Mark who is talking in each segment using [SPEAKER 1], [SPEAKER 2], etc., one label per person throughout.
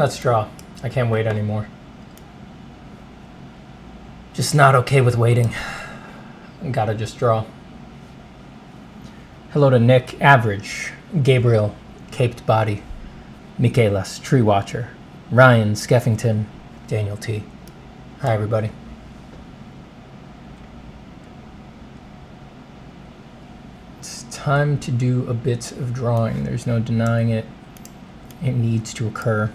[SPEAKER 1] Let's draw. I can't wait anymore. Just not okay with waiting. Gotta just draw. Hello to Nick, Average, Gabriel, Caped Body, Michaelas, Tree Watcher, Ryan, Skeffington, Daniel T. Hi, everybody. It's time to do a bit of drawing. There's no denying it. It needs to occur.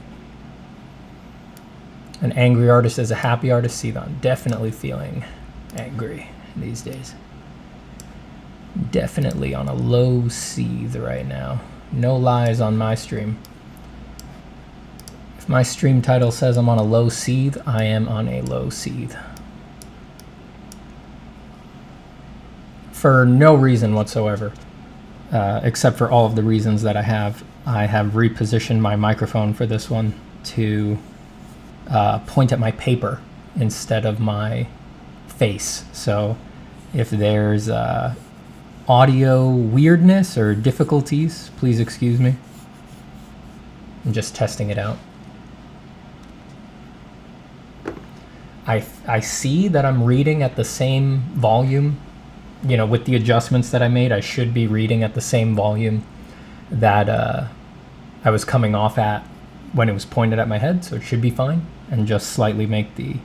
[SPEAKER 1] An angry artist is a happy artist. Seethe, definitely feeling angry these days. Definitely on a low Seethe right now. No lies on my stream. If my stream title says I'm on a low Seethe, I am on a low Seethe. For no reason whatsoever, except for all of the reasons that I have repositioned my microphone for this one to point at my paper instead of my face. So if there's audio weirdness or difficulties, please excuse me. I'm just testing it out. I see that I'm reading at the same volume. You know, with the adjustments that I made, I should be reading at the same volume that I was coming off at when it was pointed at my head, so it should be fine. And just slightly make the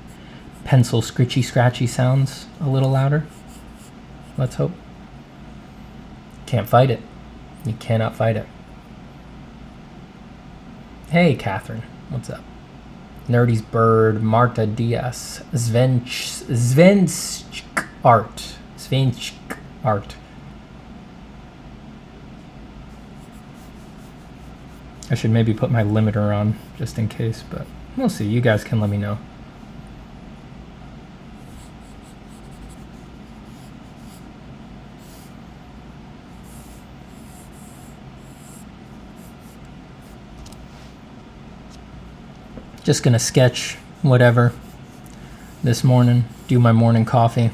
[SPEAKER 1] pencil scratchy sounds a little louder. Let's hope. Can't fight it. You cannot fight it. Hey, Catherine. What's up? Nerdy's Bird, Marta Diaz, Svensk Art. Svensk Art. I should maybe put my limiter on just in case, but we'll see. You guys can let me know. Just gonna sketch whatever this morning, do my morning coffee.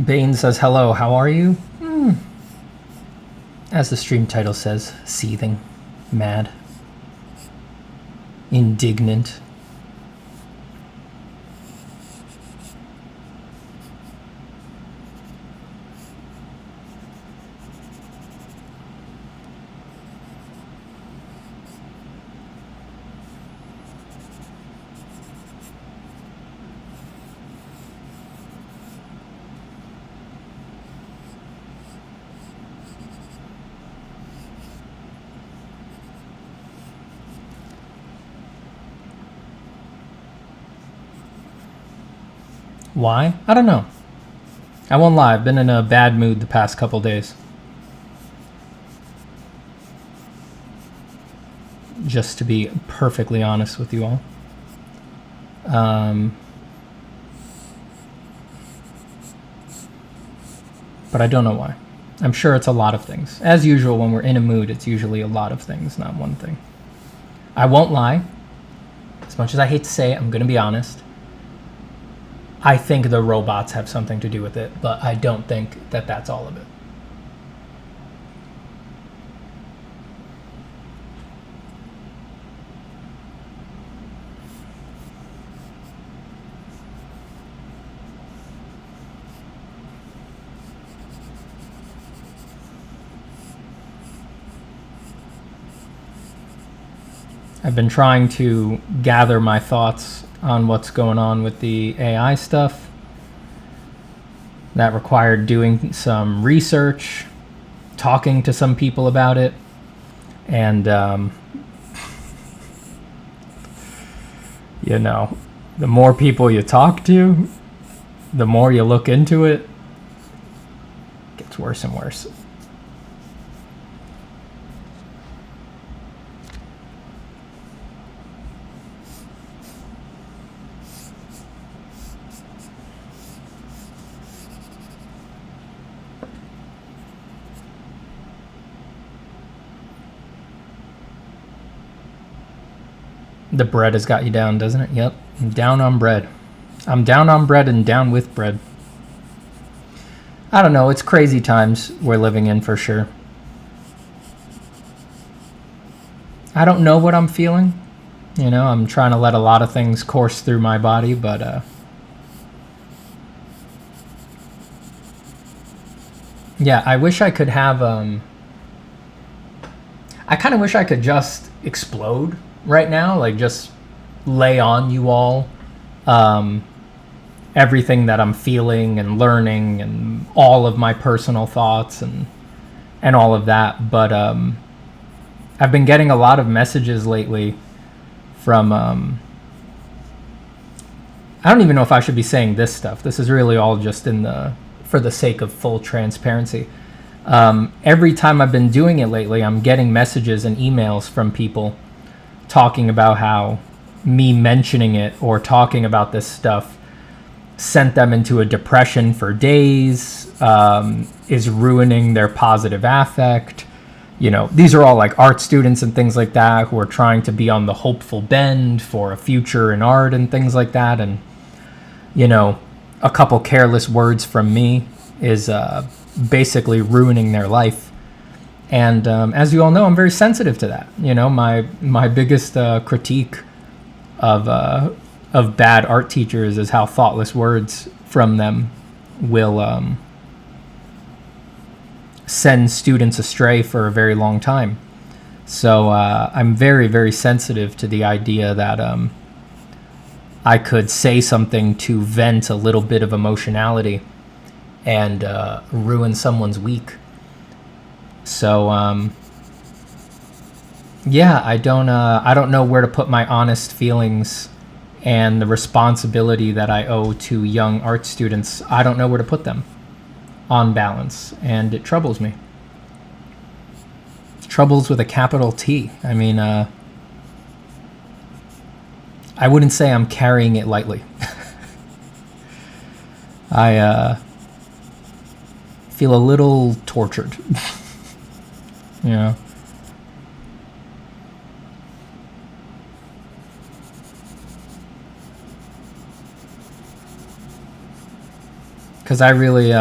[SPEAKER 1] Bane says, hello, how are you? As the stream title says, seething, mad, indignant. Why? I don't know. I won't lie, I've been in a bad mood the past couple days. Just to be perfectly honest with you all. But I don't know why. I'm sure it's a lot of things. As usual, when we're in a mood, it's usually a lot of things, not one thing. I won't lie. As much as I hate to say it, I'm going to be honest. I think the robots have something to do with it, but I don't think that that's all of it. I've been trying to gather my thoughts on what's going on with the AI stuff. That required doing some research, talking to some people about it, and you know, the more people you talk to, the more you look into it, it gets worse and worse. The bread has got you down, doesn't it? Yep. I'm down on bread. I'm down on bread and down with bread. I don't know. It's crazy times we're living in for sure. I don't know what I'm feeling. You know, I'm trying to let a lot of things course through my body, but yeah, I wish I could have I kind of wish I could just explode right now, like just lay on you all everything that I'm feeling and learning and all of my personal thoughts and all of that. But I've been getting a lot of messages lately from I don't even know if I should be saying this stuff. This is really all just for the sake of full transparency. Every time I've been doing it lately, I'm getting messages and emails from people talking about how me mentioning it or talking about this stuff sent them into a depression for days, is ruining their positive affect. You know, these are all like art students and things like that who are trying to be on the hopeful bend for a future in art and things like that. And, you know, a couple careless words from me is basically ruining their life. And as you all know, I'm very sensitive to that. You know, my biggest critique of bad art teachers is how thoughtless words from them will send students astray for a very long time. So I'm very, very sensitive to the idea that I could say something to vent a little bit of emotionality and ruin someone's week. So yeah, I don't know where to put my honest feelings and the responsibility that I owe to young art students. I don't know where to put them on balance, and it troubles me. Troubles with a capital T. I mean, I wouldn't say I'm carrying it lightly. I feel a little tortured. You know? Because I really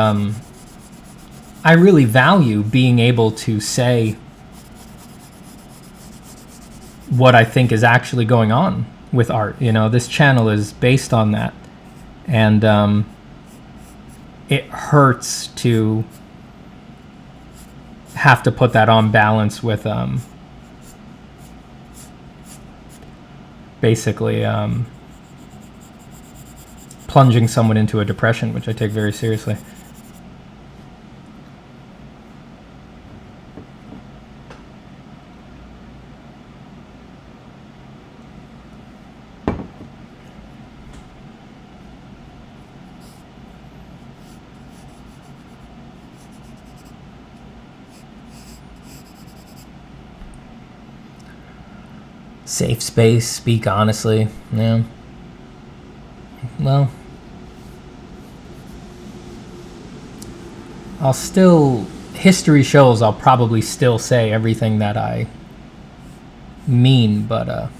[SPEAKER 1] value being able to say what I think is actually going on with art. You know, this channel is based on that. And it hurts to have to put that on balance with basically plunging someone into a depression, which I take very seriously. Safe space, speak honestly. Yeah. Well, history shows I'll probably still say everything that I mean, but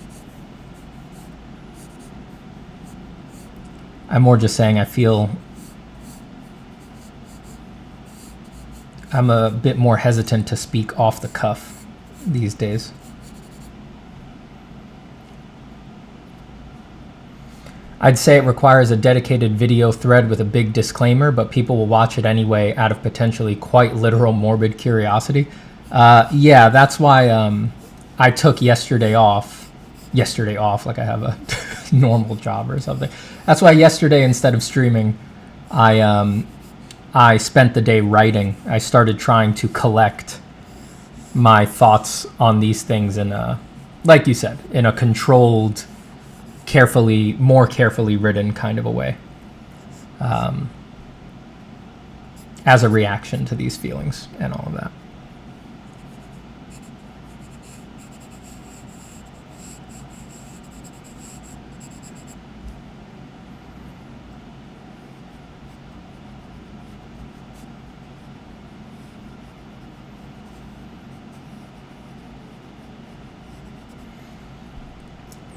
[SPEAKER 1] I'm more just saying I feel I'm a bit more hesitant to speak off the cuff these days. I'd say it requires a dedicated video thread with a big disclaimer, but people will watch it anyway out of potentially quite literal morbid curiosity. Yeah, that's why I took yesterday off, like I have a normal job or something. That's why yesterday, instead of streaming, I spent the day writing. I started trying to collect my thoughts on these things in a, like you said, in a controlled, more carefully written kind of a way, as a reaction to these feelings and all of that.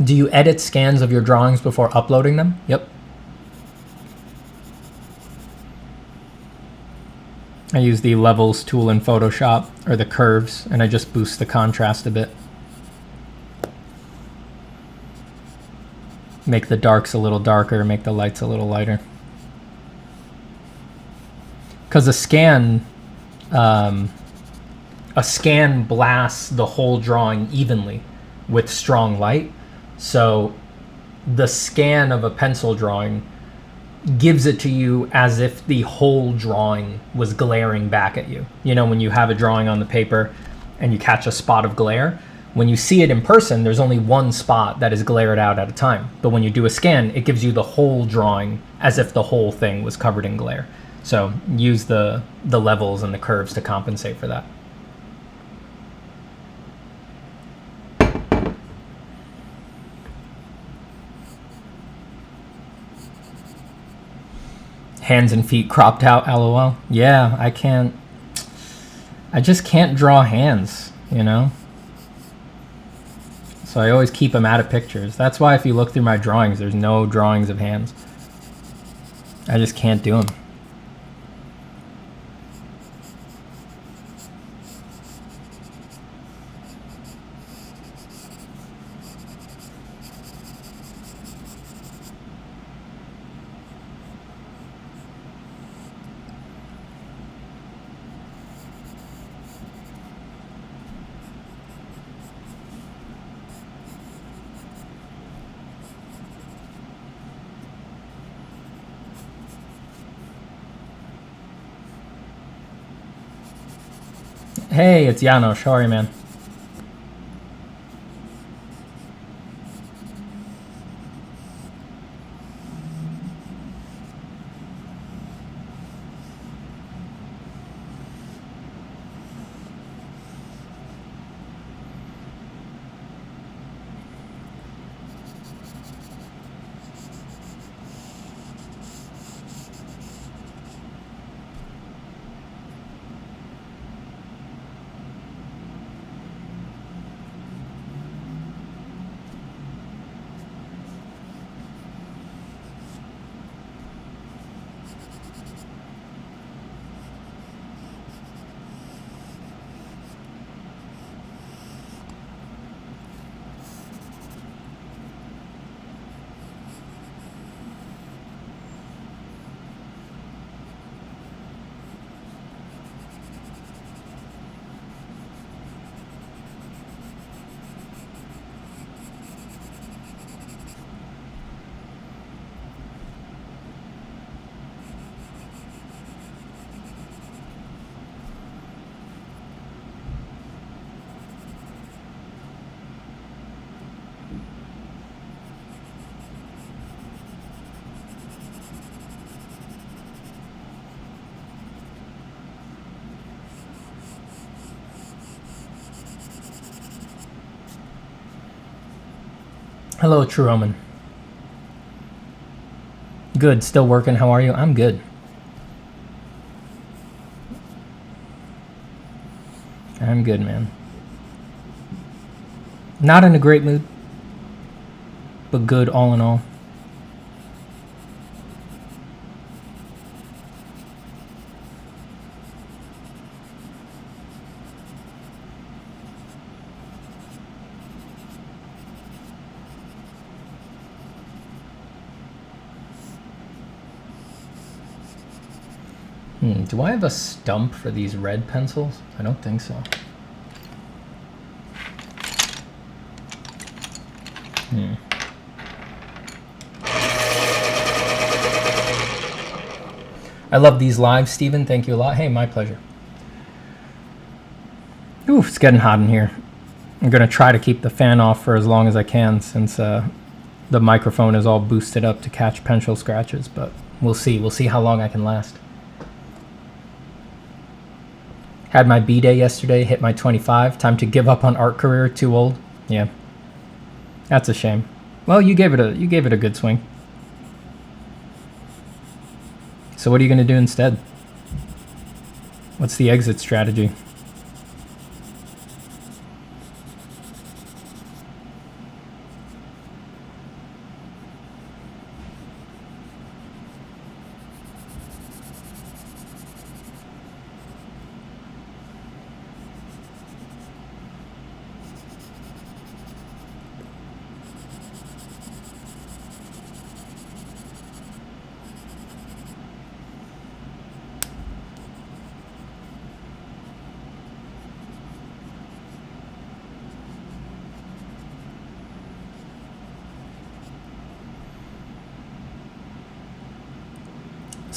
[SPEAKER 1] Do you edit scans of your drawings before uploading them? Yep. I use the levels tool in Photoshop, or the curves, and I just boost the contrast a bit. Make the darks a little darker, make the lights a little lighter. Because a scan blasts the whole drawing evenly with strong light. So the scan of a pencil drawing gives it to you as if the whole drawing was glaring back at you. You know, when you have a drawing on the paper and you catch a spot of glare, when you see it in person, there's only one spot that is glared out at a time. But when you do a scan, it gives you the whole drawing as if the whole thing was covered in glare. So use the levels and the curves to compensate for that. Hands and feet cropped out, LOL. Yeah, I just can't draw hands, you know? So I always keep them out of pictures. That's why if you look through my drawings, there's no drawings of hands. I just can't do them. Hey, it's Janos. How are you, man? Hello, True Omen. Good, still working. How are you? I'm good. I'm good, man. Not in a great mood, but good all in all. Do I have a stump for these red pencils? I don't think so. I love these lives, Steven. Thank you a lot. Hey, my pleasure. Ooh, it's getting hot in here. I'm going to try to keep the fan off for as long as I can since the microphone is all boosted up to catch pencil scratches, but we'll see. We'll see how long I can last. Had my B-day yesterday, hit my 25. Time to give up on art career, too old. Yeah. That's a shame. Well, you gave it a good swing. So what are you going to do instead? What's the exit strategy?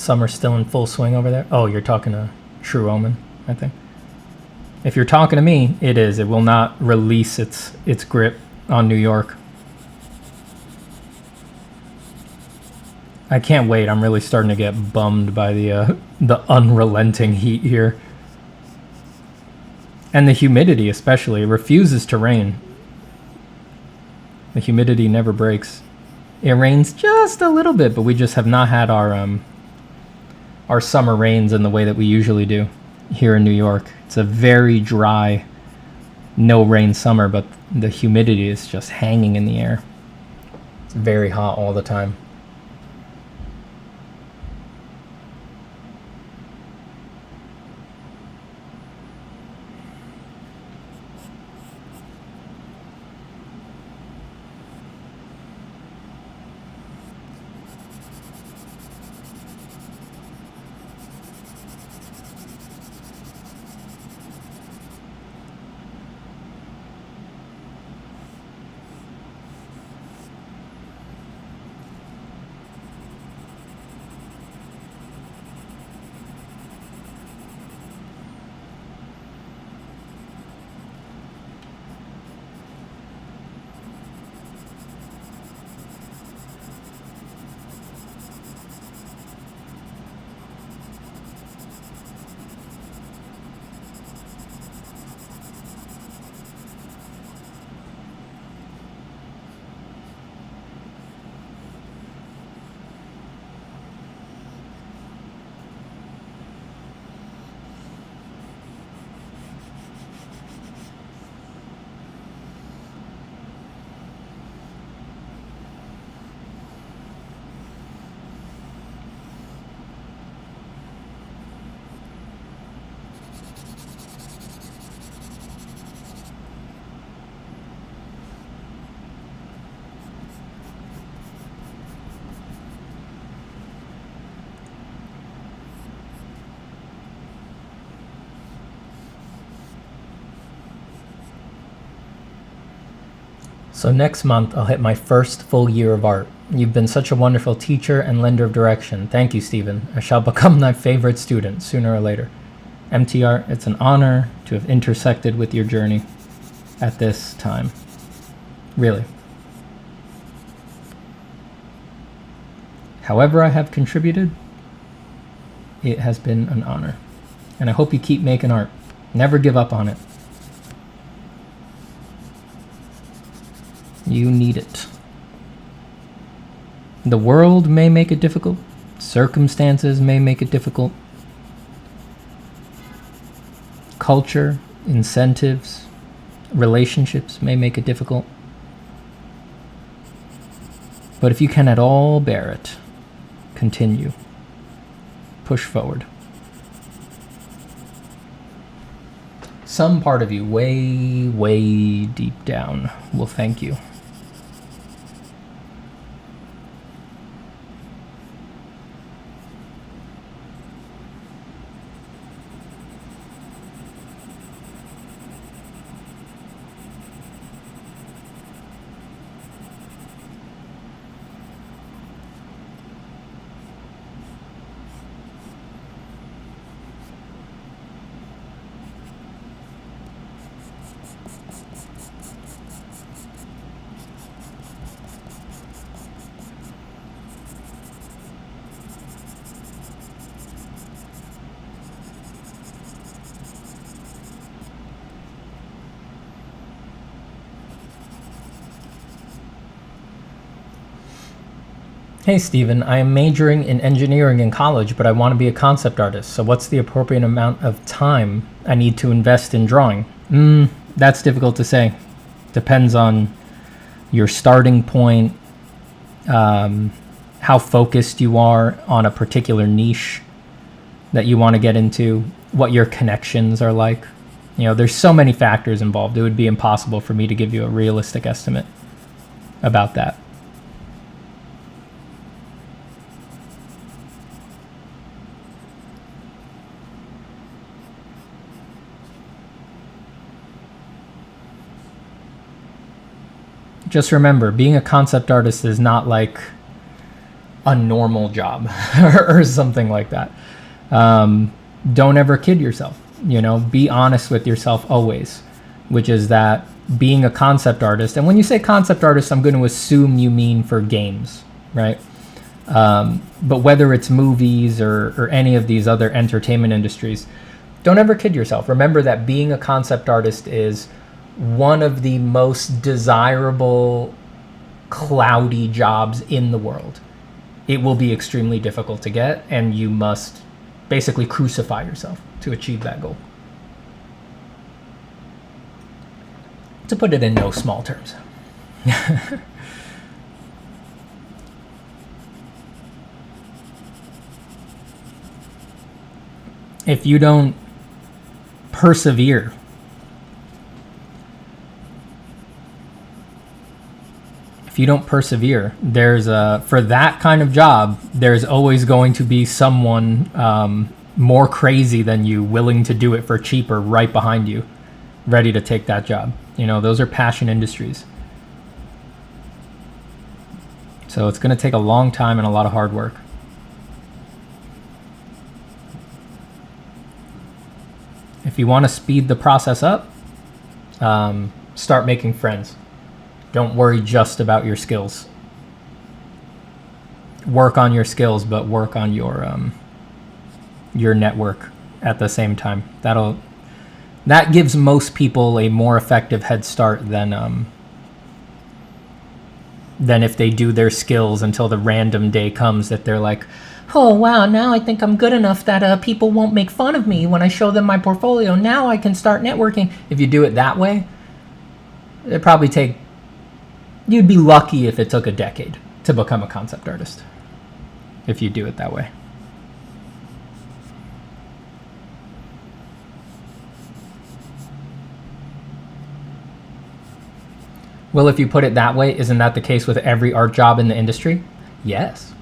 [SPEAKER 1] Summer's still in full swing over there. Oh, you're talking to True Omen, I think. If you're talking to me, it is. It will not release its grip on New York. I can't wait. I'm really starting to get bummed by the unrelenting heat here. And the humidity especially. It refuses to rain. The humidity never breaks. It rains just a little bit, but we just have not had our summer rains in the way that we usually do here in New York. It's a very dry, no rain summer, but the humidity is just hanging in the air. It's very hot all the time. So next month, I'll hit my first full year of art. You've been such a wonderful teacher and lender of direction. Thank you, Stephen. I shall become thy favorite student sooner or later. MTR, it's an honor to have intersected with your journey at this time. Really. However I have contributed, it has been an honor. And I hope you keep making art. Never give up on it. You need it. The world may make it difficult. Circumstances may make it difficult. Culture, incentives, relationships may make it difficult. But if you can at all bear it, continue. Push forward. Some part of you way, way deep down will thank you. Hey Stephen, I am majoring in engineering in college, but I want to be a concept artist. So what's the appropriate amount of time I need to invest in drawing? That's difficult to say. Depends on your starting point, how focused you are on a particular niche that you want to get into, what your connections are like. You know, there's so many factors involved. It would be impossible for me to give you a realistic estimate about that. Just remember, being a concept artist is not like a normal job or something like that. Don't ever kid yourself, you know, be honest with yourself always, which is that being a concept artist, and when you say concept artist, I'm going to assume you mean for games, right? But whether it's movies or any of these other entertainment industries, don't ever kid yourself. Remember that being a concept artist is one of the most desirable, cloudy jobs in the world. It will be extremely difficult to get, and you must basically crucify yourself to achieve that goal. To put it in no small terms. If you don't persevere, there's for that kind of job, there's always going to be someone more crazy than you willing to do it for cheaper right behind you, ready to take that job. You know, those are passion industries. So it's going to take a long time and a lot of hard work. If you want to speed the process up, start making friends. Don't worry just about your skills. Work on your skills, but work on your network at the same time. That gives most people a more effective head start than if they do their skills until the random day comes that they're like, oh wow, now I think I'm good enough that people won't make fun of me when I show them my portfolio. Now I can start networking. If you do it that way, it'd probably take, you'd be lucky if it took a decade to become a concept artist, if you do it that way. Well, if you put it that way, isn't that the case with every art job in the industry? Yes.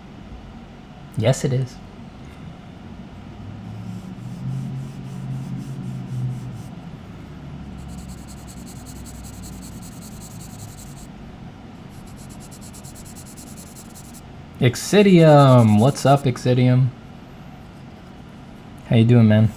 [SPEAKER 1] Yes, it is. Exidium, what's up, Exidium? How you doing, man?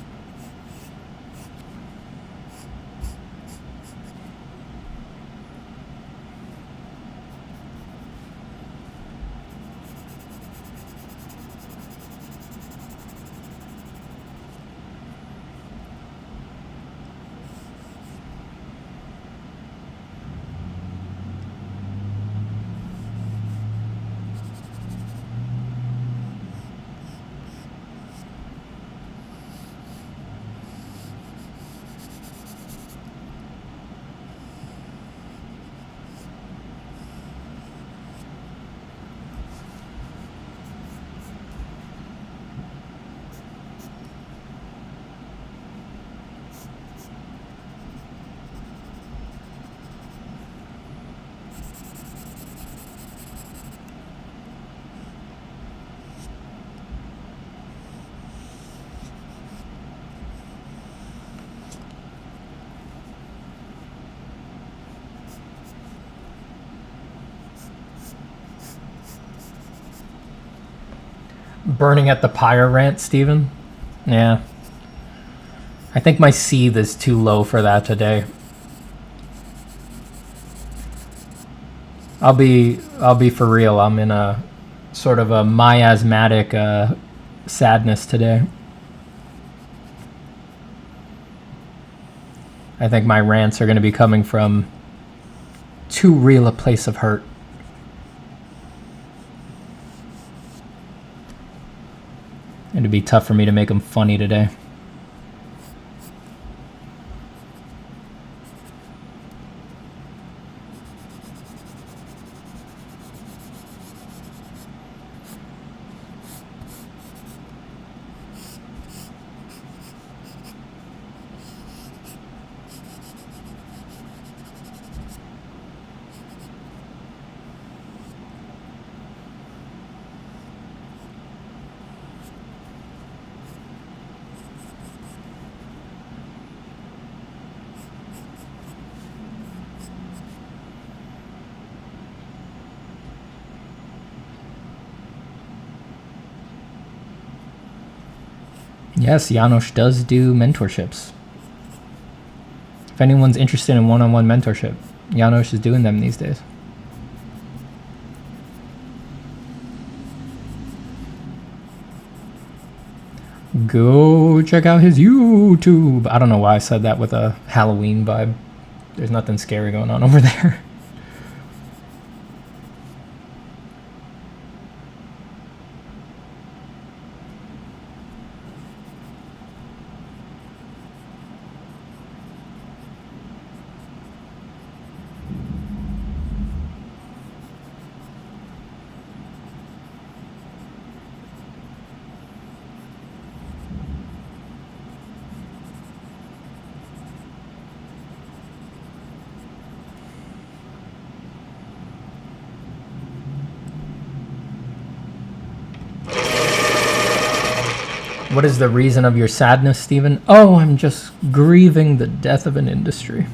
[SPEAKER 1] Burning at the pyre rant, Steven? Yeah. I think my Seethe is too low for that today. I'll be for real. I'm in a sort of a miasmatic sadness today. I think my rants are going to be coming from too real a place of hurt. It'd be tough for me to make them funny today. Yes, Janos does do mentorships. If anyone's interested in one-on-one mentorship, Janos is doing them these days. Go check out his YouTube. I don't know why I said that with a Halloween vibe. There's nothing scary going on over there. What is the reason of your sadness, Stephen? Oh, I'm just grieving the death of an industry.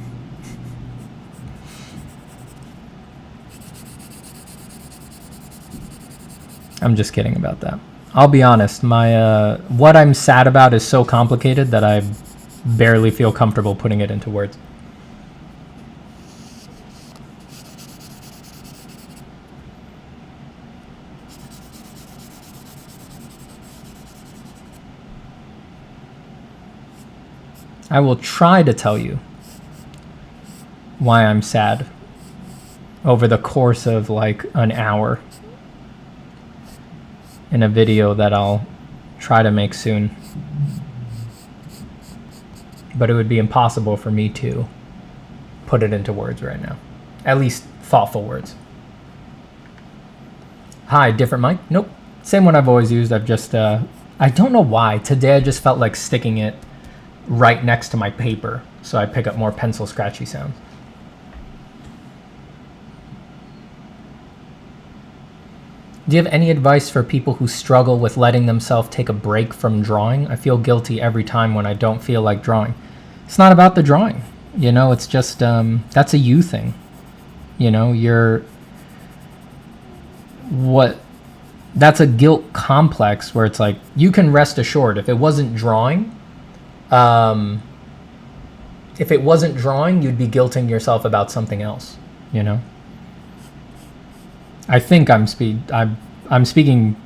[SPEAKER 1] I'm just kidding about that. I'll be honest, my what I'm sad about is so complicated that I barely feel comfortable putting it into words. I will try to tell you why I'm sad over the course of like an hour in a video that I'll try to make soon. But it would be impossible for me to put it into words right now. At least thoughtful words. Hi, different mic? Nope. Same one I've always used. I've just, I don't know why. Today I just felt like sticking it right next to my paper so I pick up more pencil scratchy sounds. Do you have any advice for people who struggle with letting themselves take a break from drawing? I feel guilty every time when I don't feel like drawing. It's not about the drawing, you know, it's just, that's a you thing. You know, that's a guilt complex where it's like, you can rest assured if it wasn't drawing, you'd be guilting yourself about something else, you know? I think I'm speaking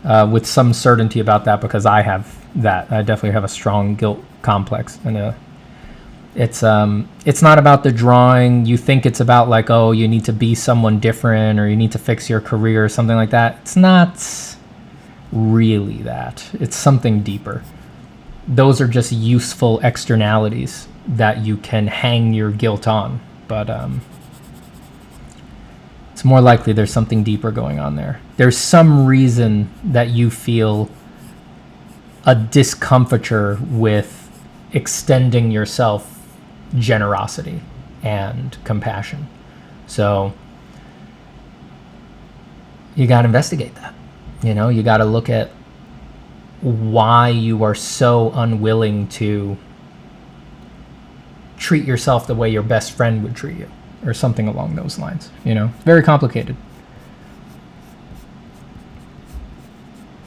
[SPEAKER 1] with some certainty about that because I have that. I definitely have a strong guilt complex, and it's not about the drawing. You think it's about like, oh, you need to be someone different or you need to fix your career or something like that. It's not really that. It's something deeper. Those are just useful externalities that you can hang your guilt on, but it's more likely there's something deeper going on there. There's some reason that you feel a discomfiture with extending yourself generosity and compassion. So you got to investigate that. You know, you got to look at why you are so unwilling to treat yourself the way your best friend would treat you, or something along those lines. You know, very complicated.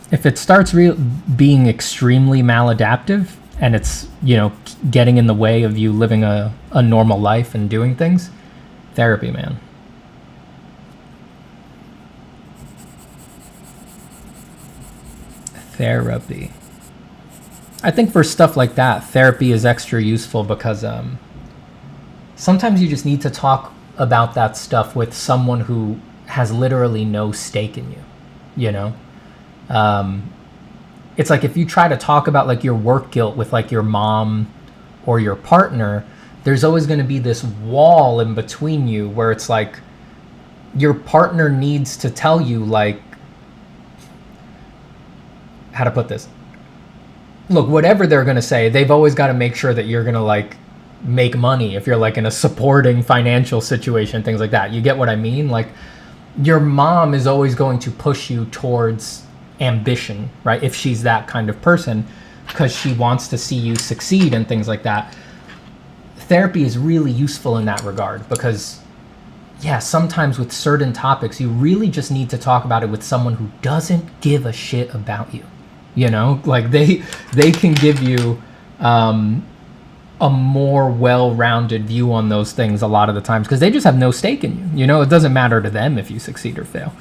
[SPEAKER 1] If it starts being extremely maladaptive and it's, you know, getting in the way of you living a normal life and doing things, therapy, man. Therapy. I think for stuff like that, therapy is extra useful because sometimes you just need to talk about that stuff with someone who has literally no stake in you, you know? It's like if you try to talk about like your work guilt with like your mom or your partner, there's always going to be this wall in between you where it's like your partner needs to tell you like, how to put this? Look, whatever they're going to say, they've always got to make sure that you're going to like make money if you're like in a supporting financial situation, things like that. You get what I mean? Like your mom is always going to push you towards ambition, right? If she's that kind of person, because she wants to see you succeed and things like that. Therapy is really useful in that regard because, yeah, sometimes with certain topics, you really just need to talk about it with someone who doesn't give a shit about you. You know, like they can give you a more well-rounded view on those things a lot of the times because they just have no stake in you. You know, it doesn't matter to them if you succeed or fail.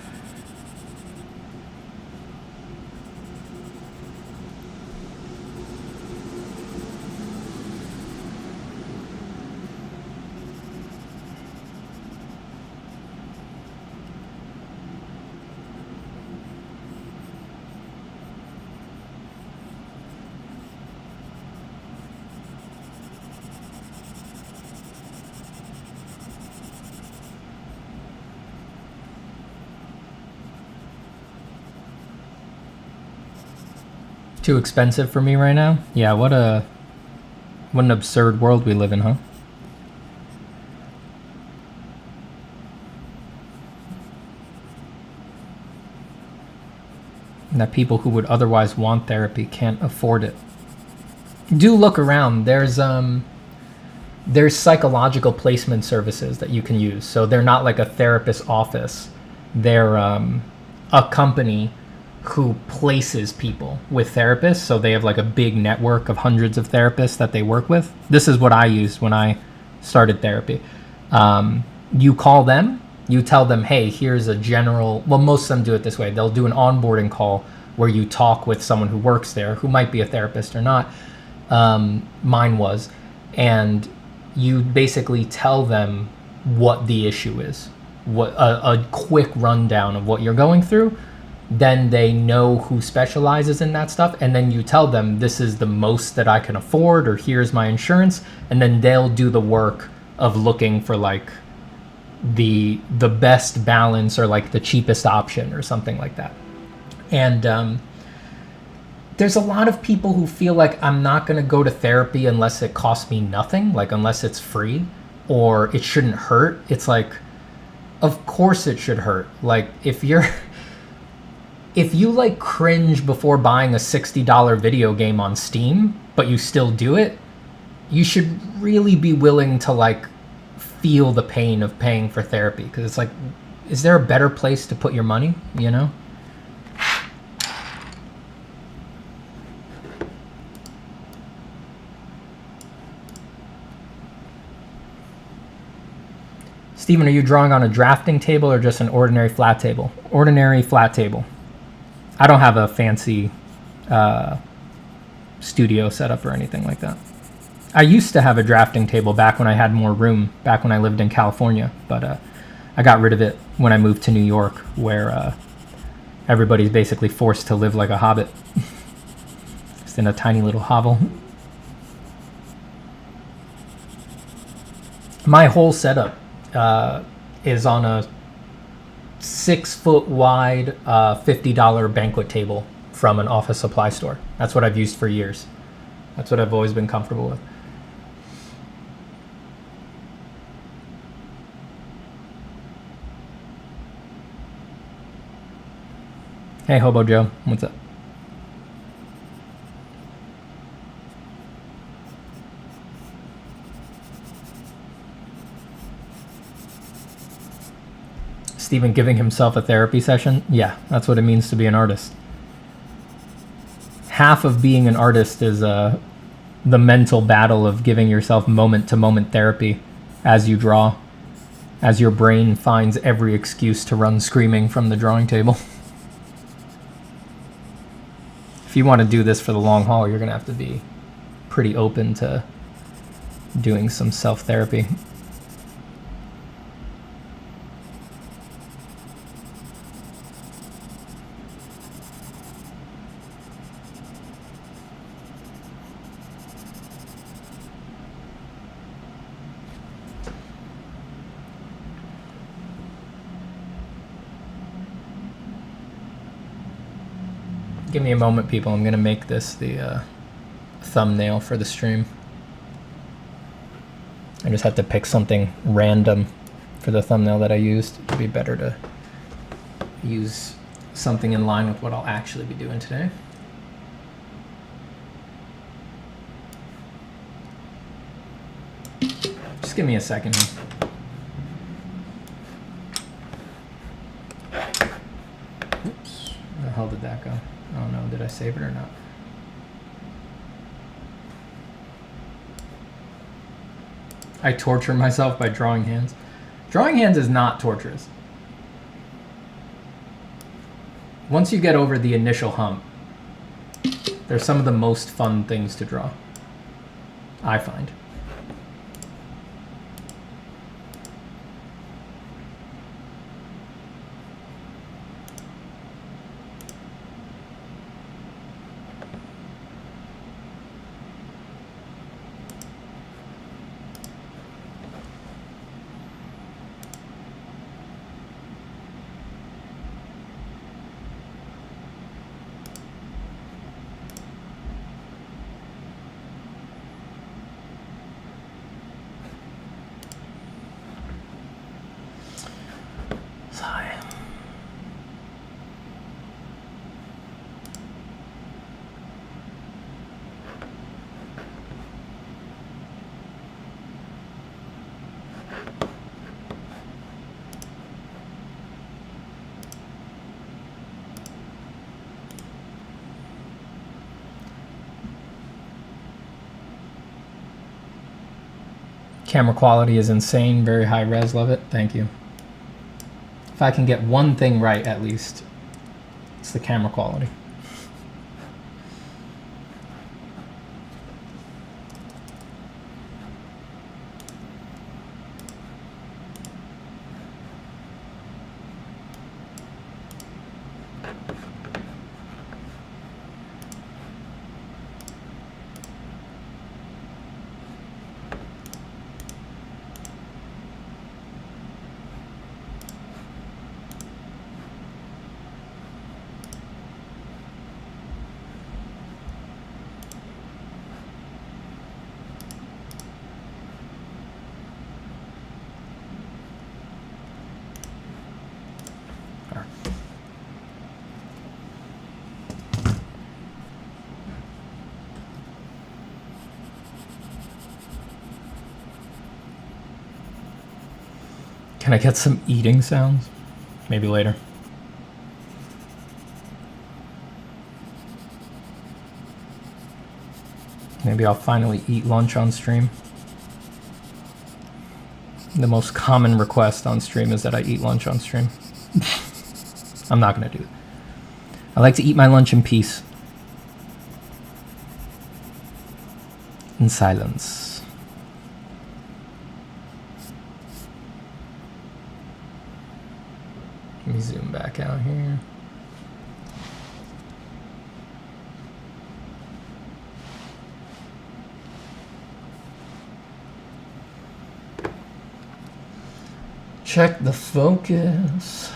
[SPEAKER 1] Too expensive for me right now? Yeah, what an absurd world we live in, huh? And that people who would otherwise want therapy can't afford it. Do look around. There's psychological placement services that you can use. So they're not like a therapist office. They're a company who places people with therapists. So they have like a big network of hundreds of therapists that they work with. This is what I used when I started therapy. You call them, you tell them, hey, here's a general, well, most of them do it this way. They'll do an onboarding call where you talk with someone who works there, who might be a therapist or not. Mine was. And you basically tell them what the issue is, what a quick rundown of what you're going through. Then they know who specializes in that stuff, and then you tell them this is the most that I can afford, or here's my insurance, and then they'll do the work of looking for like the best balance or like the cheapest option or something like that. And there's a lot of people who feel like I'm not going to go to therapy unless it costs me nothing, like unless it's free or it shouldn't hurt. It's like, of course it should hurt. Like if you like cringe before buying a $60 video game on Steam, but you still do it, you should really be willing to like feel the pain of paying for therapy. Because it's like, is there a better place to put your money, you know? Steven, are you drawing on a drafting table or just an ordinary flat table? Ordinary flat table. I don't have a fancy studio setup or anything like that. I used to have a drafting table back when I had more room, back when I lived in California, but I got rid of it when I moved to New York, where everybody's basically forced to live like a hobbit. Just in a tiny little hovel. My whole setup is on a 6 foot wide $50 banquet table from an office supply store. That's what I've used for years. That's what I've always been comfortable with. Hey, Hobo Joe, what's up? Steven giving himself a therapy session? Yeah, that's what it means to be an artist. Half of being an artist is the mental battle of giving yourself moment-to-moment therapy as you draw, as your brain finds every excuse to run screaming from the drawing table. If you want to do this for the long haul, you're going to have to be pretty open to doing some self-therapy. Give me a moment, people. I'm going to make this the thumbnail for the stream. I just had to pick something random for the thumbnail that I used. It'd be better to use something in line with what I'll actually be doing today. Just give me a second here. Oops, where the hell did that go? Oh no, did I save it or not? I torture myself by drawing hands. Drawing hands is not torturous. Once you get over the initial hump, they're some of the most fun things to draw, I find. Camera quality is insane, very high res, love it. Thank you. If I can get one thing right, at least, it's the camera quality. Can I get some eating sounds? Maybe later. Maybe I'll finally eat lunch on stream. The most common request on stream is that I eat lunch on stream. I'm not gonna do it. I like to eat my lunch in peace. In silence. Let me zoom back out here. Check the focus.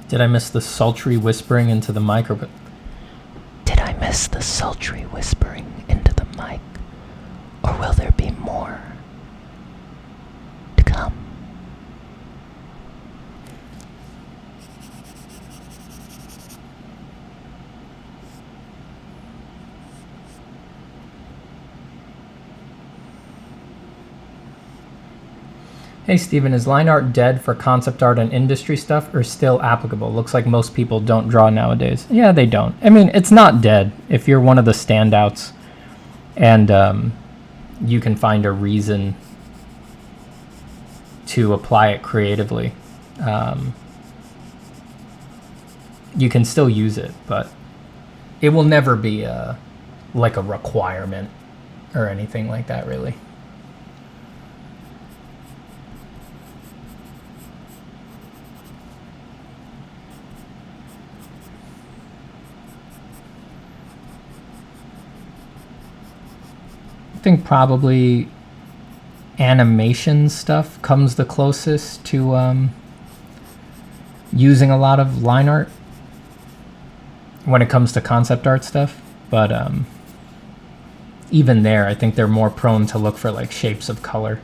[SPEAKER 1] Did I miss the sultry whispering into the microphone? Did I miss the sultry whispering into
[SPEAKER 2] Mike? Or will there be more to come?
[SPEAKER 1] Hey Steven, is line art dead for concept art and industry stuff, or still applicable? Looks like most people don't draw nowadays. Yeah, they don't. I mean, it's not dead if you're one of the standouts and you can find a reason to apply it creatively. You can still use it, but it will never be like a requirement or anything like that, really. I think probably animation stuff comes the closest to using a lot of line art when it comes to concept art stuff, but even there I think they're more prone to look for like shapes of color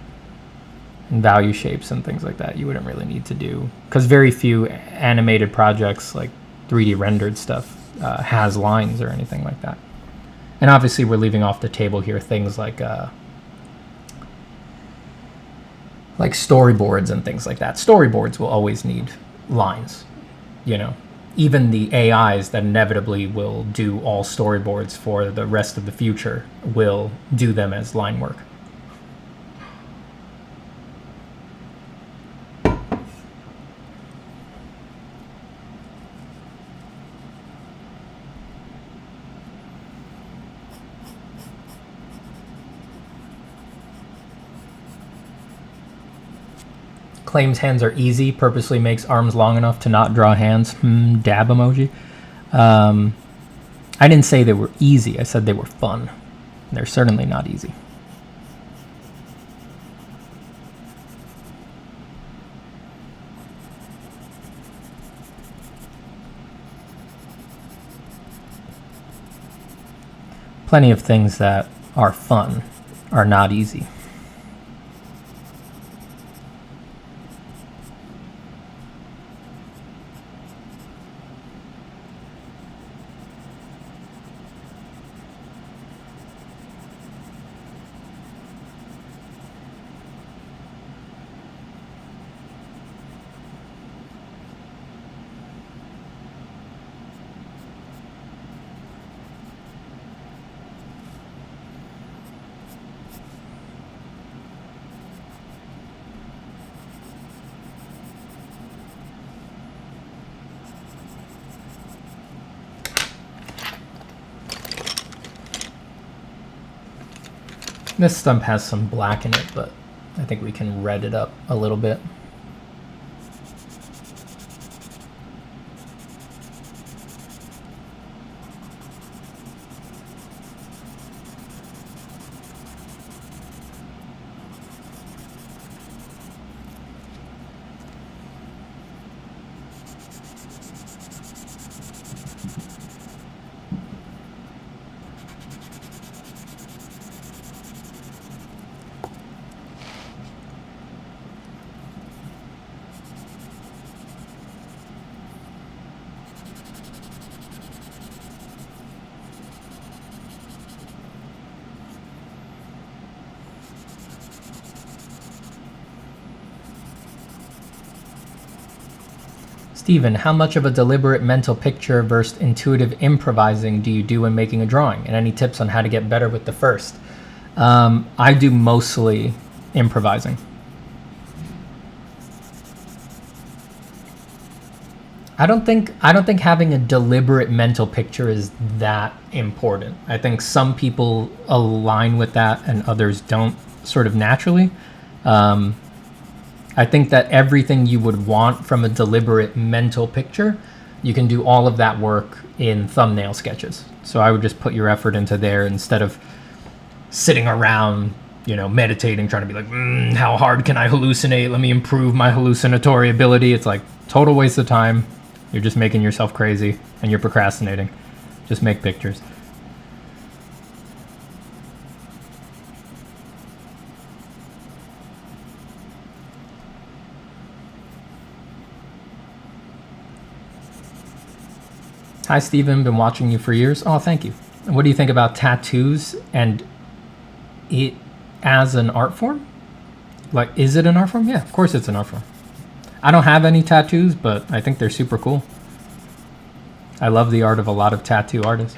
[SPEAKER 1] and value shapes and things like that. You wouldn't really need to do, because very few animated projects like 3D rendered stuff has lines or anything like that. And obviously we're leaving off the table here things like storyboards and things like that. Storyboards will always need lines, you know. Even the AIs that inevitably will do all storyboards for the rest of the future will do them as line work. Claims hands are easy, purposely makes arms long enough to not draw hands. Dab emoji. I didn't say they were easy, I said they were fun. They're certainly not easy. Plenty of things that are fun are not easy. This stump has some black in it, but I think we can red it up a little bit. Steven, how much of a deliberate mental picture versus intuitive improvising do you do when making a drawing? And any tips on how to get better with the first? I do mostly improvising. I don't think having a deliberate mental picture is that important. I think some people align with that and others don't, sort of naturally. I think that everything you would want from a deliberate mental picture, you can do all of that work in thumbnail sketches. So I would just put your effort into there instead of sitting around, you know, meditating, trying to be like, how hard can I hallucinate? Let me improve my hallucinatory ability. It's like total waste of time. You're just making yourself crazy and you're procrastinating. Just make pictures. Hi, Steven. Been watching you for years. Oh, thank you. What do you think about tattoos and it as an art form? Like, is it an art form? Yeah, of course it's an art form. I don't have any tattoos, but I think they're super cool. I love the art of a lot of tattoo artists.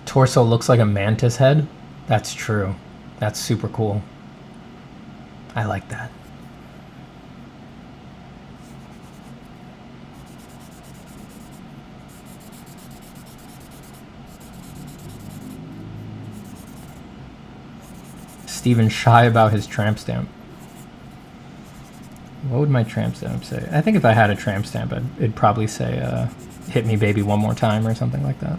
[SPEAKER 1] Torso looks like a mantis head. That's true. That's super cool. I like that. Steven's shy about his tramp stamp. What would my tramp stamp say? I think if I had a tramp stamp, it'd probably say, hit me baby one more time or something like that.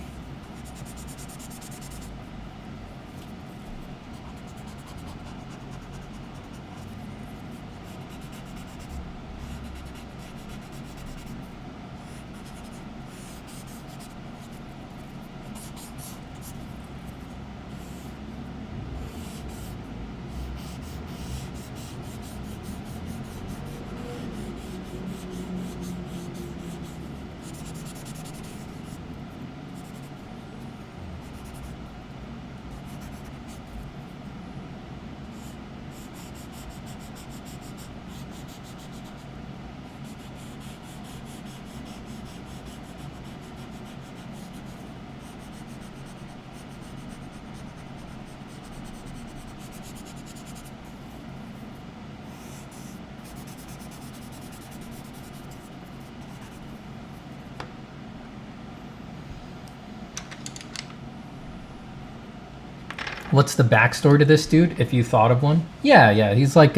[SPEAKER 1] What's the backstory to this dude, if you thought of one? Yeah, he's like,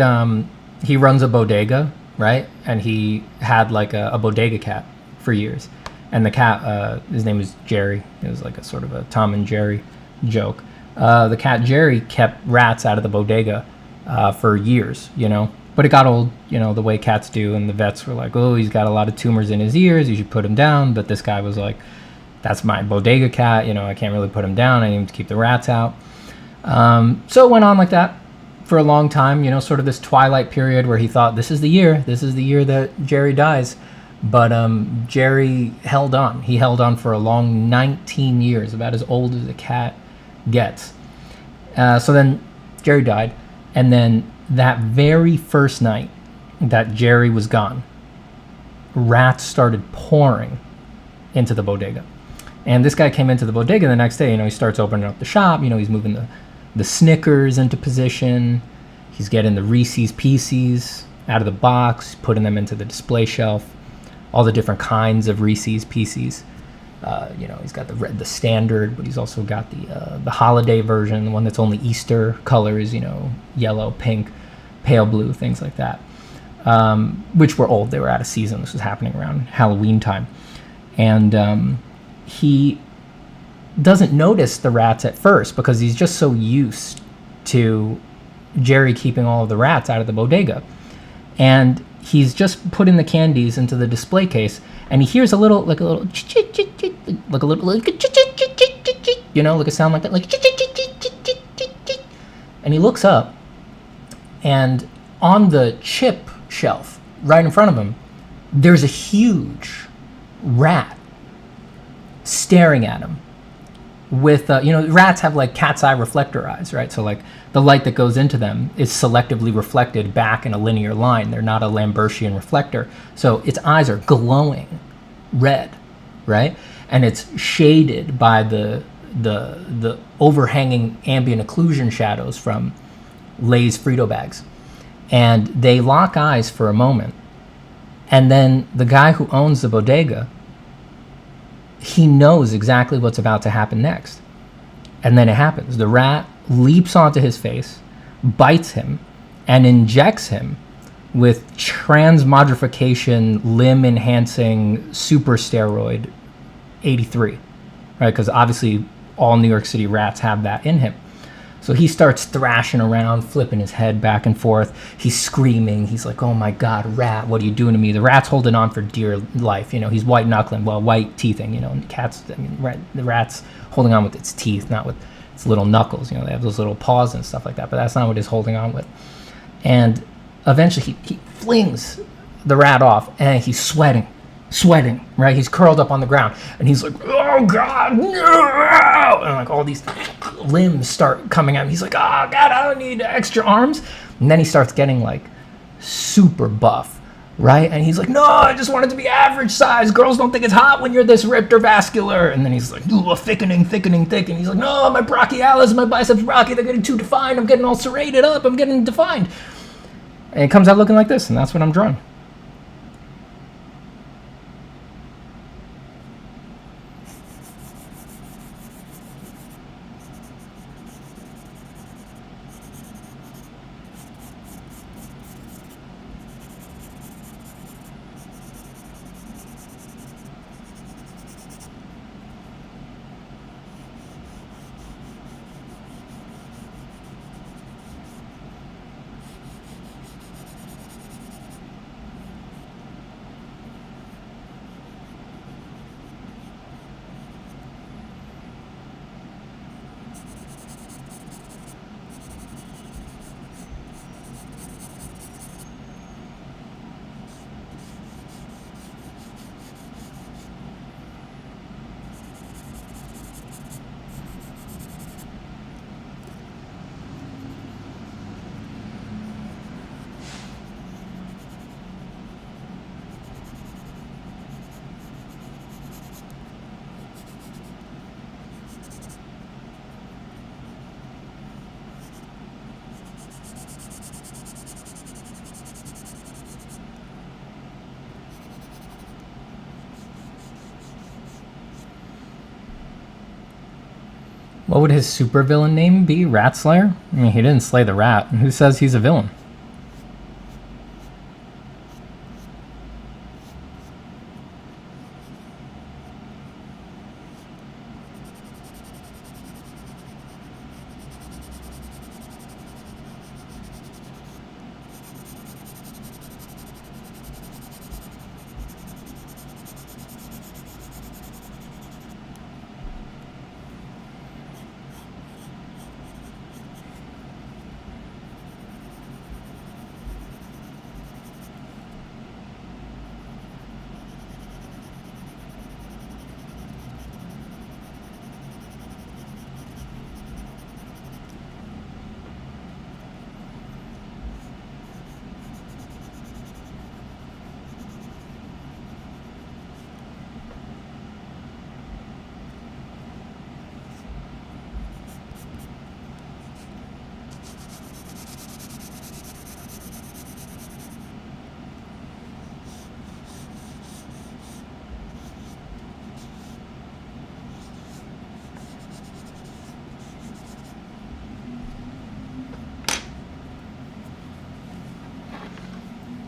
[SPEAKER 1] he runs a bodega, right? And he had like a bodega cat for years. And the cat, his name is Jerry. It was like a sort of a Tom and Jerry joke. The cat Jerry kept rats out of the bodega for years, you know? But it got old, you know, the way cats do. And the vets were like, oh, he's got a lot of tumors in his ears. You should put him down. But this guy was like, that's my bodega cat. You know, I can't really put him down. I need him to keep the rats out. So it went on like that for a long time, you know, sort of this twilight period where he thought, this is the year that Jerry dies. But Jerry held on. He held on for a long 19 years, about as old as a cat gets. So then Jerry died. And then that very first night that Jerry was gone, rats started pouring into the bodega. And this guy came into the bodega the next day. You know, he starts opening up the shop. You know, he's moving the Snickers into position. He's getting the Reese's Pieces out of the box, putting them into the display shelf. All the different kinds of Reese's Pieces. You know, he's got the standard, but he's also got the holiday version, the one that's only Easter colors. You know, yellow, pink, pale blue, things like that. Which were old. They were out of season. This was happening around Halloween time, and he doesn't notice the rats at first because he's just so used to Jerry keeping all of the rats out of the bodega. And he's just putting the candies into the display case, and he hears a little you know, like a sound like that, like, and he looks up, and on the chip shelf right in front of him, there's a huge rat staring at him with, you know, rats have like cat's eye reflector eyes, right? So like the light that goes into them is selectively reflected back in a linear line. They're not a Lambertian reflector. So its eyes are glowing red, right? And it's shaded by the overhanging ambient occlusion shadows from Lay's Frito bags. And they lock eyes for a moment. And then the guy who owns the bodega, he knows exactly what's about to happen next. And then it happens. The rat leaps onto his face, bites him and injects him with transmogrification limb enhancing super steroid 83, right? Because obviously all New York City rats have that in him. So he starts thrashing around, flipping his head back and forth. He's screaming. He's like, "Oh my God, rat, what are you doing to me?" The rat's holding on for dear life. You know, he's white knuckling, well, white teething. You know, and cats, I mean, the rat's holding on with its teeth, not with its little knuckles. You know, they have those little paws and stuff like that, but that's not what he's holding on with. And eventually he flings the rat off, and he's sweating, right? He's curled up on the ground, and he's like, "Oh God, no!" And like all these limbs start coming out. He's like, "Oh God, I don't need extra arms." And then he starts getting like super buff, right? And he's like, "No, I just want it to be average size. Girls don't think it's hot when you're this ripped or vascular." And then he's like, "Ooh, thickening. And he's like, "No, my brachialis, my biceps brachii, they're getting too defined. I'm getting all serrated up. I'm getting defined." And it comes out looking like this, and that's what I'm drawing. What would his supervillain name be? Rat Slayer? I mean, he didn't slay the rat. Who says he's a villain?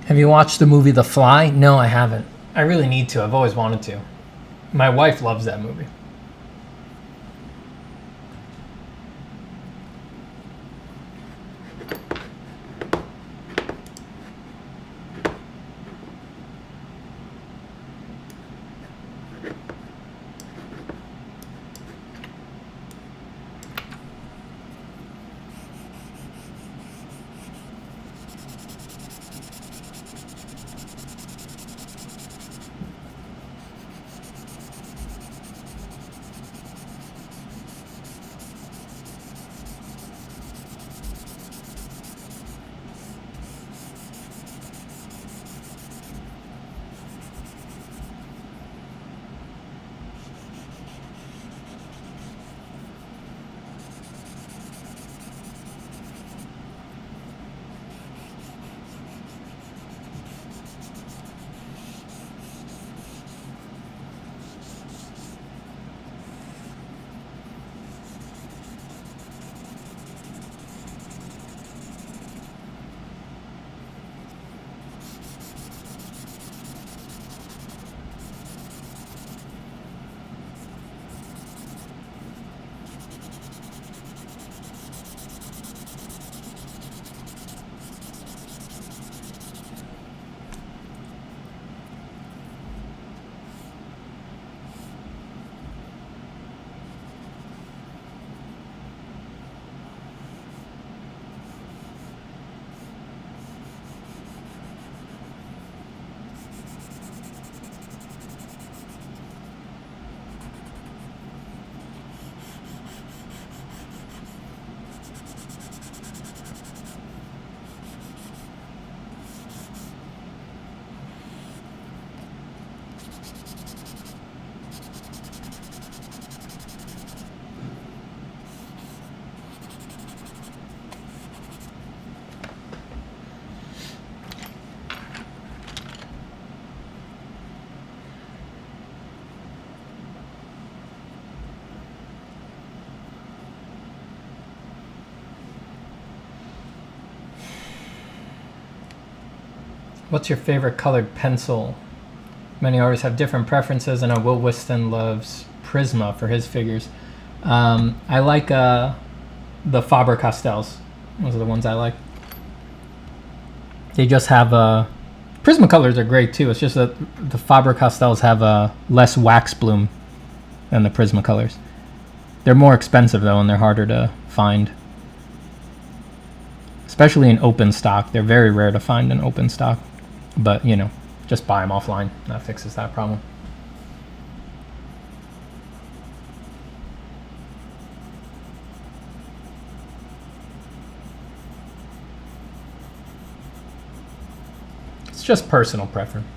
[SPEAKER 1] Have you watched the movie The Fly? No, I haven't. I really need to. I've always wanted to. My wife loves that movie. What's your favorite colored pencil? Many artists have different preferences. I know Will Whiston loves Prisma for his figures. I like the Faber Castells. Those are the ones I like. They just have Prismacolors are great too. It's just that the Faber Castells have less wax bloom than the Prismacolors. They're more expensive though, and they're harder to find. Especially in open stock. They're very rare to find in open stock. But, you know, just buy them offline. That fixes that problem. It's just personal preference.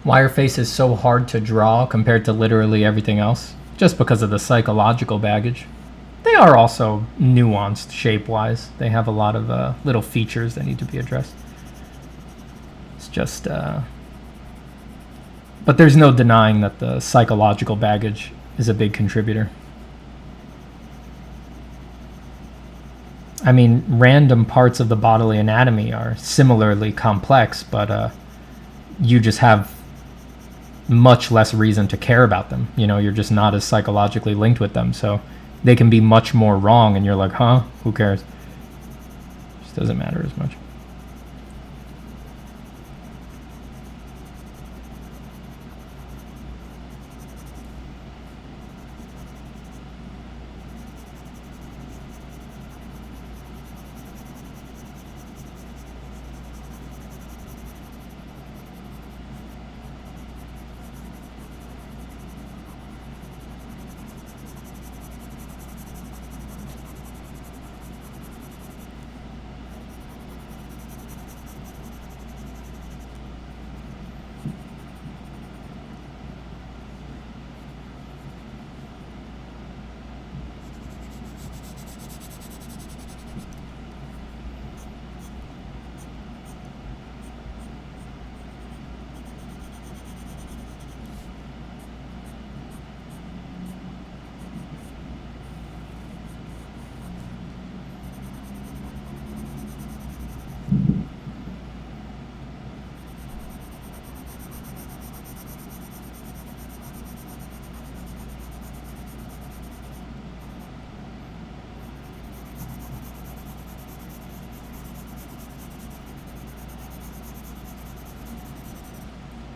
[SPEAKER 1] Why are faces so hard to draw compared to literally everything else? Just because of the psychological baggage. They are also nuanced shape-wise. They have a lot of little features that need to be addressed. It's just... But there's no denying that the psychological baggage is a big contributor. I mean, random parts of the bodily anatomy are similarly complex, but you just have much less reason to care about them. You know, you're just not as psychologically linked with them, so they can be much more wrong, and you're like, huh, who cares? Just doesn't matter as much.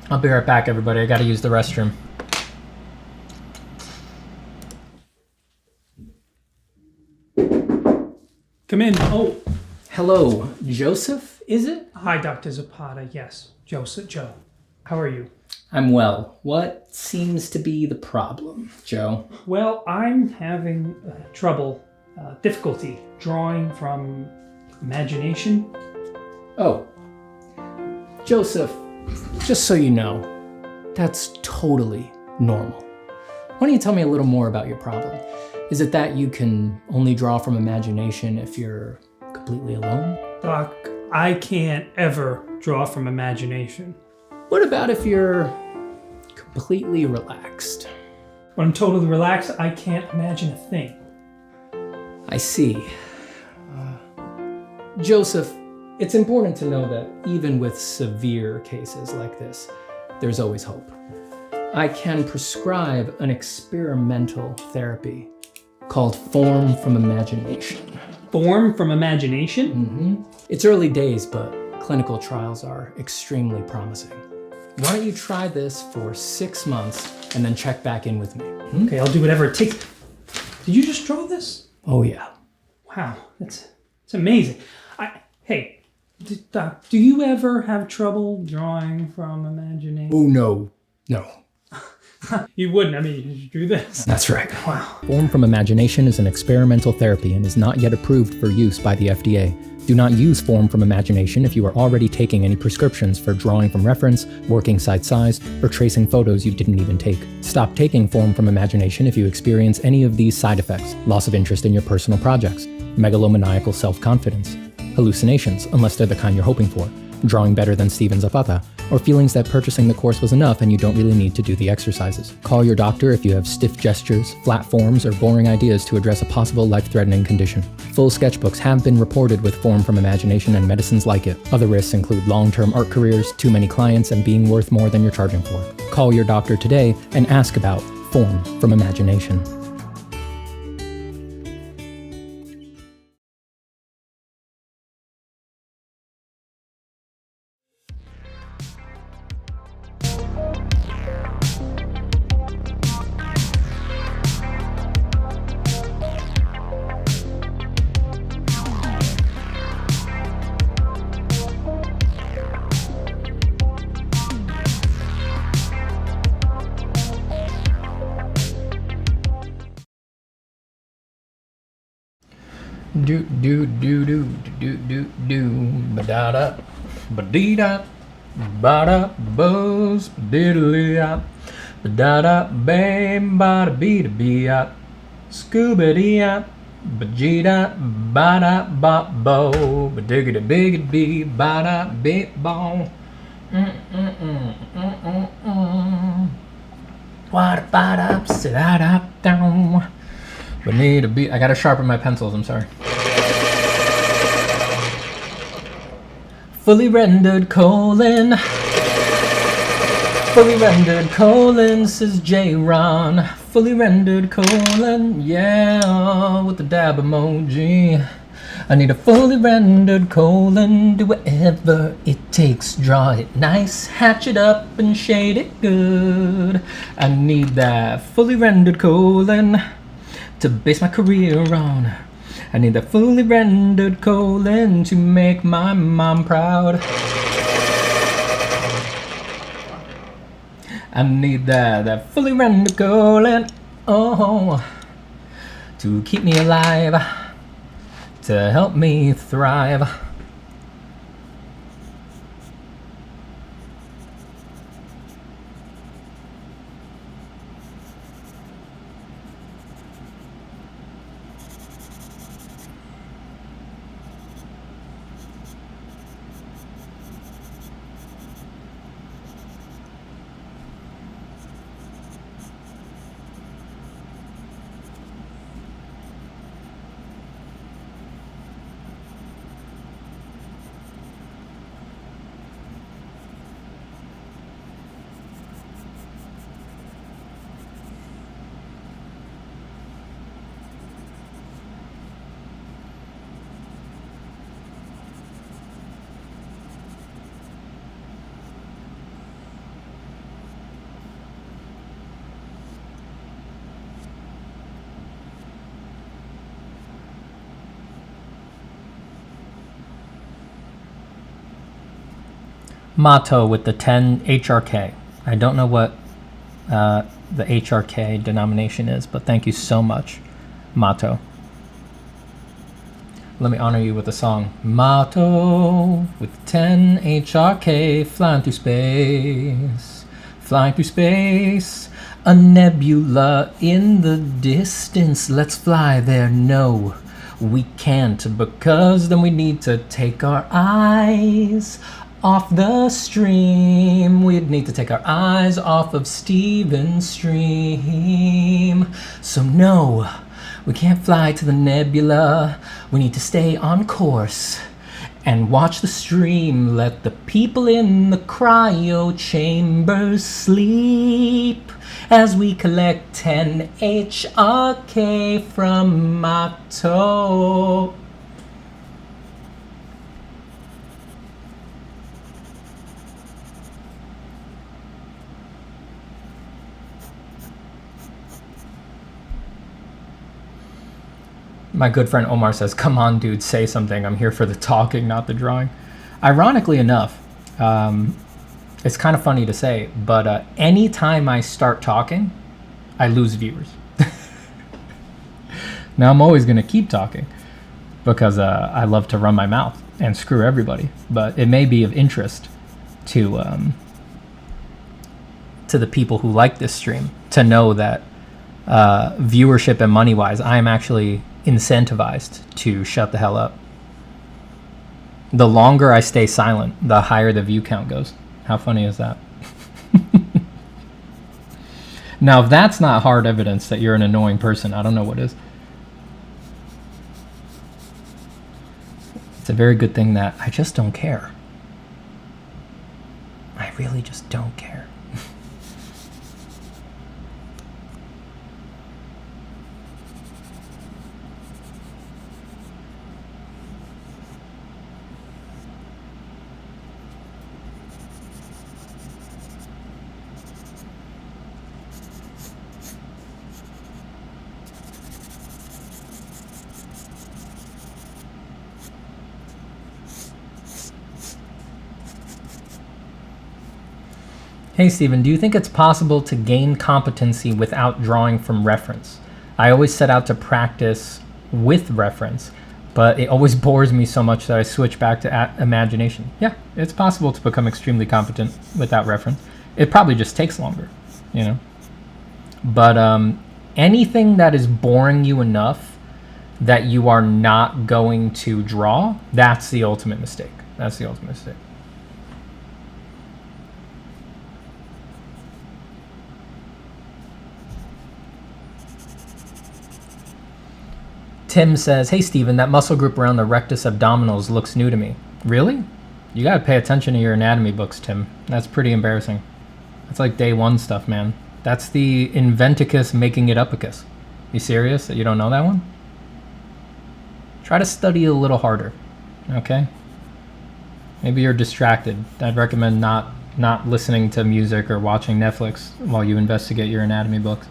[SPEAKER 1] I'll be right back, everybody. I gotta use the restroom.
[SPEAKER 3] Come in. Oh,
[SPEAKER 1] Hello, Joseph, is it?
[SPEAKER 3] hi, Dr. Zapata. Yes, Joe. How are you?
[SPEAKER 1] I'm well. What seems to be the problem, Joe?
[SPEAKER 3] Well, I'm having difficulty drawing from imagination.
[SPEAKER 1] Oh, Joseph, just so you know, that's totally normal. Why don't you tell me a little more about your problem? Is it that you can only draw from imagination if you're completely alone?
[SPEAKER 3] Doc, I can't ever draw from imagination.
[SPEAKER 1] What about if you're completely relaxed?
[SPEAKER 3] When I'm totally relaxed, I can't imagine a thing.
[SPEAKER 1] I see. Joseph, it's important to know that even with severe cases like this, there's always hope. I can prescribe an experimental therapy called Form from Imagination.
[SPEAKER 3] Form from imagination?
[SPEAKER 1] Mm-hmm. It's early days, but clinical trials are extremely promising. Why don't you try this for 6 months and then check back in with me?
[SPEAKER 3] Okay, I'll do whatever it takes. Did you just draw this?
[SPEAKER 1] Oh yeah.
[SPEAKER 3] Wow, it's amazing. Hey, Doc, do you ever have trouble drawing from imagination?
[SPEAKER 1] Oh no.
[SPEAKER 3] You wouldn't. I mean, you drew this.
[SPEAKER 1] That's right.
[SPEAKER 3] Wow.
[SPEAKER 1] Form from Imagination is an experimental therapy and is not yet approved for use by the FDA. Do not use Form from Imagination if you are already taking any prescriptions for drawing from reference, working side size, or tracing photos you didn't even take. Stop taking Form from Imagination if you experience any of these side effects: loss of interest in your personal projects, megalomaniacal self-confidence, hallucinations, unless they're the kind you're hoping for, drawing better than Steven Zapata, or feelings that purchasing the course was enough and you don't really need to do the exercises. Call your doctor if you have stiff gestures, flat forms, or boring ideas to address a possible life-threatening condition. Full sketchbooks have been reported with form from imagination and medicines like it. Other risks include long-term art careers, too many clients, and being worth more than you're charging for. Call your doctor today and ask about form from imagination. Do do do do do do do ba da da ba dee da ba da buzz diddly up ba da da bam ba da bee da bee up scuba dee up ba gee da ba da ba bo ba digga da big bee ba da bit bong. What ba da sit da down. But need a beat. I gotta sharpen my pencils, I'm sorry. Fully rendered colon. Fully rendered colon, says J-Ron. Fully rendered colon, yeah, with the dab emoji. I need a fully rendered colon, do whatever it takes. Draw it nice, hatch it up, and shade it good. I need that fully rendered colon to base my career on. I need that fully rendered colon to make my mom proud. I need that fully rendered colon, oh, to keep me alive, to help me thrive. Motto with the 10 HRK. I don't know what the HRK denomination is, but thank you so much, Motto. Let me honor you with a song. Motto with 10 HRK, flying through space, flying through space. A nebula in the distance, let's fly there. No, we can't, because then we need to take our eyes off the stream. We'd need to take our eyes off of Steven's stream. So no, we can't fly to the nebula. We need to stay on course and watch the stream. Let the people in the cryo chambers sleep as we collect 10 HRK from Motto. My good friend Omar says, come on, dude, say something. I'm here for the talking, not the drawing. Ironically enough, it's kind of funny to say, but anytime I start talking, I lose viewers. Now, I'm always going to keep talking because I love to run my mouth and screw everybody. But it may be of interest to the people who like this stream to know that viewership and money-wise, I am actually incentivized to shut the hell up. The longer I stay silent, the higher the view count goes. How funny is that? Now, if that's not hard evidence that you're an annoying person, I don't know what is. It's a very good thing that I just don't care. I really just don't care. Hey Stephen, do you think it's possible to gain competency without drawing from reference? I always set out to practice with reference, but it always bores me so much that I switch back to imagination. Yeah, it's possible to become extremely competent without reference. It probably just takes longer, you know? But anything that is boring you enough that you are not going to draw, that's the ultimate mistake. That's the ultimate mistake. Tim says, hey Stephen, that muscle group around the rectus abdominals looks new to me. Really? You gotta pay attention to your anatomy books, Tim. That's pretty embarrassing. That's like day one stuff, man. That's the inventicus making it upicus. You serious that you don't know that one? Try to study a little harder, okay? Maybe you're distracted. I'd recommend not listening to music or watching Netflix while you investigate your anatomy books.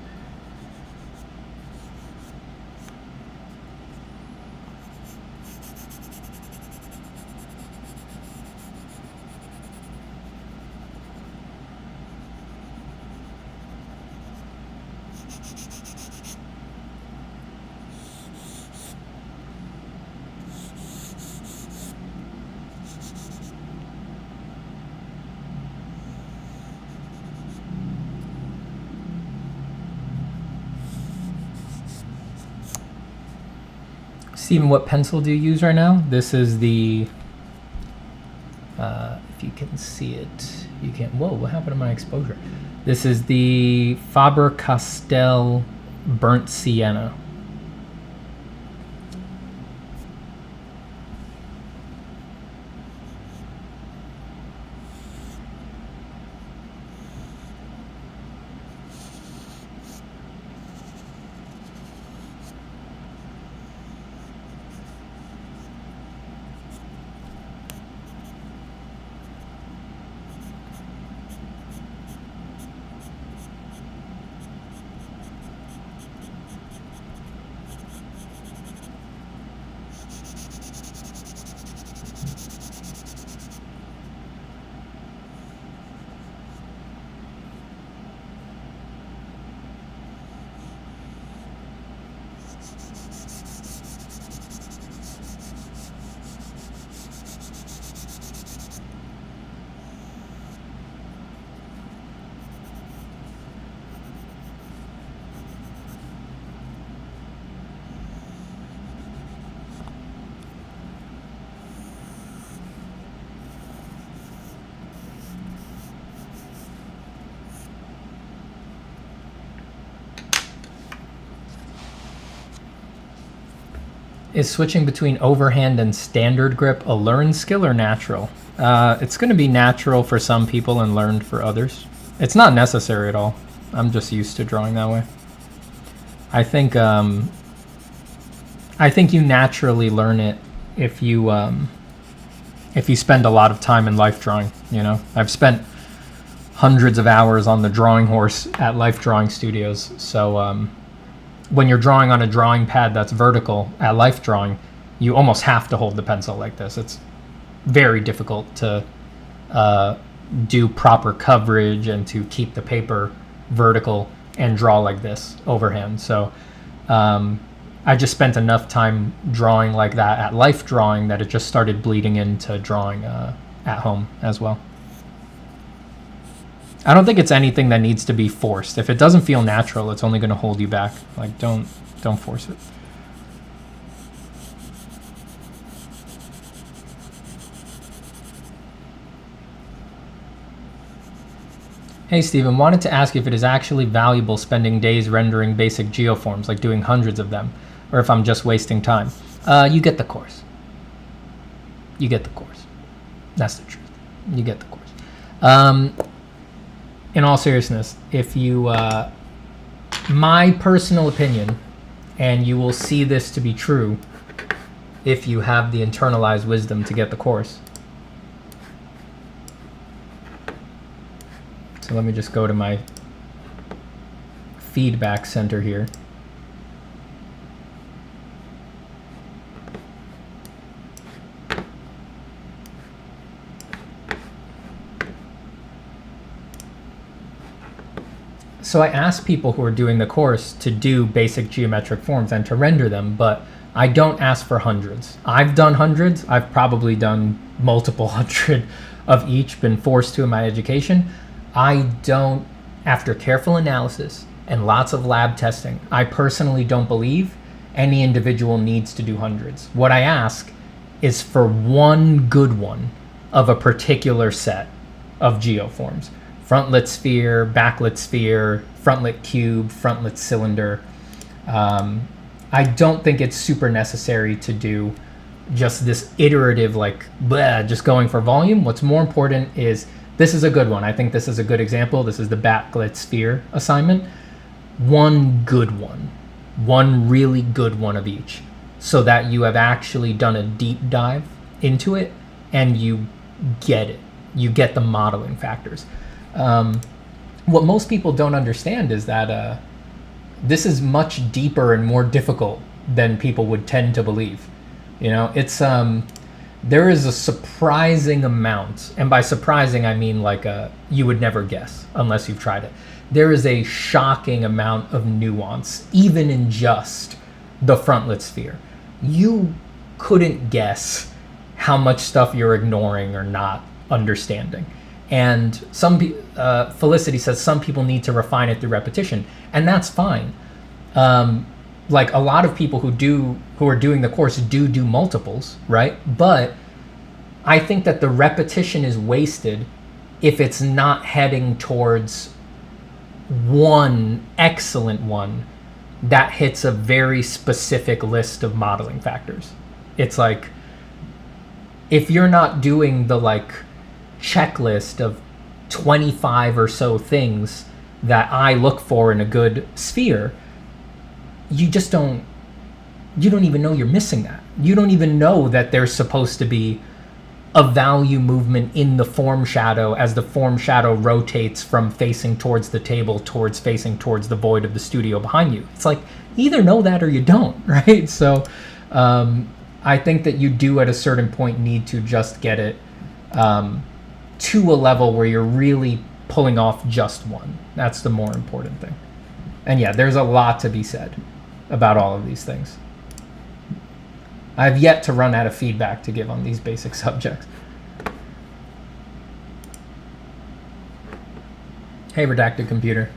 [SPEAKER 1] Stephen, what pencil do you use right now? This is the, if you can see it, you can't, whoa, what happened to my exposure? This is the Faber Castell Burnt Sienna. Is switching between overhand and standard grip a learned skill or natural? It's going to be natural for some people and learned for others. It's not necessary at all. I'm just used to drawing that way. I think you naturally learn it if you spend a lot of time in life drawing. You know, I've spent hundreds of hours on the drawing horse at Life Drawing Studios, so when you're drawing on a drawing pad that's vertical at Life Drawing, you almost have to hold the pencil like this. It's very difficult to do proper coverage and to keep the paper vertical and draw like this overhand. So I just spent enough time drawing like that at Life Drawing that it just started bleeding into drawing at home as well. I don't think it's anything that needs to be forced. If it doesn't feel natural, it's only going to hold you back. Like, don't force it. Hey Steven, wanted to ask if it is actually valuable spending days rendering basic geoforms, like doing hundreds of them, or if I'm just wasting time. You get the course. You get the course. That's the truth. You get the course. In all seriousness, if you, my personal opinion, and you will see this to be true if you have the internalized wisdom to get the course. So let me just go to my feedback center here. So I ask people who are doing the course to do basic geometric forms and to render them, but I don't ask for hundreds. I've done hundreds. I've probably done multiple hundred of each, been forced to in my education. I don't, after careful analysis and lots of lab testing, I personally don't believe any individual needs to do hundreds. What I ask is for one good one of a particular set of geoforms. Frontlit sphere, backlit sphere, frontlit cube, frontlit cylinder. I don't think it's super necessary to do just this iterative, like, bleh, just going for volume. What's more important is, this is a good one. I think this is a good example. This is the backlit sphere assignment. One good one. One really good one of each. So that you have actually done a deep dive into it and you get it. You get the modeling factors. What most people don't understand is that this is much deeper and more difficult than people would tend to believe. You know, it's there is a surprising amount, and by surprising I mean like you would never guess unless you've tried it. There is a shocking amount of nuance, even in just the frontlit sphere. You couldn't guess how much stuff you're ignoring or not understanding. And Felicity says some people need to refine it through repetition, and that's fine. Like a lot of people who are doing the course do multiples, right? But I think that the repetition is wasted if it's not heading towards one excellent one that hits a very specific list of modeling factors. It's like, if you're not doing the like checklist of 25 or so things that I look for in a good sphere, you don't even know you're missing that. You don't even know that there's supposed to be a value movement in the form shadow as the form shadow rotates from facing towards the table towards facing towards the void of the studio behind you. It's like, you either know that or you don't, right? So I think that you do at a certain point need to just get it to a level where you're really pulling off just one. That's the more important thing. And yeah, there's a lot to be said about all of these things. I've yet to run out of feedback to give on these basic subjects. Hey, redacted computer.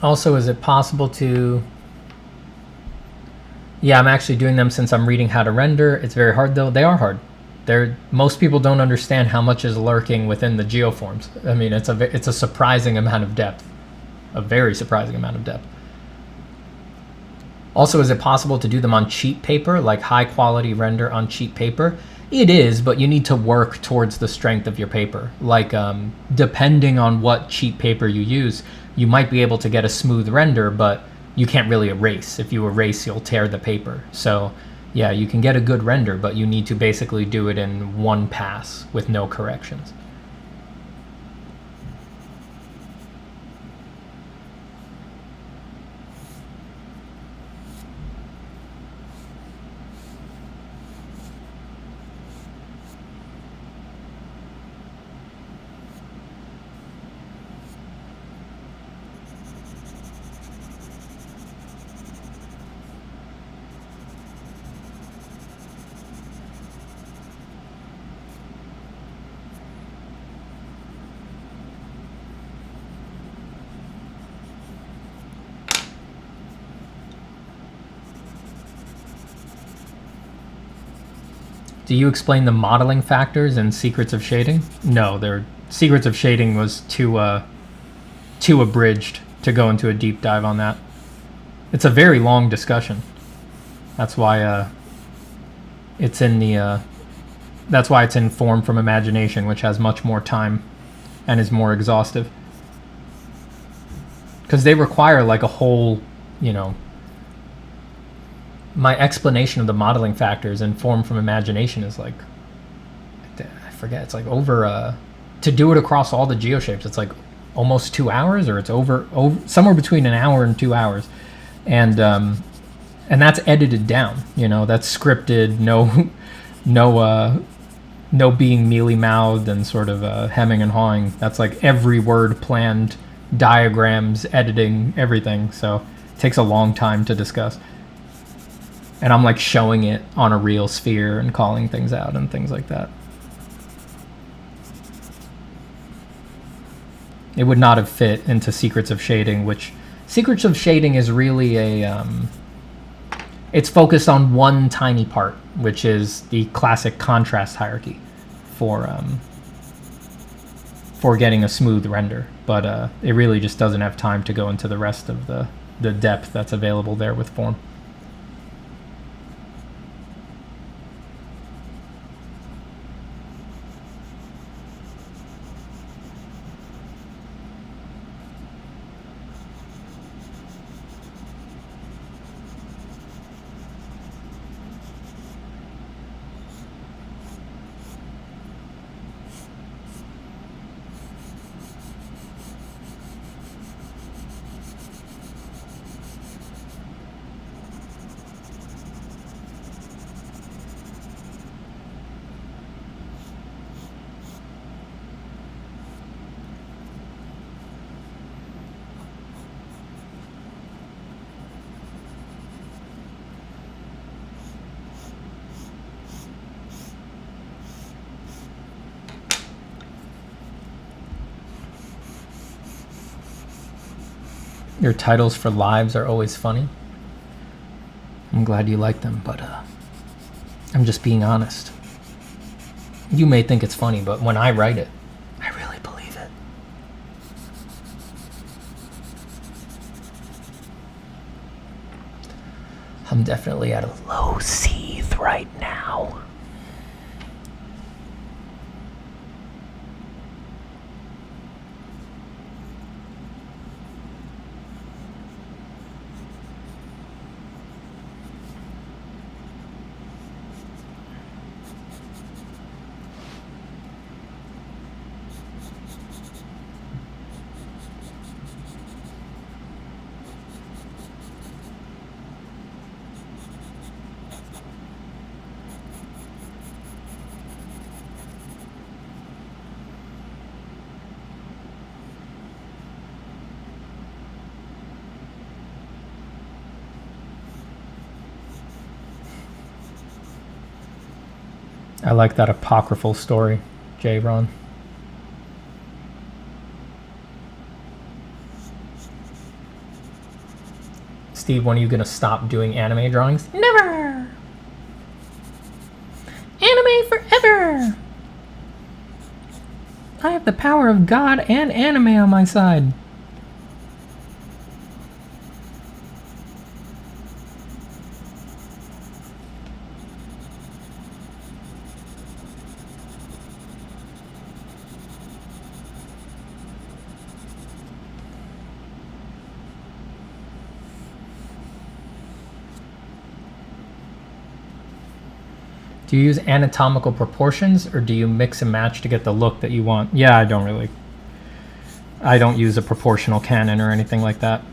[SPEAKER 1] Also, is it possible to... Yeah, I'm actually doing them since I'm reading how to render. It's very hard, though. They are hard. Most people don't understand how much is lurking within the geoforms. I mean, it's a surprising amount of depth. A very surprising amount of depth. Also, is it possible to do them on cheap paper, like high-quality render on cheap paper? It is, but you need to work towards the strength of your paper. Like, depending on what cheap paper you use, you might be able to get a smooth render, but you can't really erase. If you erase, you'll tear the paper. So, yeah, you can get a good render, but you need to basically do it in one pass with no corrections. Do you explain the modeling factors and secrets of shading? No, secrets of shading was too abridged to go into a deep dive on that. It's a very long discussion. That's why it's in the that's why it's in Form from Imagination, which has much more time and is more exhaustive. Because they require like a whole, you know, my explanation of the modeling factors in Form from Imagination is like, I forget, it's like over, to do it across all the geoshapes, it's like almost 2 hours, or it's over somewhere between an hour and 2 hours. And that's edited down, you know, that's scripted, no being mealy-mouthed and sort of hemming and hawing. That's like every word planned, diagrams, editing, everything. So it takes a long time to discuss. And I'm like showing it on a real sphere and calling things out and things like that. It would not have fit into Secrets of Shading, which Secrets of Shading is really a... it's focused on one tiny part, which is the classic contrast hierarchy for getting a smooth render. But it really just doesn't have time to go into the rest of the depth that's available there with Form. Your titles for lives are always funny. I'm glad you like them, but I'm just being honest. You may think it's funny, but when I write it, I really believe it. I'm definitely at a low Seethe right now. I like that apocryphal story, J. Ron. Steve, when are you going to stop doing anime drawings? Never! Anime forever! I have the power of God and anime on my side. Do you use anatomical proportions, or do you mix and match to get the look that you want? Yeah, I don't use a proportional canon or anything like that.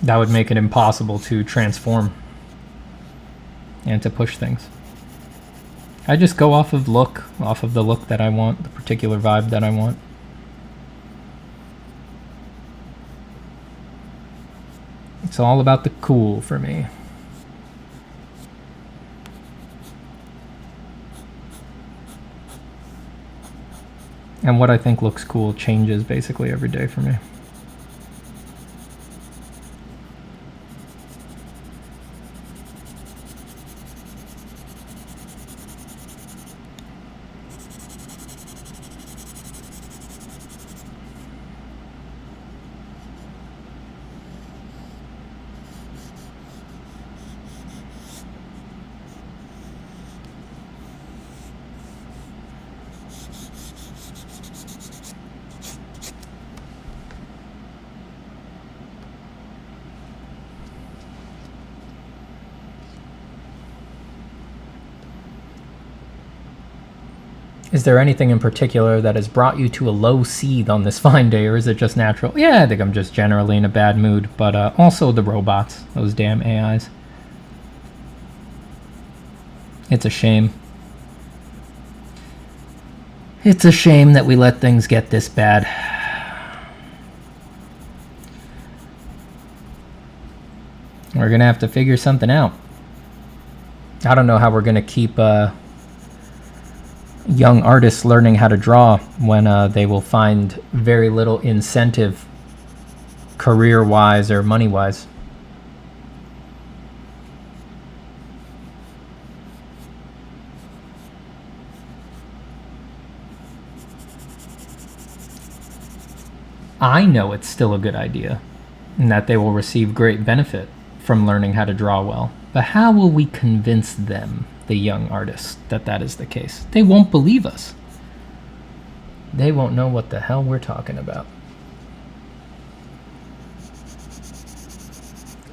[SPEAKER 1] That would make it impossible to transform and to push things. I just go off of the look that I want, the particular vibe that I want. It's all about the cool for me. And what I think looks cool changes basically every day for me. Is there anything in particular that has brought you to a low seethe on this fine day, or is it just natural? Yeah, I think I'm just generally in a bad mood, but also the robots, those damn AIs. It's a shame. It's a shame that we let things get this bad. We're gonna have to figure something out. I don't know how we're gonna keep young artists learning how to draw when they will find very little incentive career-wise or money-wise. I know it's still a good idea and that they will receive great benefit from learning how to draw well, but how will we convince them, the young artists, that that is the case? They won't believe us. They won't know what the hell we're talking about.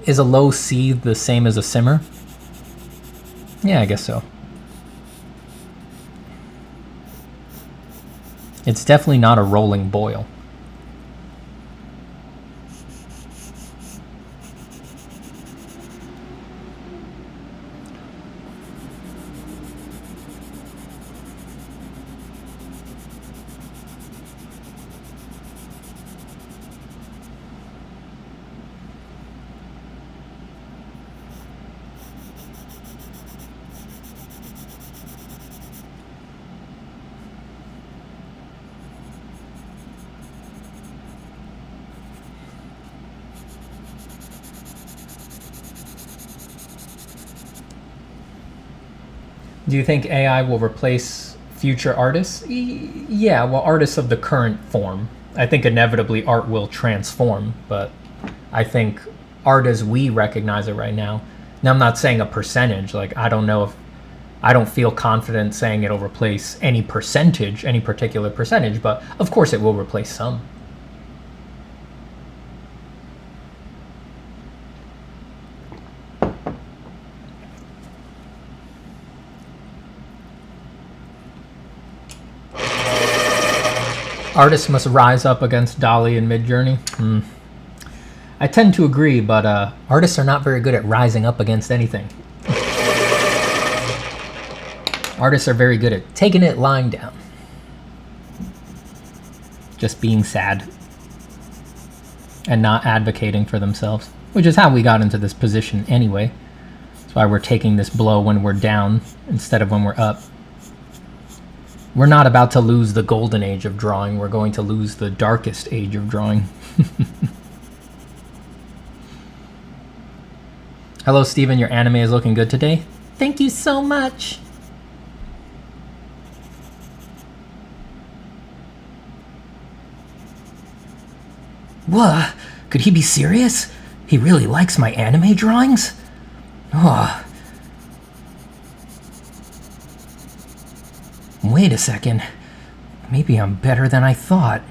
[SPEAKER 1] Is a low seethe the same as a simmer? Yeah, I guess so. It's definitely not a rolling boil. Do you think AI will replace future artists? Yeah, well, artists of the current form. I think inevitably art will transform, but I think art as we recognize it right now. Now, I'm not saying a percentage. Like, I don't know if, I don't feel confident saying it'll replace any percentage, any particular percentage, but of course it will replace some. Artists must rise up against DALL-E and Midjourney. I tend to agree, but artists are not very good at rising up against anything. Artists are very good at taking it lying down. Just being sad. And not advocating for themselves. Which is how we got into this position anyway. That's why we're taking this blow when we're down instead of when we're up. We're not about to lose the golden age of drawing. We're going to lose the darkest age of drawing. Hello, Steven. Your anime is looking good today. Thank you so much. What? Could he be serious? He really likes my anime drawings? Oh. Wait a second. Maybe I'm better than I thought.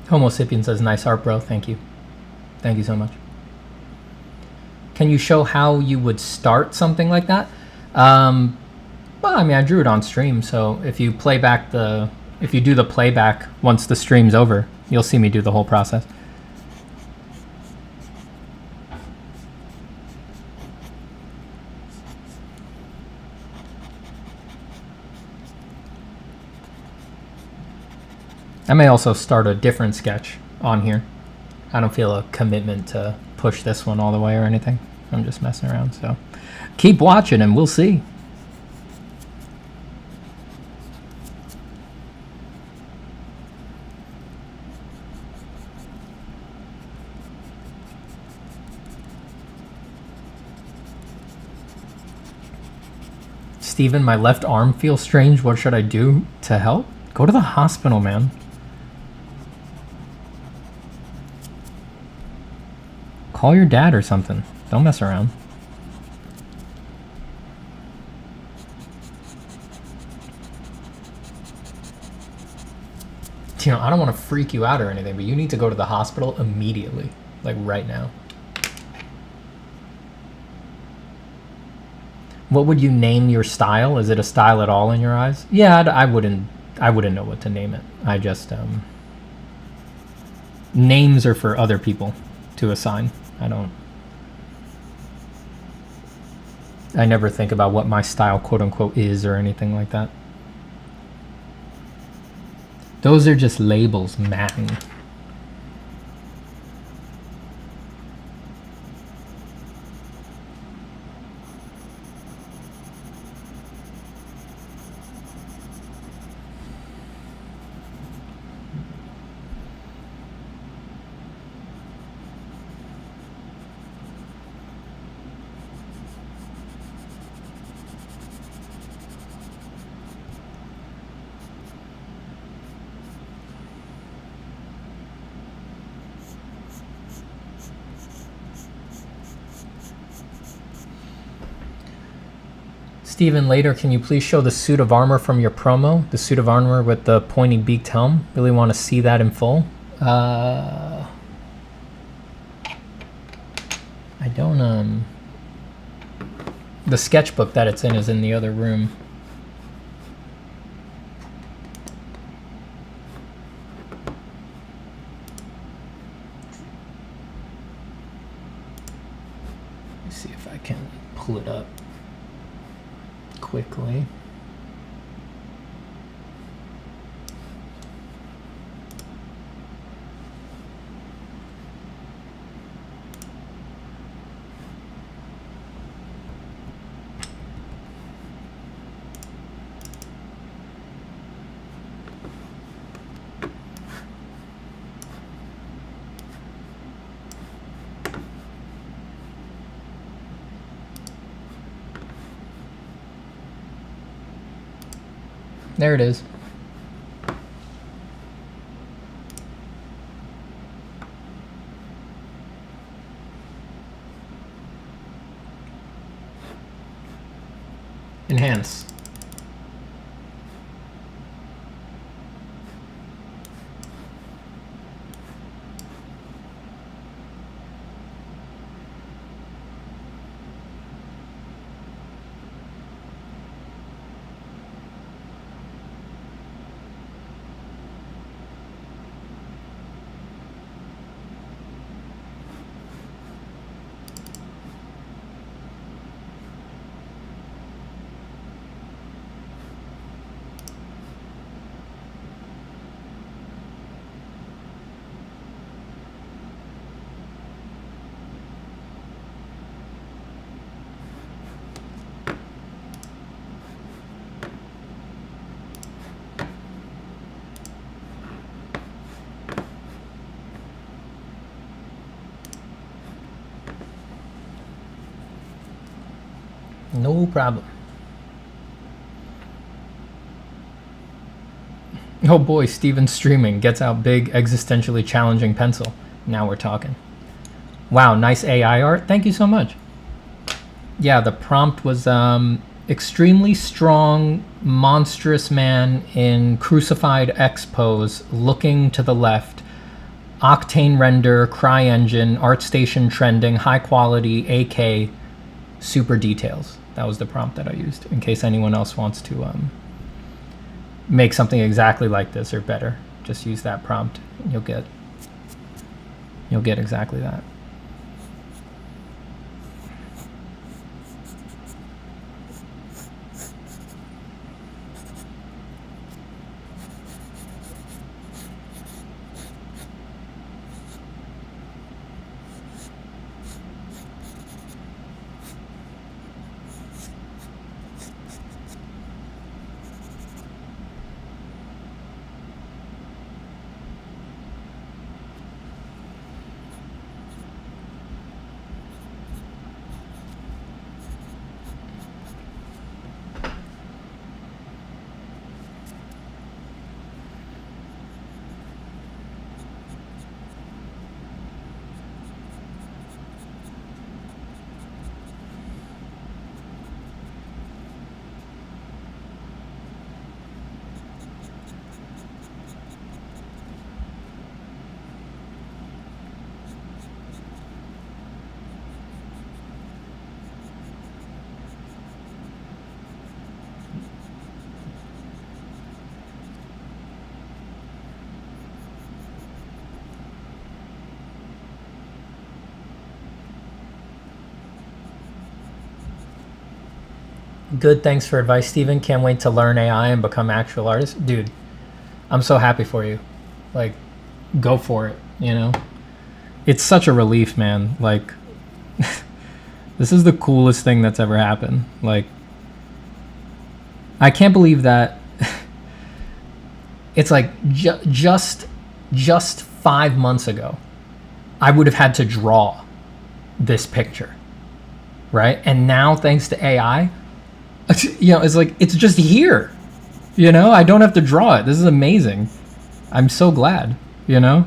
[SPEAKER 1] Homo sapien says, nice art, bro. Thank you. Thank you so much. Can you show how you would start something like that? Well, I mean, I drew it on stream, so if you play back if you do the playback once the stream's over, you'll see me do the whole process. I may also start a different sketch on here. I don't feel a commitment to push this one all the way or anything. I'm just messing around, so keep watching and we'll see. Steven, my left arm feels strange. What should I do to help? Go to the hospital, man. Call your dad or something. Don't mess around. You know, I don't want to freak you out or anything, but you need to go to the hospital immediately. Like right now. What would you name your style? Is it a style at all in your eyes? Yeah, I wouldn't know what to name it. I just names are for other people to assign. I never think about what my style quote unquote is or anything like that. Those are just labels, man. Steven, later, can you please show the suit of armor from your promo? The suit of armor with the pointy beaked helm? Really want to see that in full? I don't, the sketchbook that it's in is in the other room. Let me see if I can pull it up quickly. There it is. Enhance. No problem. Oh boy, Steven's streaming. Gets out big, existentially challenging pencil. Now we're talking. Wow, nice AI art. Thank you so much. Yeah, the prompt was extremely strong, monstrous man in crucified X pose, looking to the left. Octane render, CryEngine, ArtStation trending, high quality, AK, super details. That was the prompt that I used, in case anyone else wants to make something exactly like this or better. Just use that prompt and you'll get exactly that. Good, thanks for advice, Steven. Can't wait to learn AI and become actual artist. Dude, I'm so happy for you. Like, go for it, you know? It's such a relief, man. Like, this is the coolest thing that's ever happened. Like, I can't believe that it's like just 5 months ago, I would have had to draw this picture, right? And now, thanks to AI, you know, it's like, it's just here, you know? I don't have to draw it. This is amazing. I'm so glad, you know?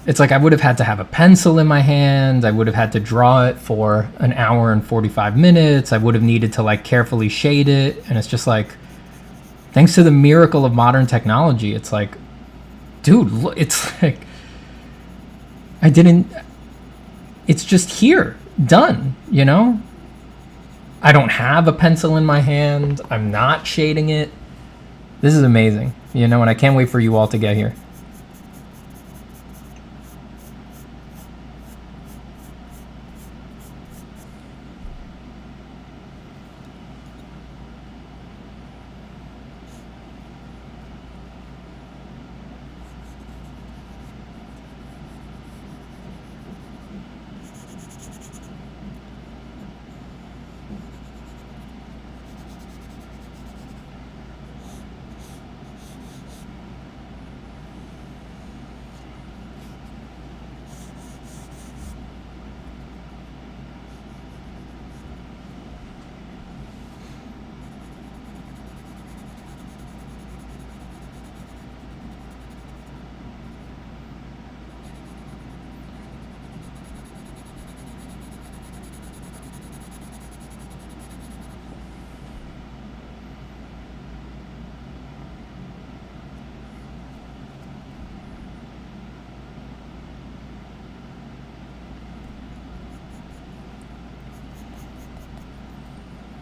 [SPEAKER 1] It's like I would have had to have a pencil in my hand. I would have had to draw it for an hour and 45 minutes. I would have needed to like carefully shade it. And it's just like, thanks to the miracle of modern technology, it's like, dude, look, it's like, it's just here, done, you know? I don't have a pencil in my hand. I'm not shading it. This is amazing, you know, and I can't wait for you all to get here.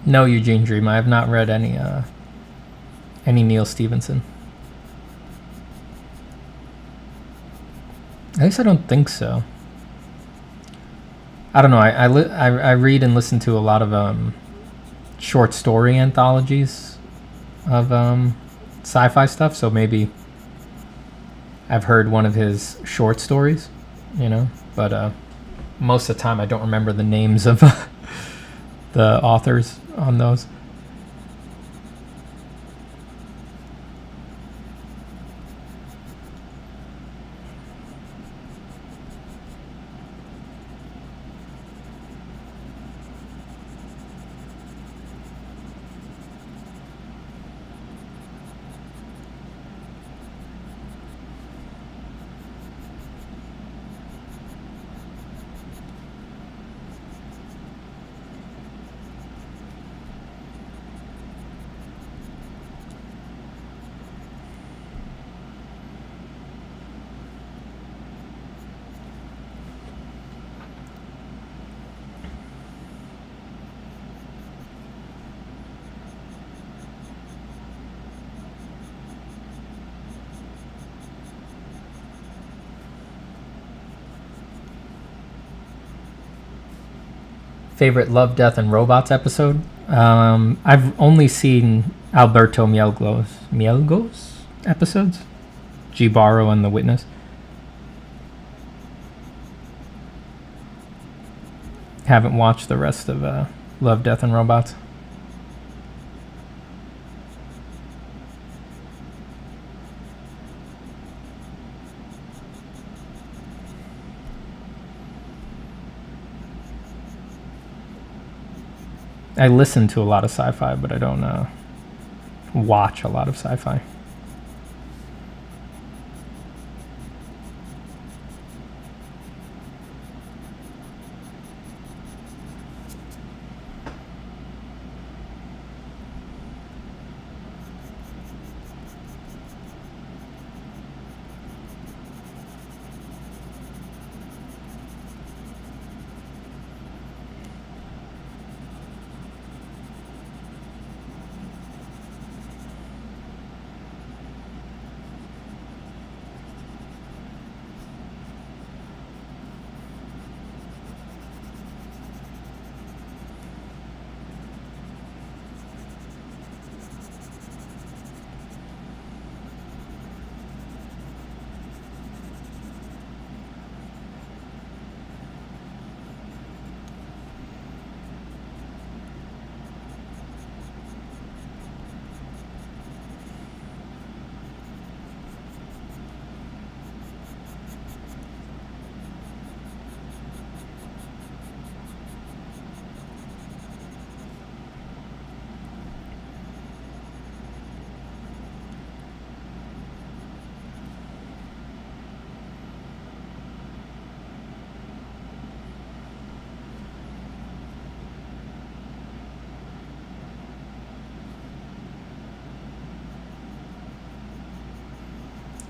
[SPEAKER 1] No, Eugene Dream. I have not read any Neil Stephenson. At least I don't think so. I don't know. I read and listen to a lot of short story anthologies of sci-fi stuff. So maybe I've heard one of his short stories, you know. But most of the time, I don't remember the names of the authors on those. favorite Love, Death, and Robots episode. I've only seen Alberto Mielgo's episodes. G. Barrow and The Witness. Haven't watched the rest of Love, Death, and Robots. I listen to a lot of sci-fi, but I don't watch a lot of sci-fi.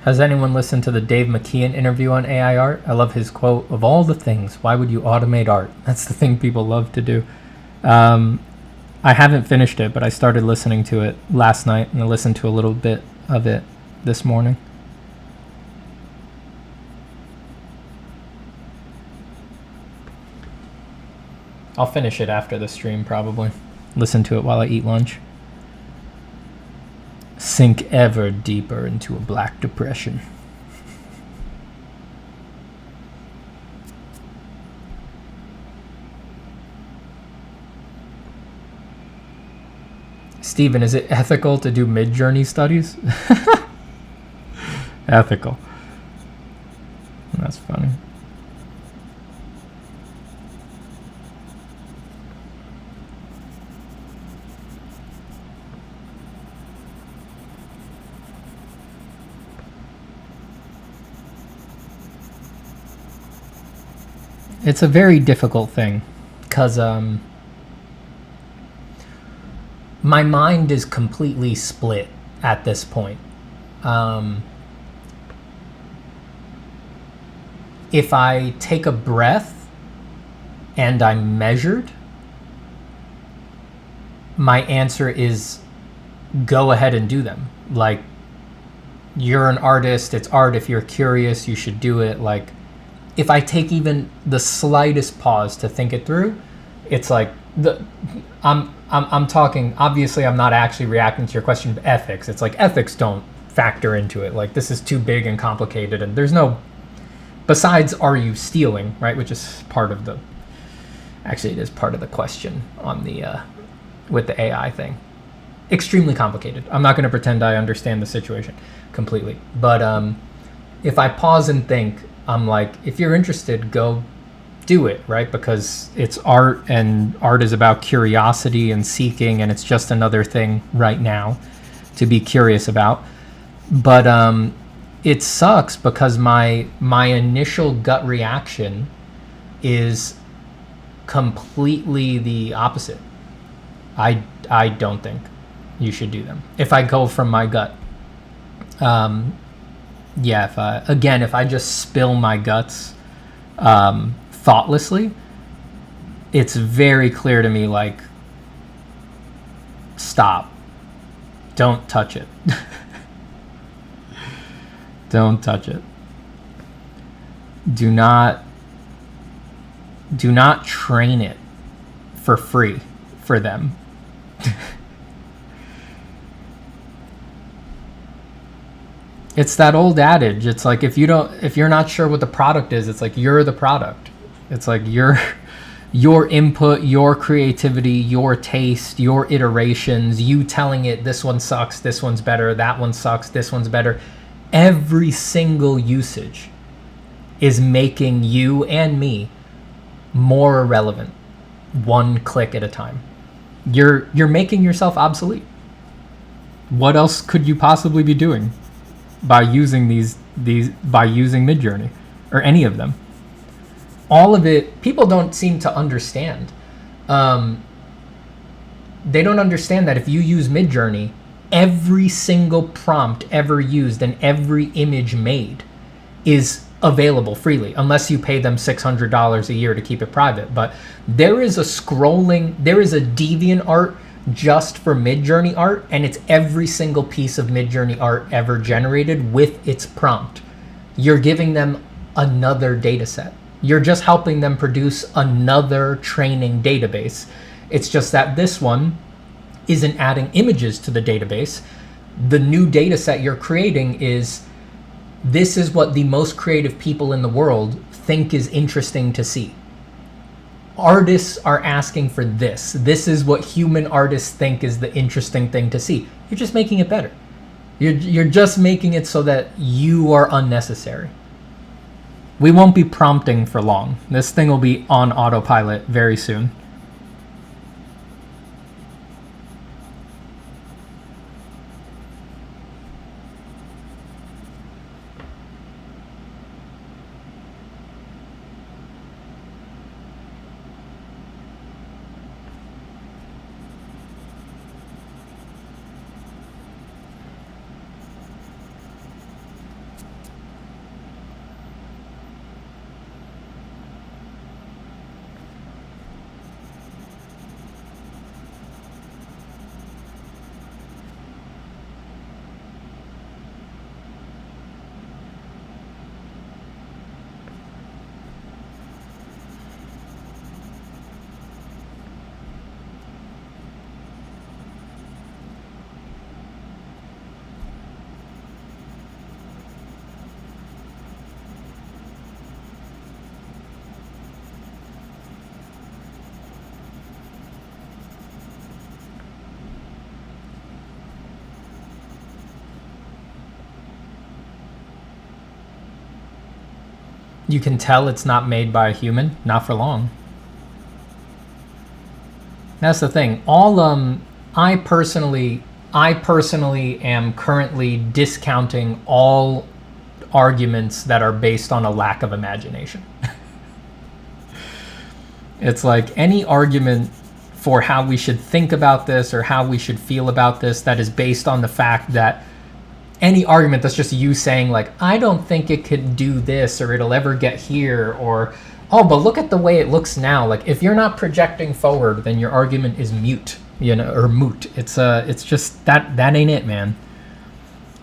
[SPEAKER 1] Has anyone listened to the Dave McKeon interview on AI art? I love his quote, "Of all the things, why would you automate art?" That's the thing people love to do. I haven't finished it, but I started listening to it last night, and I listened to a little bit of it this morning. I'll finish it after the stream, probably. Listen to it while I eat lunch. Sink ever deeper into a black depression. Steven, is it ethical to do mid-journey studies? Ethical. That's funny. It's a very difficult thing because my mind is completely split at this point. If I take a breath and I'm measured, my answer is go ahead and do them. Like, you're an artist, it's art. If you're curious, you should do it. Like, if I take even the slightest pause to think it through, it's like I'm talking, obviously I'm not actually reacting to your question of ethics. It's like ethics don't factor into it. Like, this is too big and complicated, and there's no, besides, are you stealing, right? Which is part of the, actually it is part of the question on the, with the AI thing. Extremely complicated. I'm not going to pretend I understand the situation completely. But if I pause and think, I'm like, if you're interested, go do it, right? Because it's art, and art is about curiosity and seeking, and it's just another thing right now to be curious about. But it sucks because my initial gut reaction is completely the opposite. I don't think you should do them. If I go from my gut, yeah, if I just spill my guts thoughtlessly, it's very clear to me, like, stop. Don't touch it. Don't touch it. Do not train it for free for them. It's that old adage. It's like if you're not sure what the product is, it's like you're the product. It's like your input, your creativity, your taste, your iterations, you telling it this one sucks, this one's better, that one sucks, this one's better. Every single usage is making you and me more irrelevant, one click at a time. You're making yourself obsolete. What else could you possibly be doing by using by using Midjourney or any of them? All of it, people don't seem to understand. They don't understand that if you use Midjourney, every single prompt ever used and every image made is available freely, unless you pay them $600 a year to keep it private. But there is a DeviantArt just for Midjourney art, and it's every single piece of Midjourney art ever generated with its prompt. You're giving them another data set. You're just helping them produce another training database. It's just that this one isn't adding images to the database. The new data set you're creating is, this is what the most creative people in the world think is interesting to see. Artists are asking for this. This is what human artists think is the interesting thing to see. You're just making it better. You're just making it so that you are unnecessary. We won't be prompting for long. This thing will be on autopilot very soon. You can tell it's not made by a human, not for long. That's the thing. I personally am currently discounting all arguments that are based on a lack of imagination. It's like any argument for how we should think about this or how we should feel about this that is based on the fact that any argument that's just you saying like, I don't think it could do this or it'll ever get here, or, oh, but look at the way it looks now. Like, if you're not projecting forward, then your argument is mute, or moot. It's just that ain't it, man.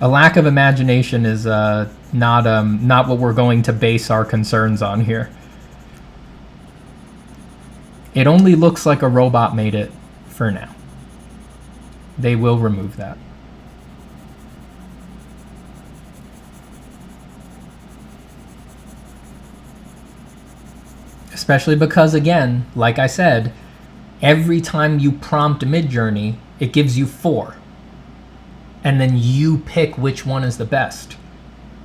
[SPEAKER 1] A lack of imagination is not what we're going to base our concerns on here. It only looks like a robot made it for now. They will remove that. Especially because, again, like I said, every time you prompt Midjourney, it gives you 4. And then you pick which one is the best.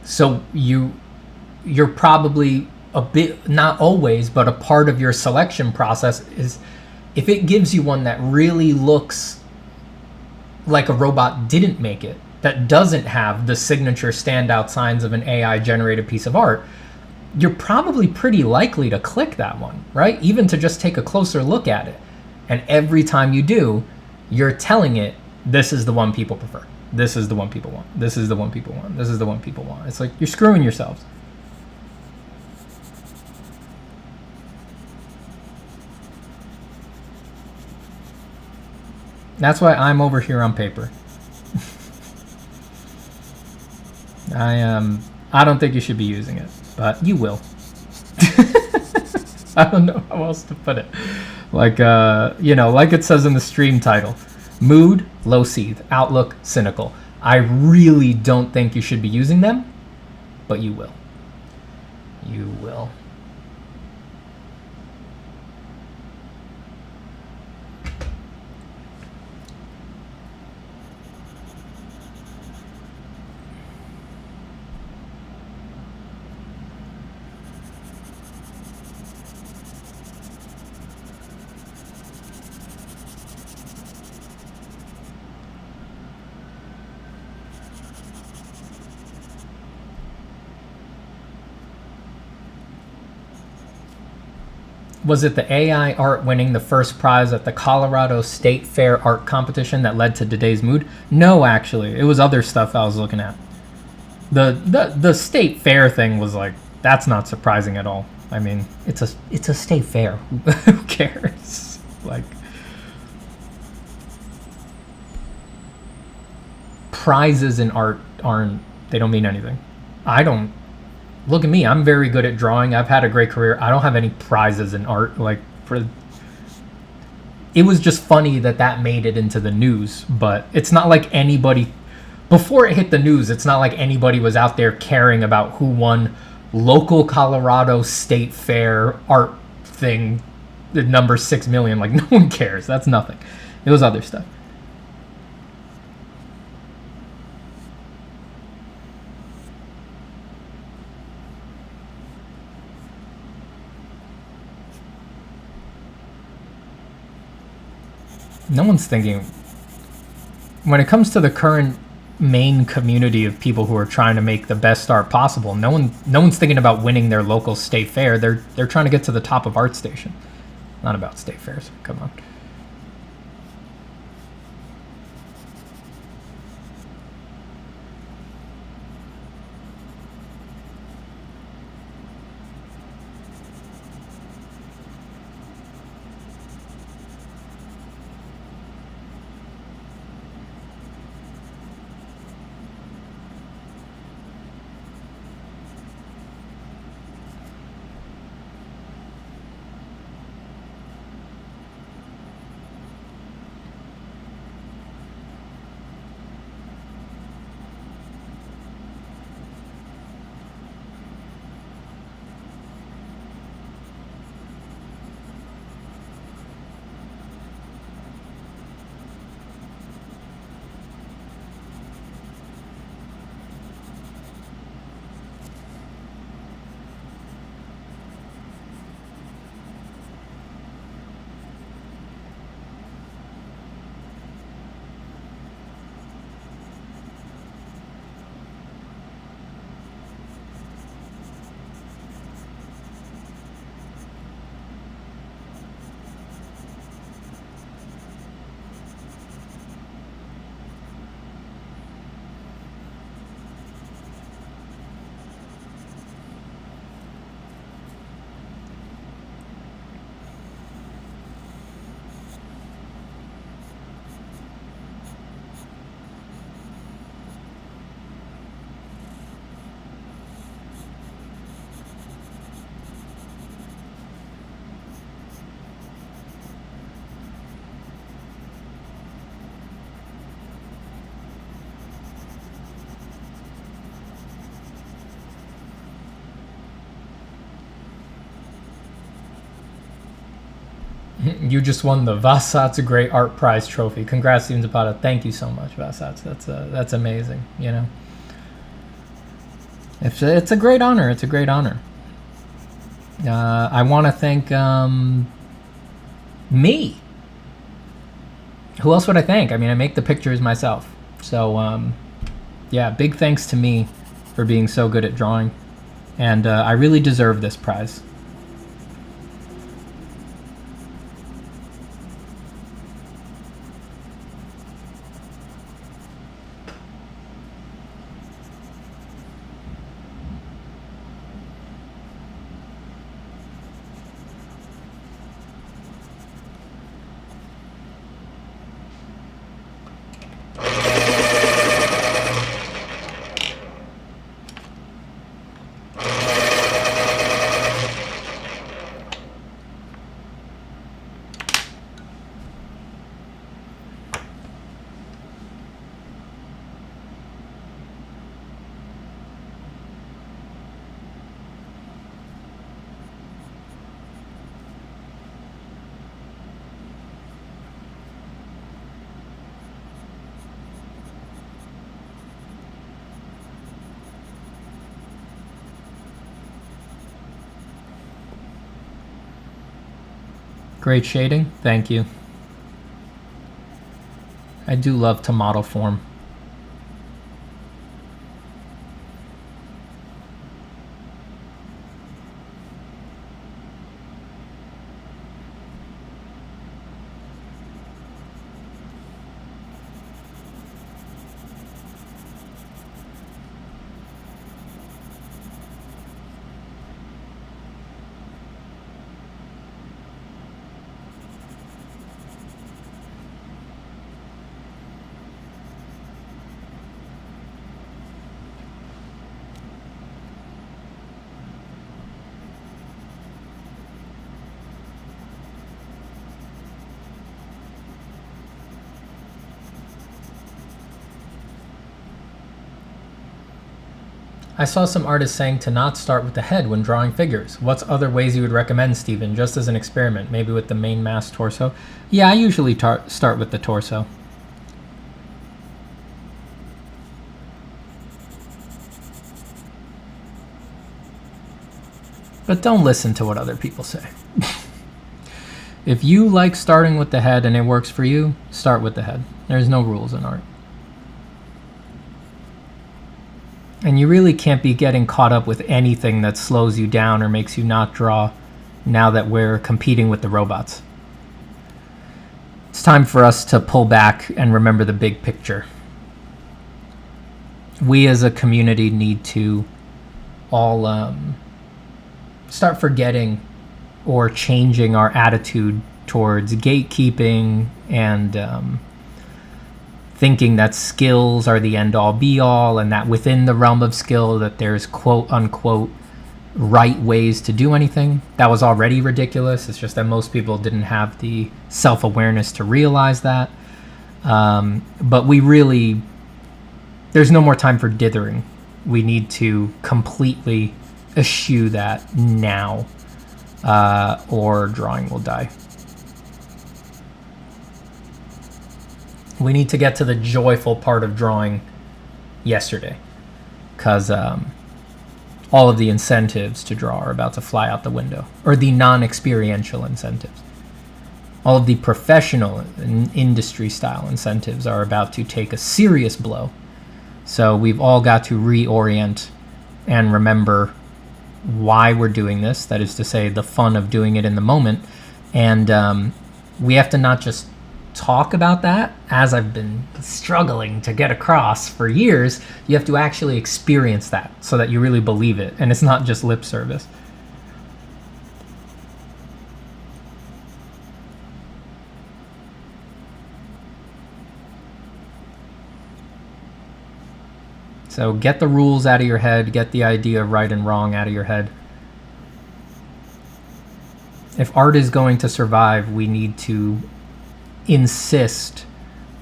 [SPEAKER 1] So you're probably a bit, not always, but a part of your selection process is, if it gives you one that really looks like a robot didn't make it, that doesn't have the signature standout signs of an AI-generated piece of art, you're probably pretty likely to click that one, right? Even to just take a closer look at it. And every time you do, you're telling it, this is the one people prefer. This is the one people want. This is the one people want. This is the one people want. It's like you're screwing yourselves. That's why I'm over here on paper. I don't think you should be using it, but you will. I don't know how else to put it. Like, like it says in the stream title. Mood, low Seethe. Outlook, cynical. I really don't think you should be using them, but you will. You will. Was it the AI art winning the first prize at the Colorado State Fair art competition that led to today's mood? No, actually. It was other stuff I was looking at. The state fair thing was like, that's not surprising at all. I mean, it's a state fair. Who cares? Like, prizes in art they don't mean anything. Look at me, I'm very good at drawing. I've had a great career. I don't have any prizes in art. It was just funny that made it into the news, but it's not like anybody, before it hit the news, it's not like anybody was out there caring about who won local Colorado State Fair art thing, the number 6 million. Like, no one cares. That's nothing. It was other stuff. No one's thinking, when it comes to the current main community of people who are trying to make the best art possible, no one's thinking about winning their local state fair. They're trying to get to the top of ArtStation. Not about state fairs. Come on. You just won the Vasat's a Great Art Prize trophy. Congrats, Steven Zapata. Thank you so much, Vasat's. That's amazing. You know, it's a great honor. It's a great honor. I want to thank me. Who else would I thank? I mean, I make the pictures myself. So yeah, big thanks to me for being so good at drawing, and I really deserve this prize. Great shading. Thank you. I do love to model form. I saw some artists saying to not start with the head when drawing figures. What's other ways you would recommend, Steven, just as an experiment, maybe with the main mass torso? Yeah, I usually start with the torso. But don't listen to what other people say. If you like starting with the head and it works for you, start with the head. There's no rules in art. And you really can't be getting caught up with anything that slows you down or makes you not draw now that we're competing with the robots. It's time for us to pull back and remember the big picture. We as a community need to all start forgetting or changing our attitude towards gatekeeping and thinking that skills are the end-all be-all, and that within the realm of skill that there's quote-unquote right ways to do anything. That was already ridiculous. It's just that most people didn't have the self-awareness to realize that. But we really... There's no more time for dithering. We need to completely eschew that now, or drawing will die. We need to get to the joyful part of drawing yesterday, because all of the incentives to draw are about to fly out the window, or the non-experiential incentives. All of the professional and industry style incentives are about to take a serious blow. So we've all got to reorient and remember why we're doing this. That is to say, the fun of doing it in the moment. And we have to not just talk about that, as I've been struggling to get across for years. You have to actually experience that so that you really believe it, and it's not just lip service. So get the rules out of your head, get the idea of right and wrong out of your head. If art is going to survive, we need to insist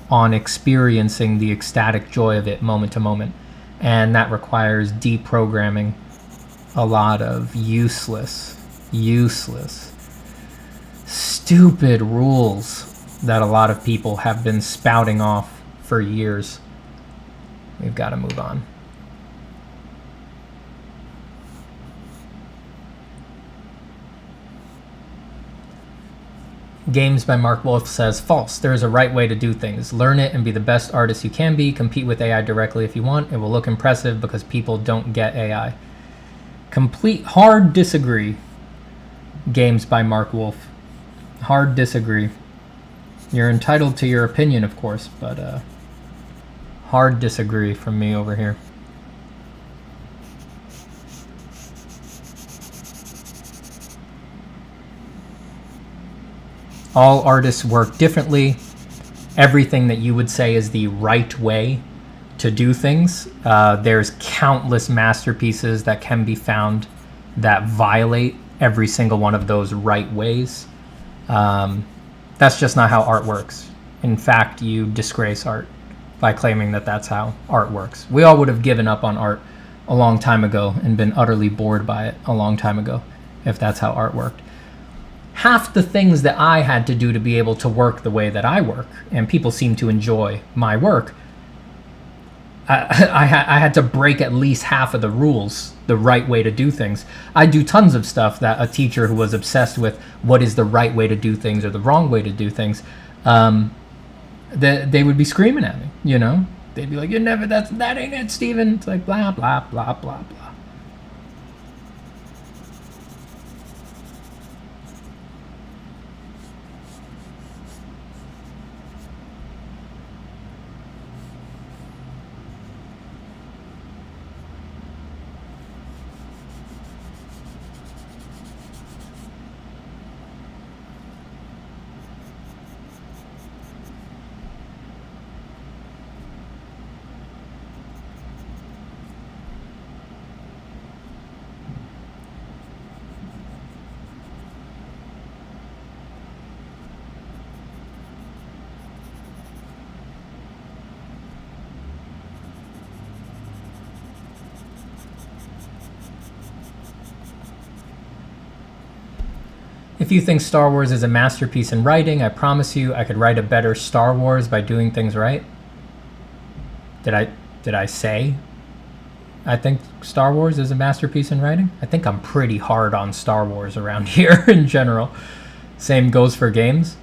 [SPEAKER 1] on experiencing the ecstatic joy of it moment to moment, and that requires deprogramming a lot of useless stupid rules that a lot of people have been spouting off for years. We've got to move on. Games by Mark Wolf says, false. There is a right way to do things. Learn it and be the best artist you can be. Compete with AI directly if you want. It will look impressive because people don't get AI. Hard disagree. Games by Mark Wolf. Hard disagree. You're entitled to your opinion, of course, but hard disagree from me over here. All artists work differently. Everything that you would say is the right way to do things, there's countless masterpieces that can be found that violate every single one of those right ways. That's just not how art works. In fact, you disgrace art by claiming that that's how art works. We all would have given up on art a long time ago and been utterly bored by it a long time ago if that's how art worked. Half the things that I had to do to be able to work the way that I work, and people seem to enjoy my work, I had to break at least half of the rules, the right way to do things. I do tons of stuff that a teacher who was obsessed with what is the right way to do things or the wrong way to do things, they would be screaming at me, you know? They'd be like, "You never, that ain't it, Steven." It's like, blah, blah, blah, blah, blah. If you think Star Wars is a masterpiece in writing, I promise you I could write a better Star Wars by doing things right. Did I say I think Star Wars is a masterpiece in writing? I think I'm pretty hard on Star Wars around here in general. Same goes for games.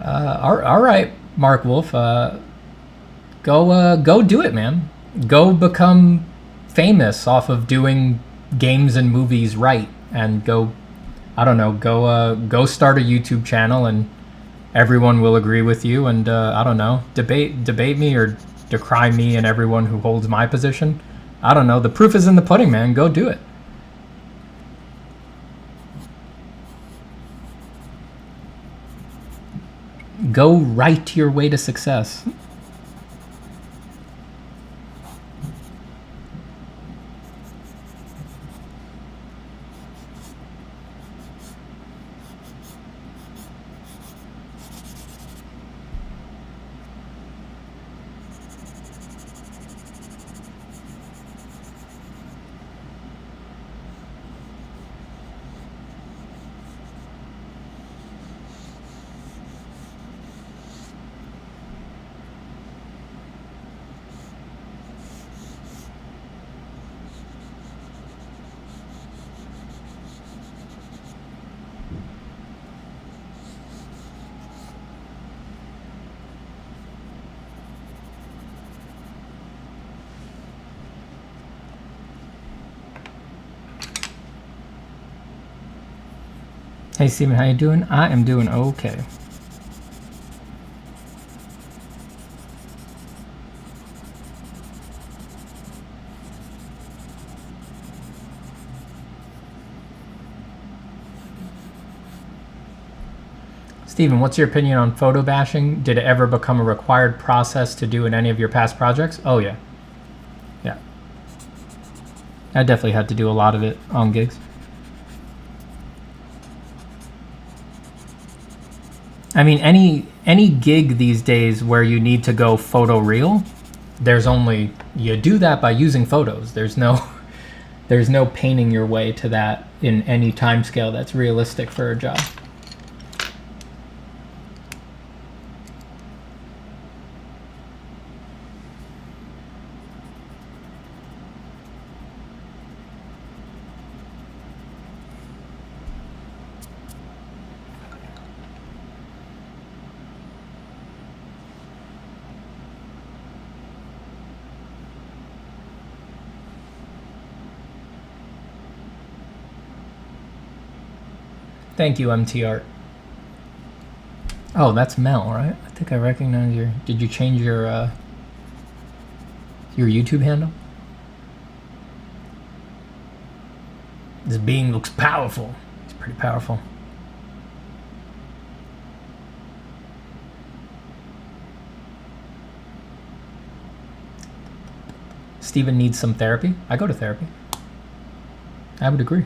[SPEAKER 1] All right, Mark Wolf. Go do it, man. Go become famous off of doing games and movies right, and go, I don't know, go start a YouTube channel, and everyone will agree with you, and I don't know, debate me or decry me and everyone who holds my position. I don't know. The proof is in the pudding, man. Go do it. Go write your way to success. Hey Steven, how you doing? I am doing okay. Steven, what's your opinion on photo bashing? Did it ever become a required process to do in any of your past projects? Oh yeah. Yeah. I definitely had to do a lot of it on gigs. I mean, any gig these days where you need to go photo real, there's only, you do that by using photos. There's no painting your way to that in any time scale that's realistic for a job. Thank you, MT Art. Oh, that's Mel, right? I think I recognize your... Did you change your YouTube handle? This being looks powerful. It's pretty powerful. Steven needs some therapy. I go to therapy. I would agree.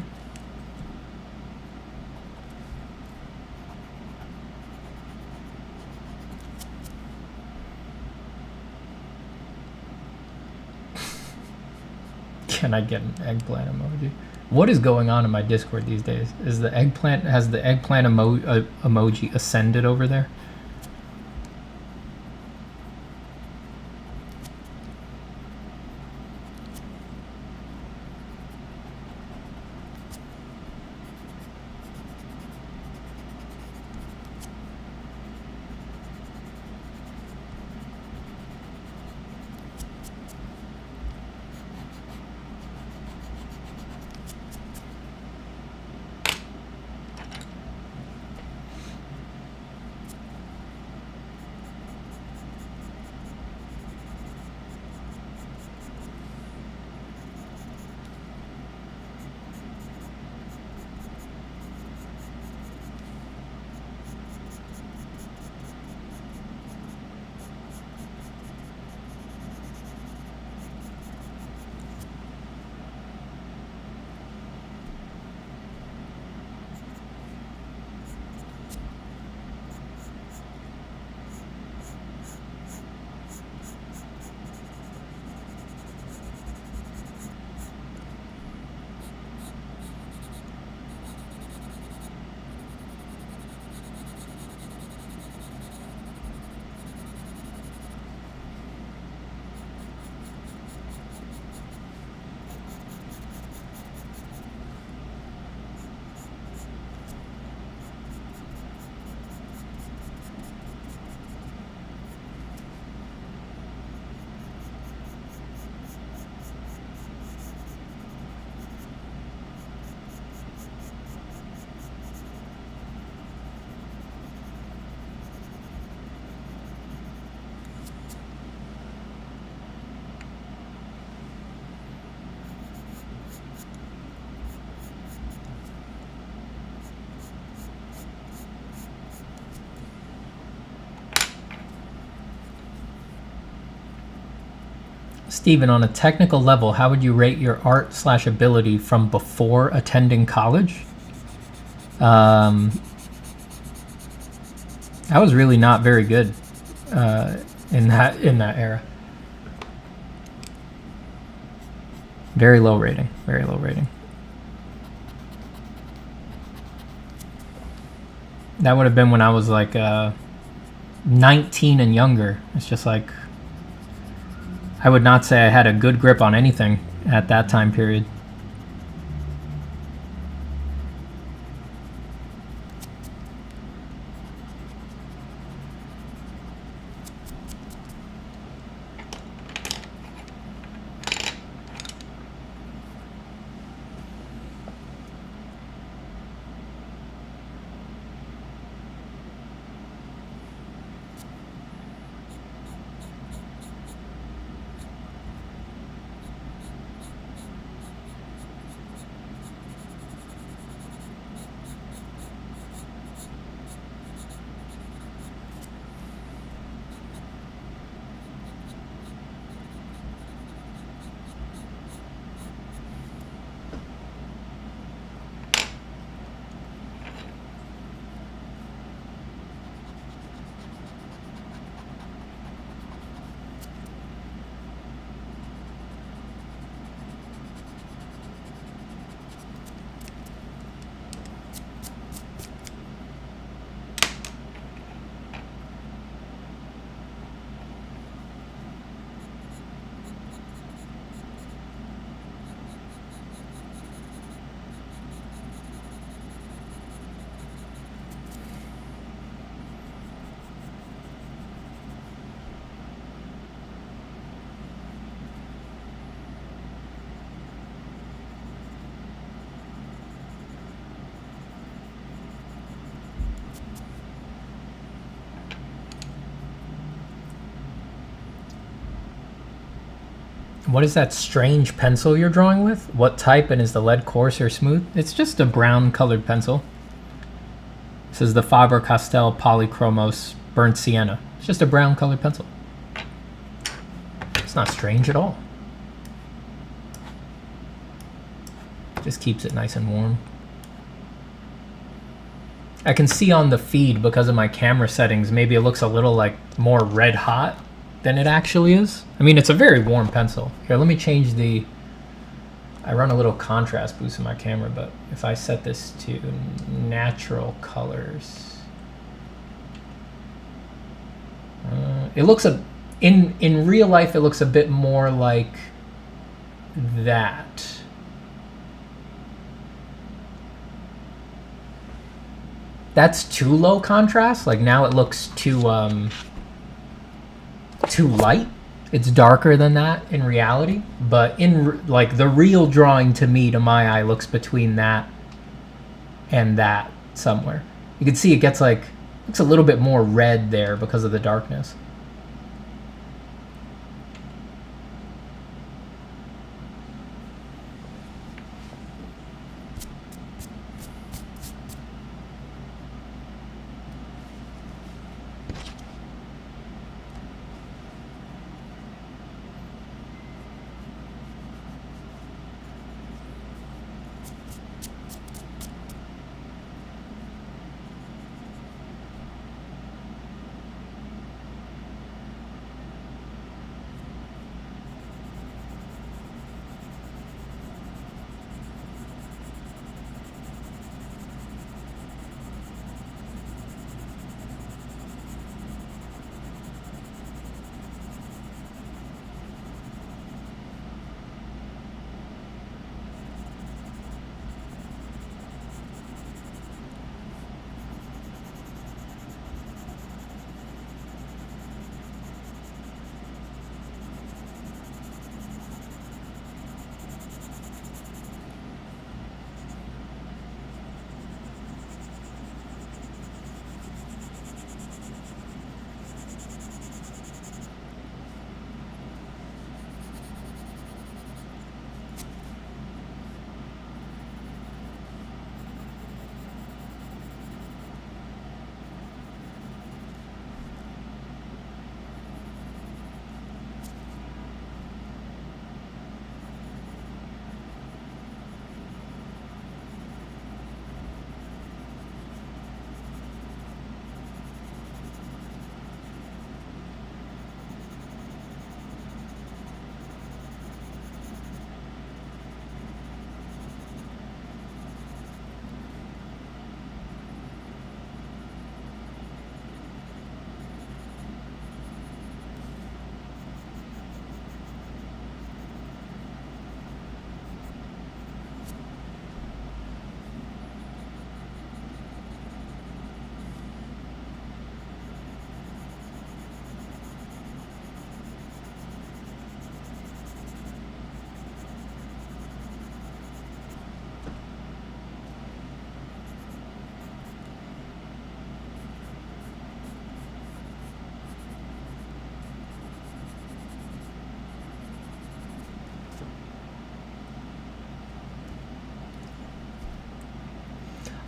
[SPEAKER 1] Can I get an eggplant emoji? What is going on in my Discord these days? Is the eggplant, has the eggplant emoji ascended over there? Steven, on a technical level, how would you rate your art/ability from before attending college? I was really not very good in that era. Very low rating. Very low rating. That would have been when I was like 19 and younger. It's just like, I would not say I had a good grip on anything at that time period. What is that strange pencil you're drawing with? What type, and is the lead coarse or smooth? It's just a brown colored pencil. This is the Faber Castell Polychromos Burnt Sienna. It's just a brown colored pencil. It's not strange at all. Just keeps it nice and warm. I can see on the feed, because of my camera settings, maybe it looks a little like more red hot than it actually is. I mean, it's a very warm pencil. Here, let me change the... I run a little contrast boost in my camera, but if I set this to natural colors... it looks in real life, it looks a bit more like that. That's too low contrast. Like, now it looks too light. It's darker than that in reality, but in like the real drawing, to me, to my eye, looks between that and that somewhere. You can see it gets like, looks a little bit more red there because of the darkness.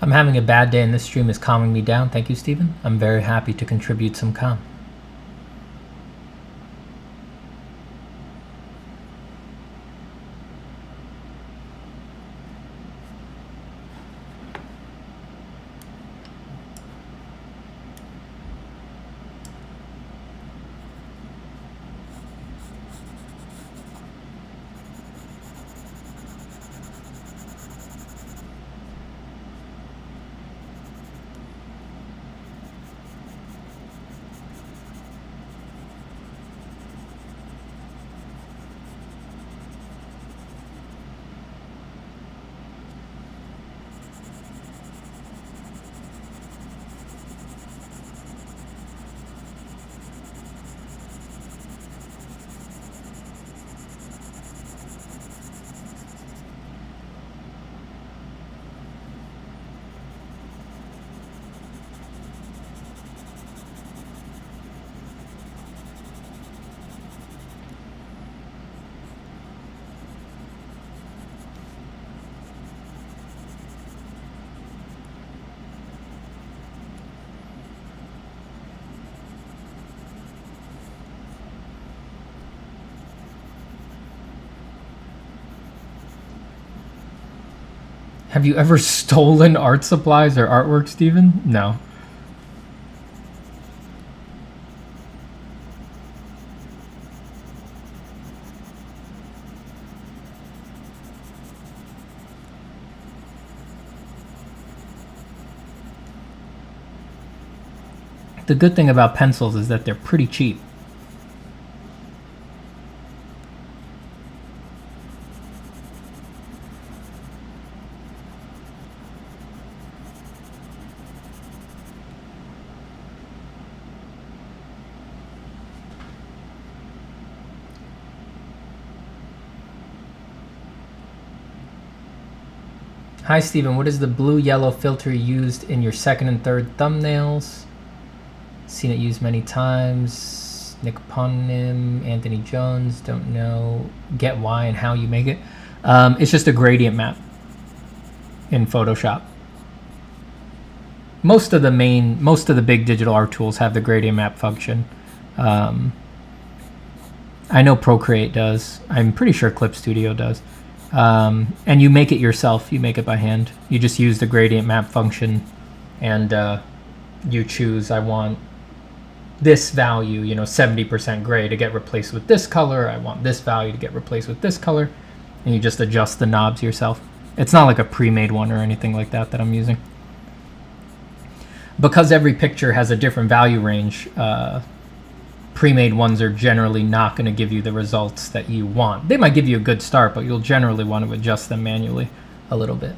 [SPEAKER 1] I'm having a bad day and this stream is calming me down. Thank you, Stephen. I'm very happy to contribute some calm. Have you ever stolen art supplies or artwork, Stephen? No. The good thing about pencils is that they're pretty cheap. Hi Stephen, what is the blue-yellow filter used in your second and third thumbnails? Seen it used many times. Nick Ponim, Anthony Jones, don't know. Get why and how you make it. It's just a gradient map in Photoshop. Most of the big digital art tools have the gradient map function. I know Procreate does. I'm pretty sure Clip Studio does. And you make it yourself. You make it by hand. You just use the gradient map function, and you choose, I want this value, 70% gray to get replaced with this color. I want this value to get replaced with this color. And you just adjust the knobs yourself. It's not like a pre-made one or anything like that I'm using. Because every picture has a different value range, pre-made ones are generally not going to give you the results that you want. They might give you a good start, but you'll generally want to adjust them manually a little bit.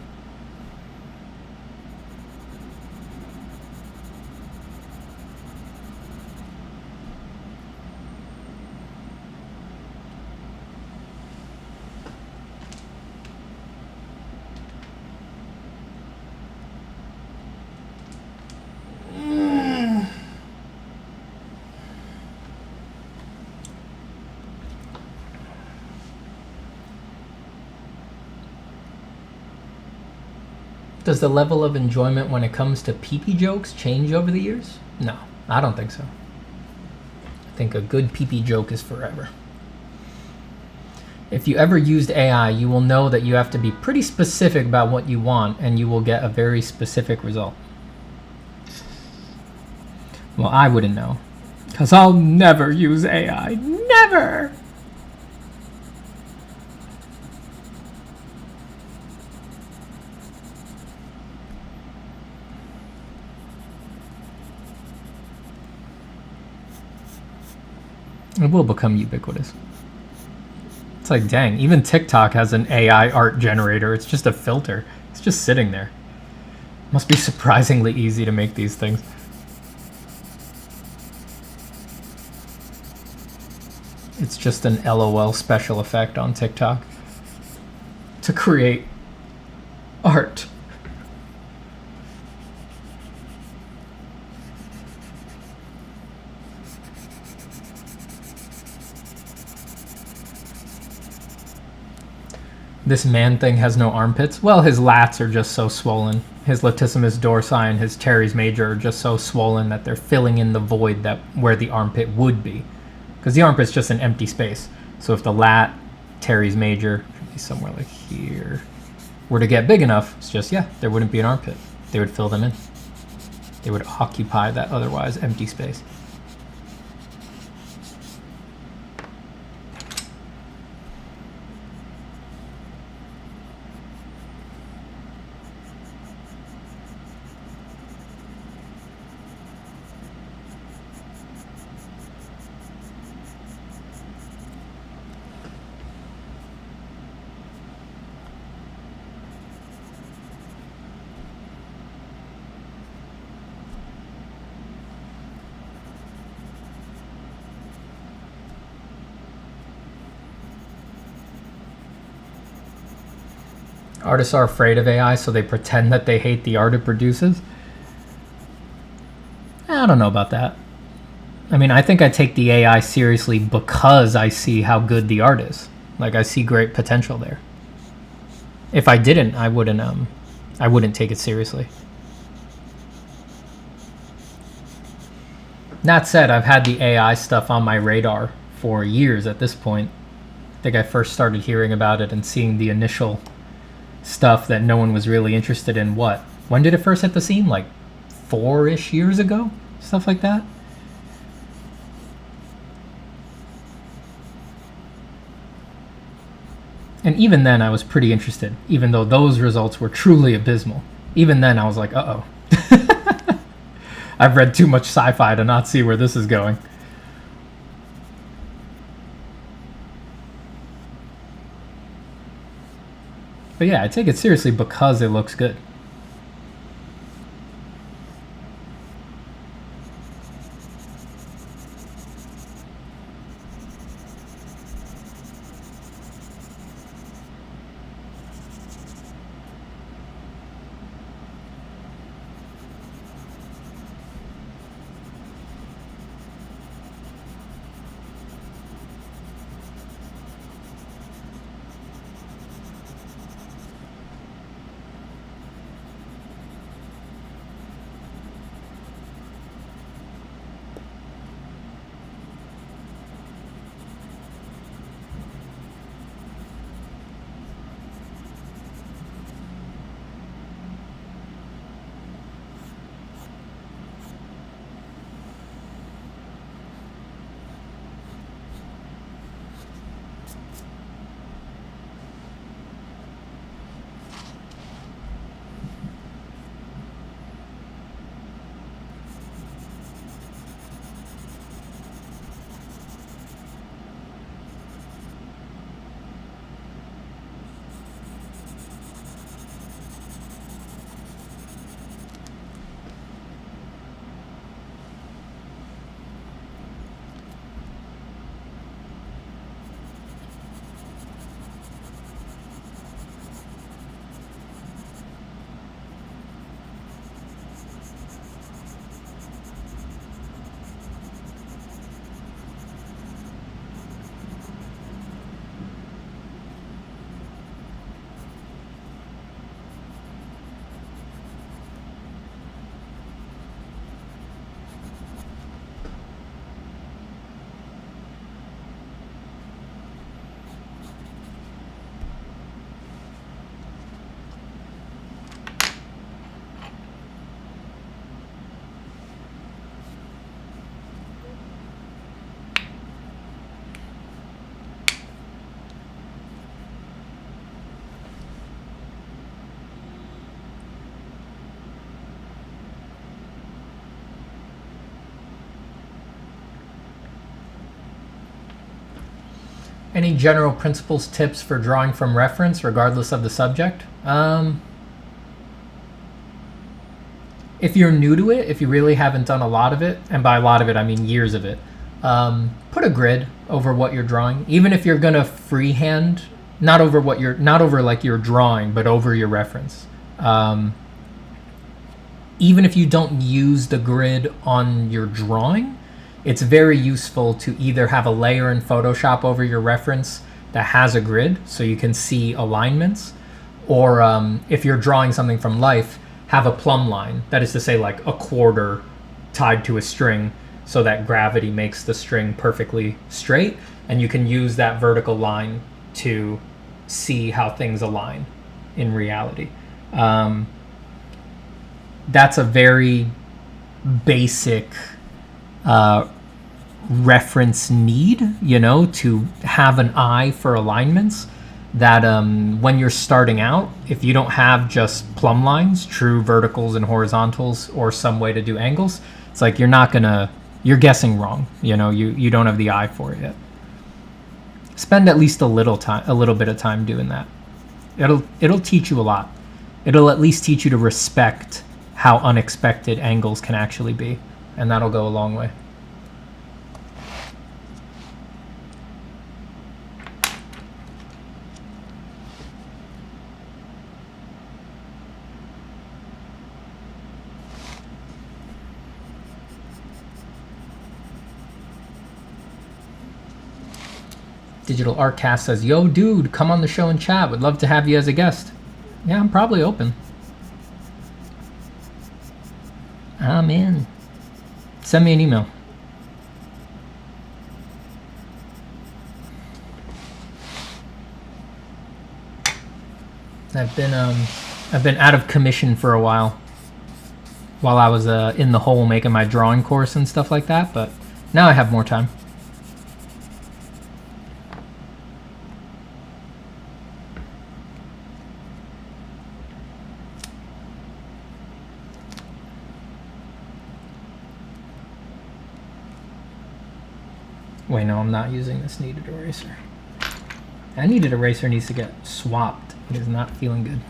[SPEAKER 1] Does the level of enjoyment when it comes to pee-pee jokes change over the years? No, I don't think so. I think a good pee-pee joke is forever. If you ever used AI, you will know that you have to be pretty specific about what you want, and you will get a very specific result. Well, I wouldn't know, because I'll never use AI. Never! It will become ubiquitous. It's like, dang, even TikTok has an AI art generator. It's just a filter. It's just sitting there. Must be surprisingly easy to make these things. It's just an LOL special effect on TikTok to create art. This man thing has no armpits. Well, his lats are just so swollen. his latissimus dorsi and his teres major are just so swollen that they're filling in the void that where the armpit would be. Because the armpit's just an empty space. So if the lat, teres major, should be somewhere like here, were to get big enough, it's just, yeah, there wouldn't be an armpit. They would fill them in. They would occupy that otherwise empty space. Artists are afraid of AI, so they pretend that they hate the art it produces. I don't know about that. I mean, I think I take the AI seriously because I see how good the art is. Like, I see great potential there. If I didn't, I wouldn't take it seriously. That said, I've had the AI stuff on my radar for years at this point. I think I first started hearing about it and seeing the initial stuff that no one was really interested in. When did it first hit the scene? Like 4-ish years ago? Stuff like that? And even then I was pretty interested, even though those results were truly abysmal. Even then I was like, uh-oh. I've read too much sci-fi to not see where this is going. But yeah, I take it seriously because it looks good. Any general principles, tips for drawing from reference, regardless of the subject? If you're new to it, if you really haven't done a lot of it, and by a lot of it I mean years of it, put a grid over what you're drawing. Even if you're gonna freehand, not over like your drawing, but over your reference. Even if you don't use the grid on your drawing, it's very useful to either have a layer in Photoshop over your reference that has a grid so you can see alignments, or if you're drawing something from life, have a plumb line. That is to say, like a quarter tied to a string so that gravity makes the string perfectly straight. And you can use that vertical line to see how things align in reality. That's a very basic reference need, you know, to have an eye for alignments. That when you're starting out, if you don't have just plumb lines, true verticals and horizontals, or some way to do angles, it's like you're guessing wrong. You know, you don't have the eye for it yet. Spend at least a little bit of time doing that. It'll teach you a lot. It'll at least teach you to respect how unexpected angles can actually be, and that'll go a long way. Digital Artcast says, yo, dude, come on the show and chat. Would love to have you as a guest. Yeah, I'm probably open. I'm in. Send me an email. I've been out of commission for a while I was in the hole making my drawing course and stuff like that, but now I have more time. Wait, no, I'm not using this kneaded eraser. That kneaded eraser needs to get swapped. It is not feeling good.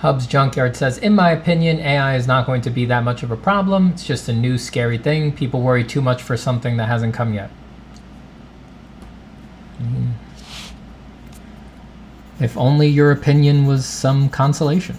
[SPEAKER 1] Hub's Junkyard says, in my opinion, AI is not going to be that much of a problem. It's just a new scary thing. People worry too much for something that hasn't come yet. If only your opinion was some consolation.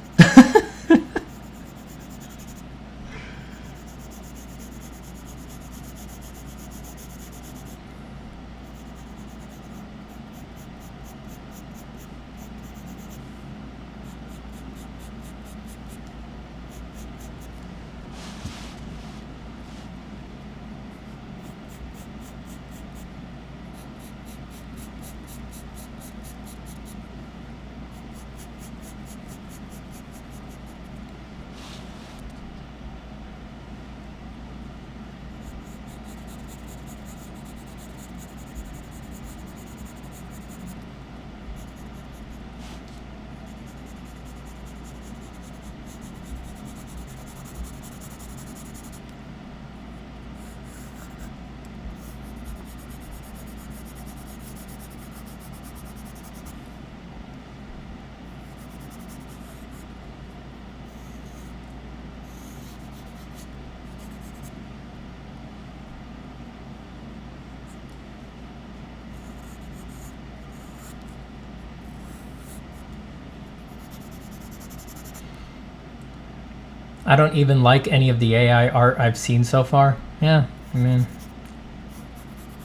[SPEAKER 1] I don't even like any of the AI art I've seen so far. Yeah, I mean,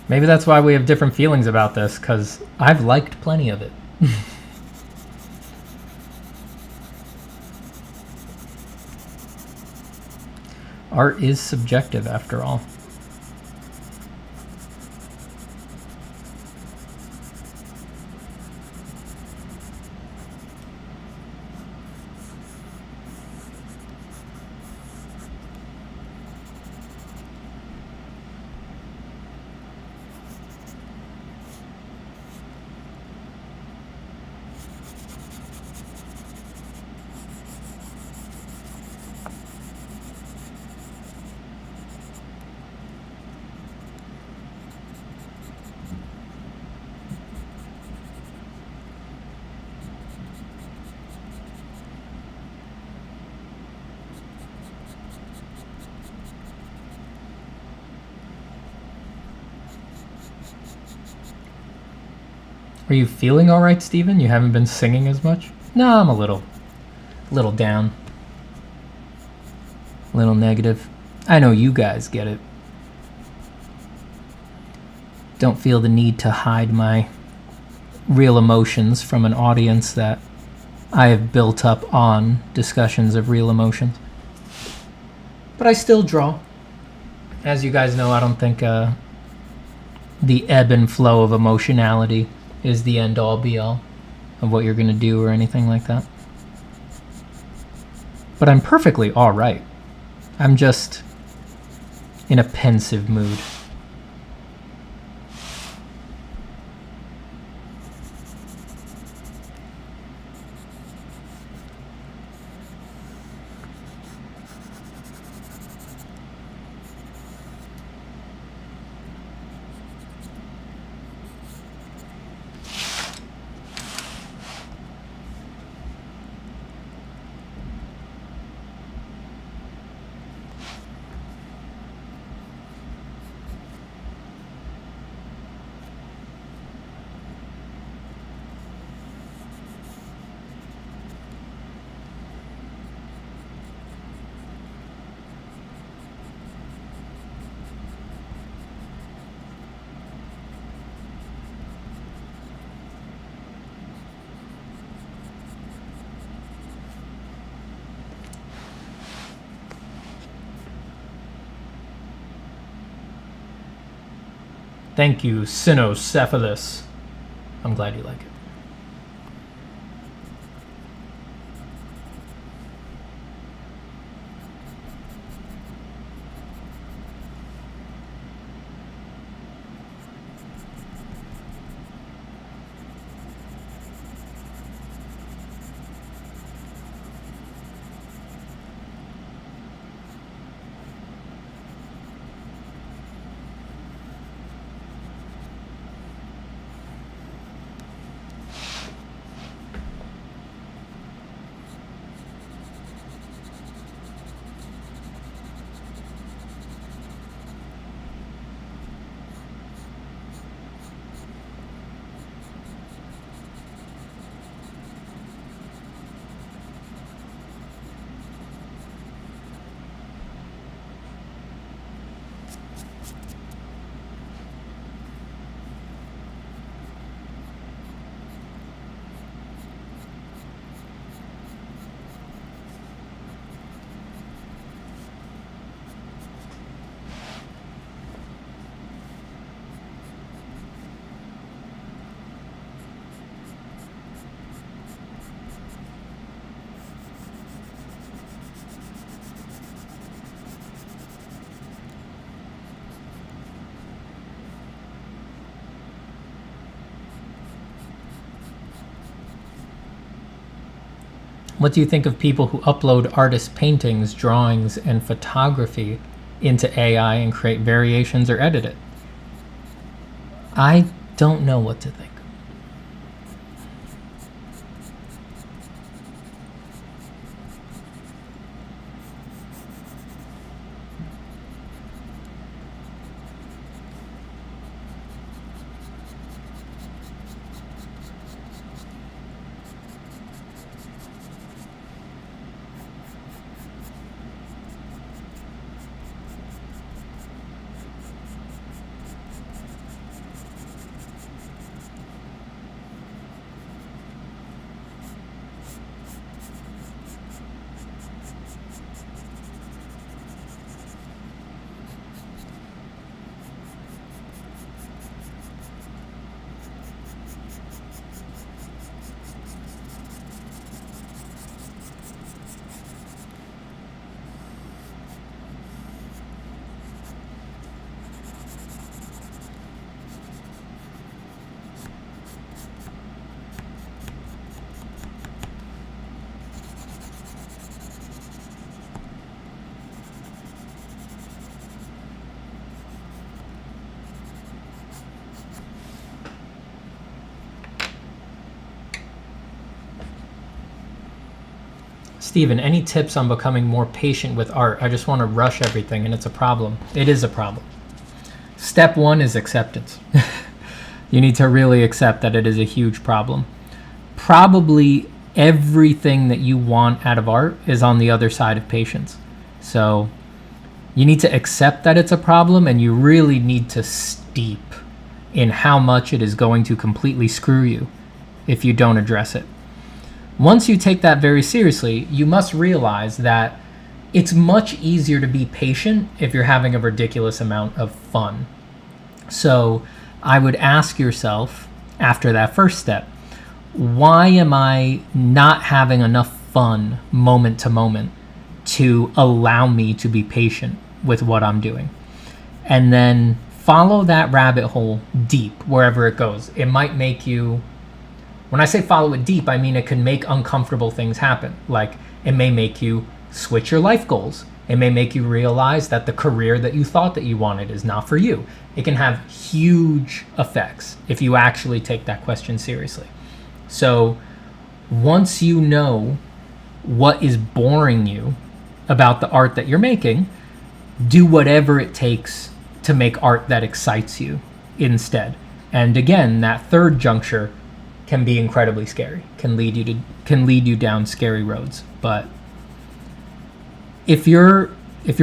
[SPEAKER 1] maybe that's why we have different feelings about this, because I've liked plenty of it. Art is subjective after all. Are you feeling all right, Steven? You haven't been singing as much? No, I'm a little down. A little negative. I know you guys get it. Don't feel the need to hide my real emotions from an audience that I have built up on discussions of real emotions. But I still draw. As you guys know, I don't think the ebb and flow of emotionality is the end-all be-all of what you're going to do or anything like that. But I'm perfectly all right. I'm just in a pensive mood. Thank you, Cynocephalus. I'm glad you like it. What do you think of people who upload artist paintings, drawings, and photography into AI and create variations or edit it? I don't know what to think. Steven, any tips on becoming more patient with art? I just want to rush everything, and it's a problem. It is a problem. Step one is acceptance. You need to really accept that it is a huge problem. Probably everything that you want out of art is on the other side of patience. So you need to accept that it's a problem, and you really need to steep in how much it is going to completely screw you if you don't address it. Once you take that very seriously, you must realize that it's much easier to be patient if you're having a ridiculous amount of fun. So I would ask yourself after that first step, why am I not having enough fun moment to moment to allow me to be patient with what I'm doing? And then follow that rabbit hole deep wherever it goes. It might make you, when I say follow it deep, I mean it can make uncomfortable things happen. Like it may make you switch your life goals. It may make you realize that the career that you thought that you wanted is not for you. It can have huge effects if you actually take that question seriously. So once you know what is boring you about the art that you're making, do whatever it takes to make art that excites you instead. And again, that third juncture can be incredibly scary, can lead you down scary roads. But if you're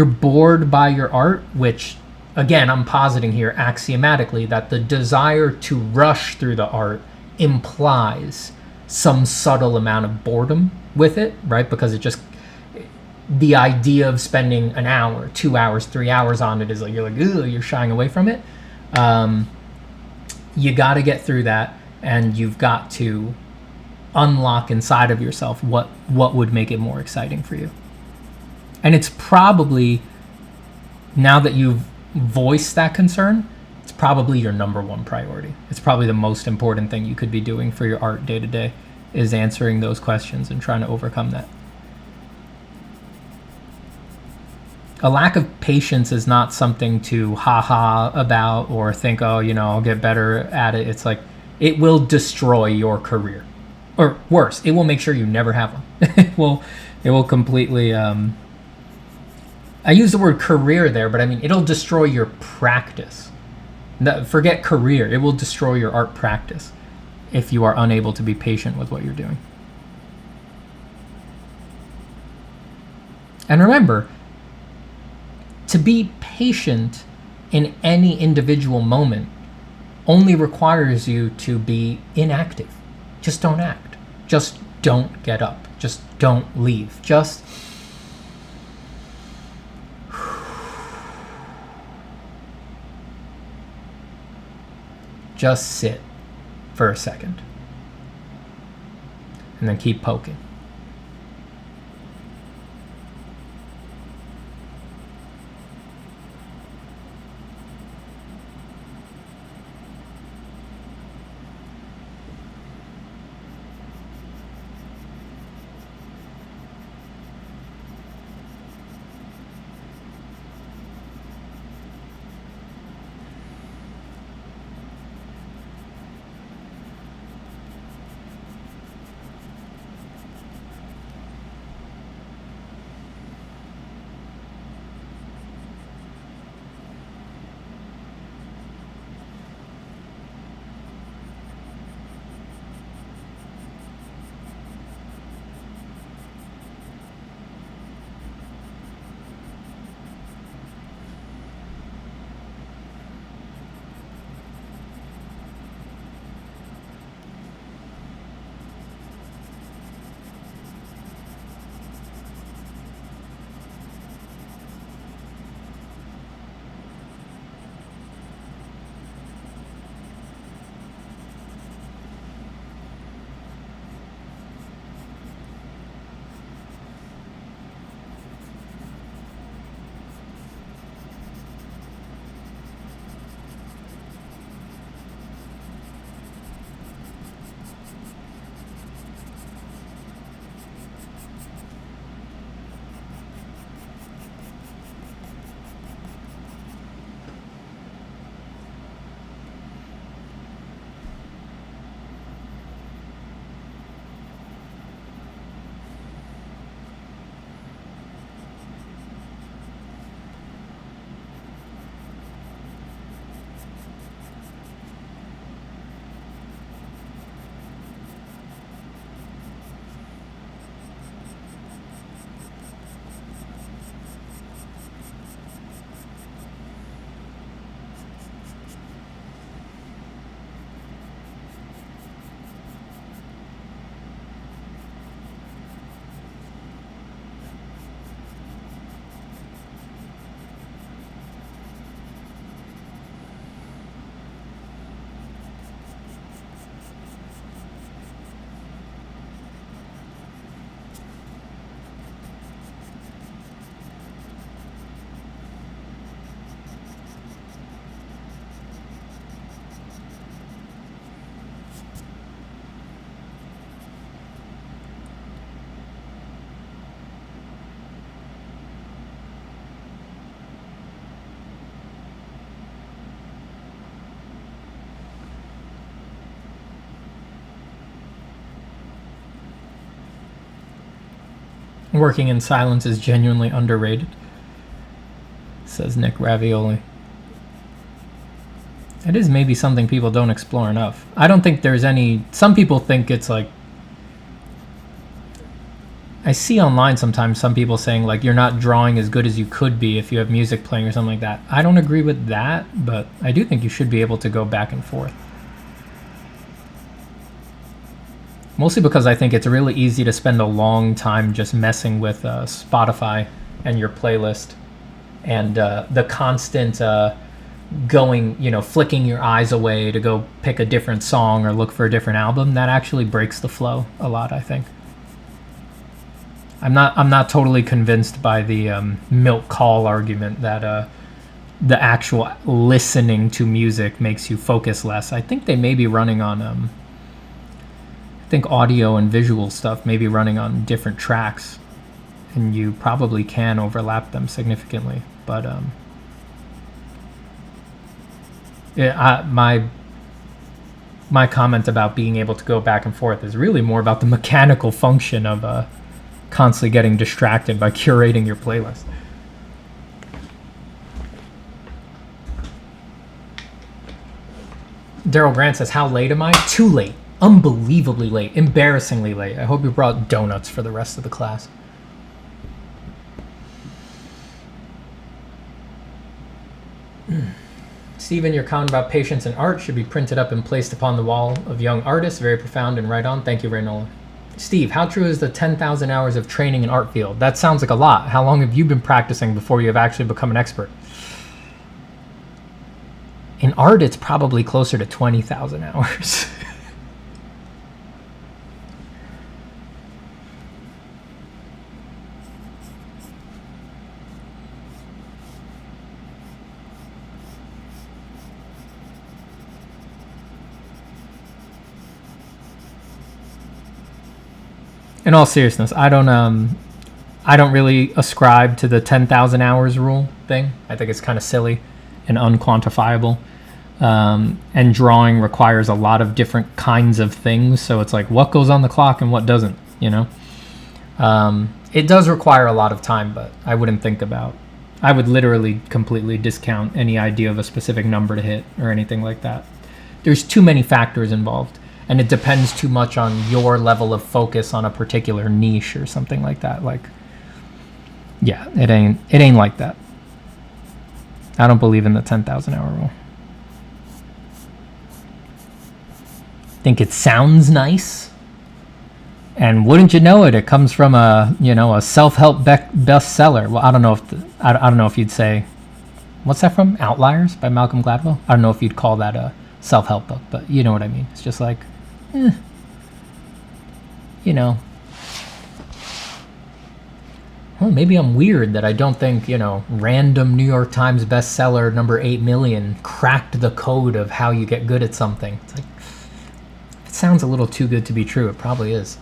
[SPEAKER 1] bored by your art, which again I'm positing here axiomatically that the desire to rush through the art implies some subtle amount of boredom with it, right? Because it just, the idea of spending an hour, 2 hours, 3 hours on it is like, you're shying away from it. You got to get through that, and you've got to unlock inside of yourself what would make it more exciting for you. And it's probably, now that you've voiced that concern, it's probably your number one priority. It's probably the most important thing you could be doing for your art day to day, is answering those questions and trying to overcome that. A lack of patience is not something to ha-ha about or think, oh, I'll get better at it. It's like, it will destroy your career. Or worse, it will make sure you never have one. It will completely, I use the word career there, but I mean, it'll destroy your practice. Forget career, it will destroy your art practice if you are unable to be patient with what you're doing. And remember, to be patient in any individual moment only requires you to be inactive. Just don't act. Just don't get up. Just don't leave. Just sit for a second. And then keep poking. Working in silence is genuinely underrated, says Nick Ravioli. It is maybe something people don't explore enough. I don't think there's any... Some people think it's like... I see online sometimes some people saying like you're not drawing as good as you could be if you have music playing or something like that. I don't agree with that, but I do think you should be able to go back and forth. Mostly because I think it's really easy to spend a long time just messing with Spotify and your playlist, and the constant going, you know, flicking your eyes away to go pick a different song or look for a different album. That actually breaks the flow a lot, I think. I'm not totally convinced by the milk call argument that the actual listening to music makes you focus less. I think they may be running on I think audio and visual stuff may be running on different tracks, and you probably can overlap them significantly. But my comment about being able to go back and forth is really more about the mechanical function of constantly getting distracted by curating your playlist. Daryl Grant says, how late am I? Too late. Unbelievably late. Embarrassingly late. I hope you brought donuts for the rest of the class. Stephen, your comment about patience in art should be printed up and placed upon the wall of young artists. Very profound and right on. Thank you, Raynola. Steve, how true is the 10,000 hours of training in art field? That sounds like a lot. How long have you been practicing before you have actually become an expert? In art, it's probably closer to 20,000 hours. In all seriousness, I don't really ascribe to the 10,000 hours rule thing. I think it's kind of silly and unquantifiable. And drawing requires a lot of different kinds of things, so it's like what goes on the clock and what doesn't, you know? It does require a lot of time, but I wouldn't think about... I would literally completely discount any idea of a specific number to hit or anything like that. There's too many factors involved. And it depends too much on your level of focus on a particular niche or something like that. Like, yeah, it ain't like that. I don't believe in the 10,000 hour rule. Think it sounds nice, and wouldn't you know it, it comes from a self-help bestseller. Well, I don't know if you'd say, what's that from? Outliers by Malcolm Gladwell. I don't know if you'd call that a self-help book, but you know what I mean. It's just like, you know, well, maybe I'm weird that I don't think, you know, random New York Times bestseller number 8 million cracked the code of how you get good at something. It's like, it sounds a little too good to be true. It probably is.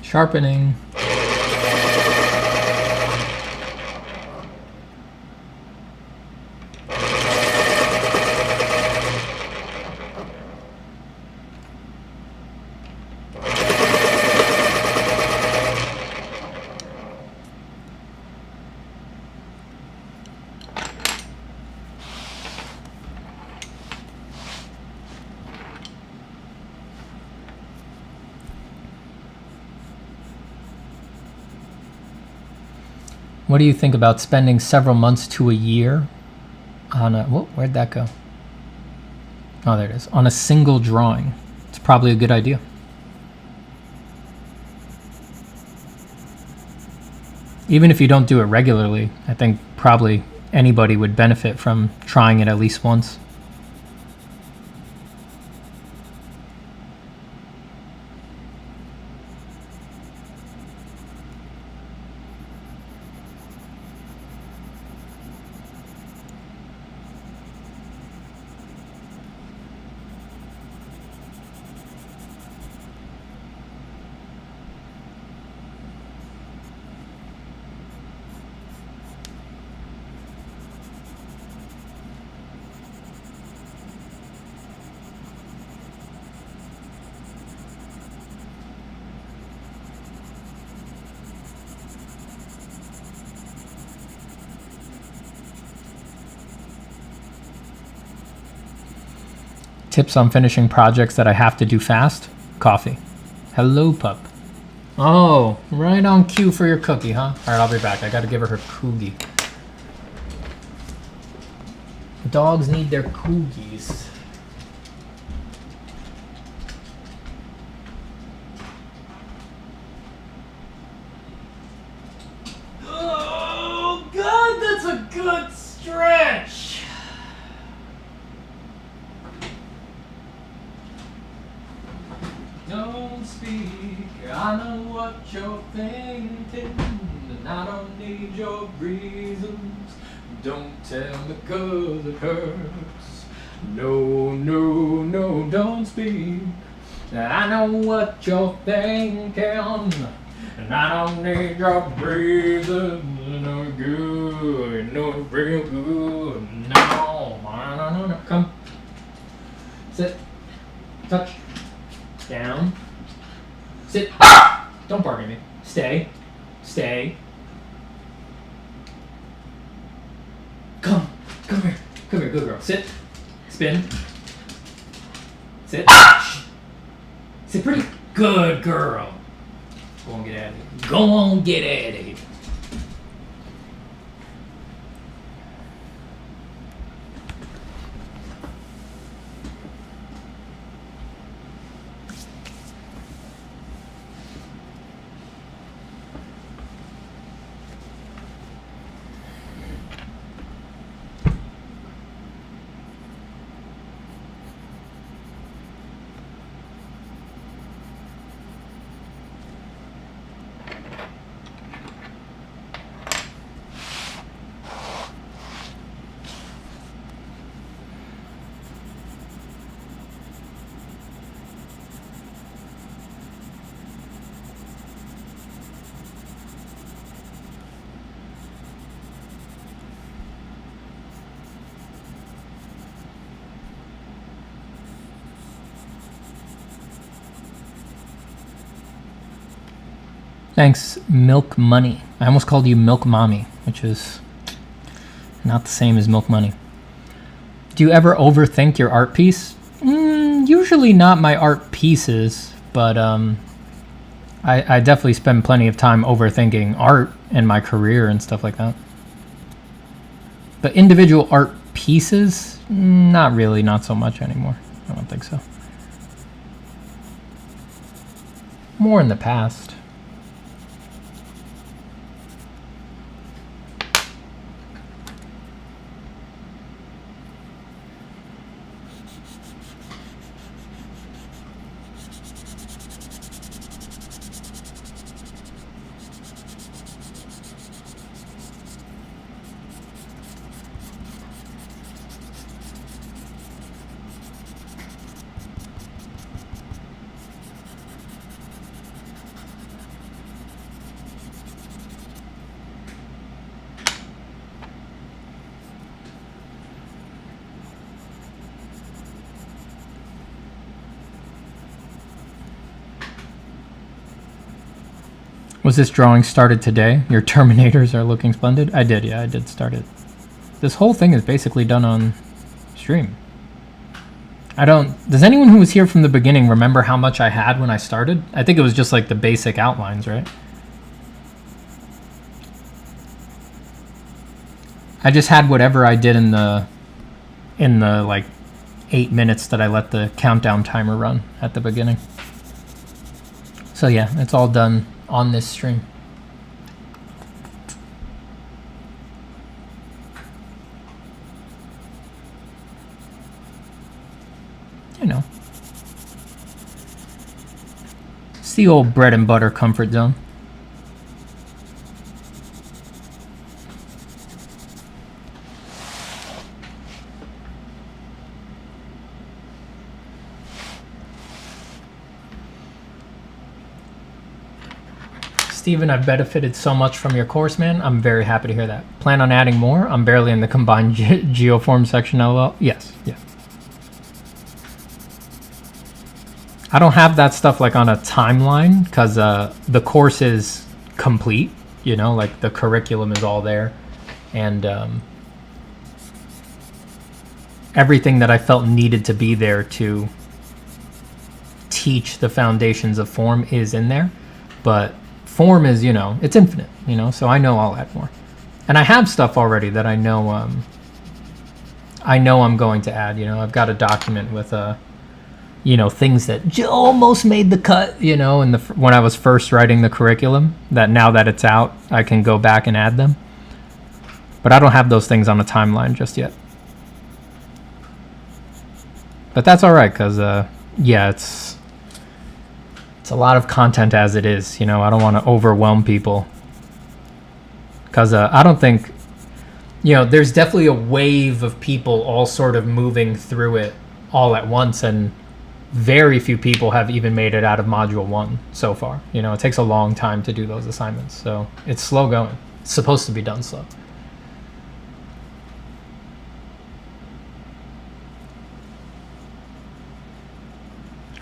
[SPEAKER 1] Sharpening. What do you think about spending several months to a year on a... Whoa, where'd that go? Oh, there it is. On a single drawing. It's probably a good idea. Even if you don't do it regularly, I think probably anybody would benefit from trying it at least once. tips on finishing projects that I have to do fast? Coffee. Hello, pup. Oh, right on cue for your cookie, huh? All right, I'll be back. I gotta give her cookie. Dogs need their cookies. Oh, God, that's a good stretch. Don't speak, I know what you're thinking, and I don't need your reasons. Don't tell me 'cause it hurts. No, no, no, don't speak. I know what you're thinking, and I don't need your reasons. No good, no real good. No, no, no, no. Come. Sit. Touch. Down. Sit. Don't bark at me. Stay. Stay. Come. Come here. Come here, good girl. Sit. Spin. Sit. Sit pretty. Good girl. Go on, get at it. Go on, get at it. Thanks, Milk Money. I almost called you Milk Mommy, which is not the same as Milk Money. Do you ever overthink your art piece? Usually not my art pieces, but I definitely spend plenty of time overthinking art and my career and stuff like that. But individual art pieces, not really, not so much anymore. I don't think so. More in the past. Was this drawing started today? Your Terminators are looking splendid? I did, yeah, I did start it. This whole thing is basically done on stream. Does anyone who was here from the beginning remember how much I had when I started? I think it was just like the basic outlines, right? I just had whatever I did in the like 8 minutes that I let the countdown timer run at the beginning. So yeah, it's all done on this stream. You know, it's the old bread and butter comfort zone. Steven, I've benefited so much from your course, man. I'm very happy to hear that. Plan on adding more? I'm barely in the combined geoform section, lol. Yes, yeah. I don't have that stuff like on a timeline because the course is complete, you know, like the curriculum is all there. And everything that I felt needed to be there to teach the foundations of form is in there. But form is, you know, it's infinite, you know, so I know I'll add more. And I have stuff already that I know I'm going to add. You know, I've got a document with you know, things that almost made the cut, you know, when I was first writing the curriculum, that now that it's out, I can go back and add them. But I don't have those things on a timeline just yet. But that's all right, because, yeah, it's a lot of content as it is. You know, I don't want to overwhelm people. Because I don't think, you know, there's definitely a wave of people all sort of moving through it all at once, and very few people have even made it out of module 1 so far. You know, it takes a long time to do those assignments, so it's slow going. It's supposed to be done slow.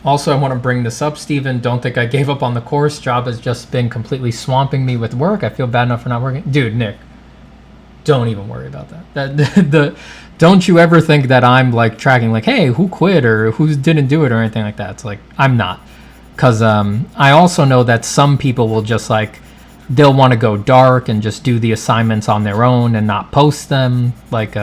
[SPEAKER 1] Also, I want to bring this up, Steven. Don't think I gave up on the course. Job has just been completely swamping me with work. I feel bad enough for not working. Dude, Nick, don't even worry about that. Don't you ever think that I'm like tracking like, hey, who quit or who didn't do it or anything like that. It's like, I'm not. Because I also know that some people will just like, they'll want to go dark and just do the assignments on their own and not post them. Like,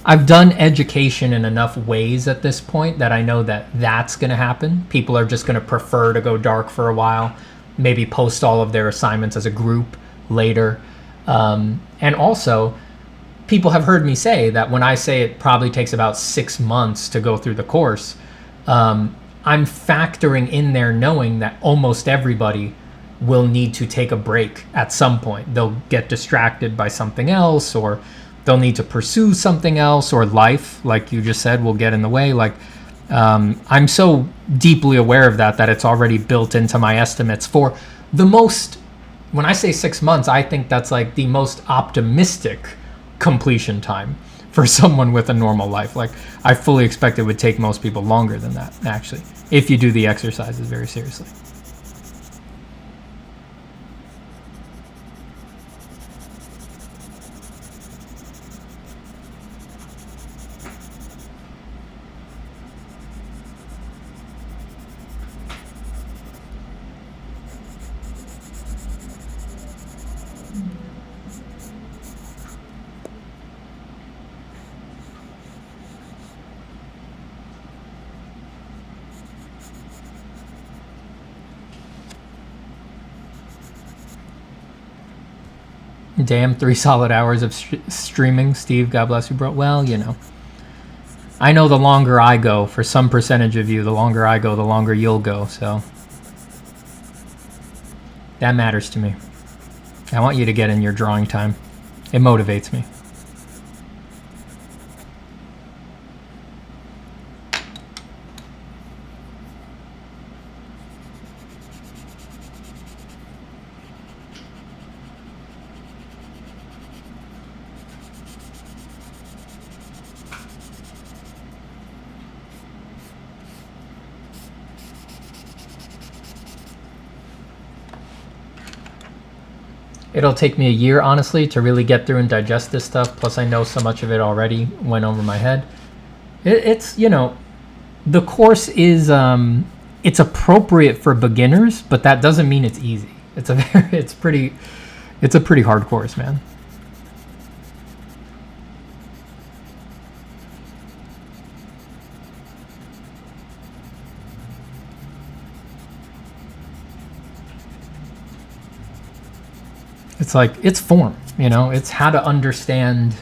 [SPEAKER 1] I've done education in enough ways at this point that I know that that's going to happen. People are just going to prefer to go dark for a while, maybe post all of their assignments as a group later. And also, people have heard me say that when I say it probably takes about 6 months to go through the course, I'm factoring in there knowing that almost everybody will need to take a break at some point. They'll get distracted by something else, or they'll need to pursue something else, or life, like you just said, will get in the way. Like, I'm so deeply aware of that it's already built into my estimates for the most. When I say 6 months, I think that's like the most optimistic completion time for someone with a normal life. Like, I fully expect it would take most people longer than that, actually, if you do the exercises very seriously. Damn, 3 solid hours of streaming. Steve, God bless you, bro. Well, you know, I know the longer I go, for some percentage of you, the longer I go, the longer you'll go. So that matters to me. I want you to get in your drawing time. It motivates me. It'll take me a year, honestly, to really get through and digest this stuff. Plus, I know so much of it already went over my head. It's, you know, the course is, it's appropriate for beginners, but that doesn't mean it's easy. It's a pretty hard course, man. It's like, it's form, you know, it's how to understand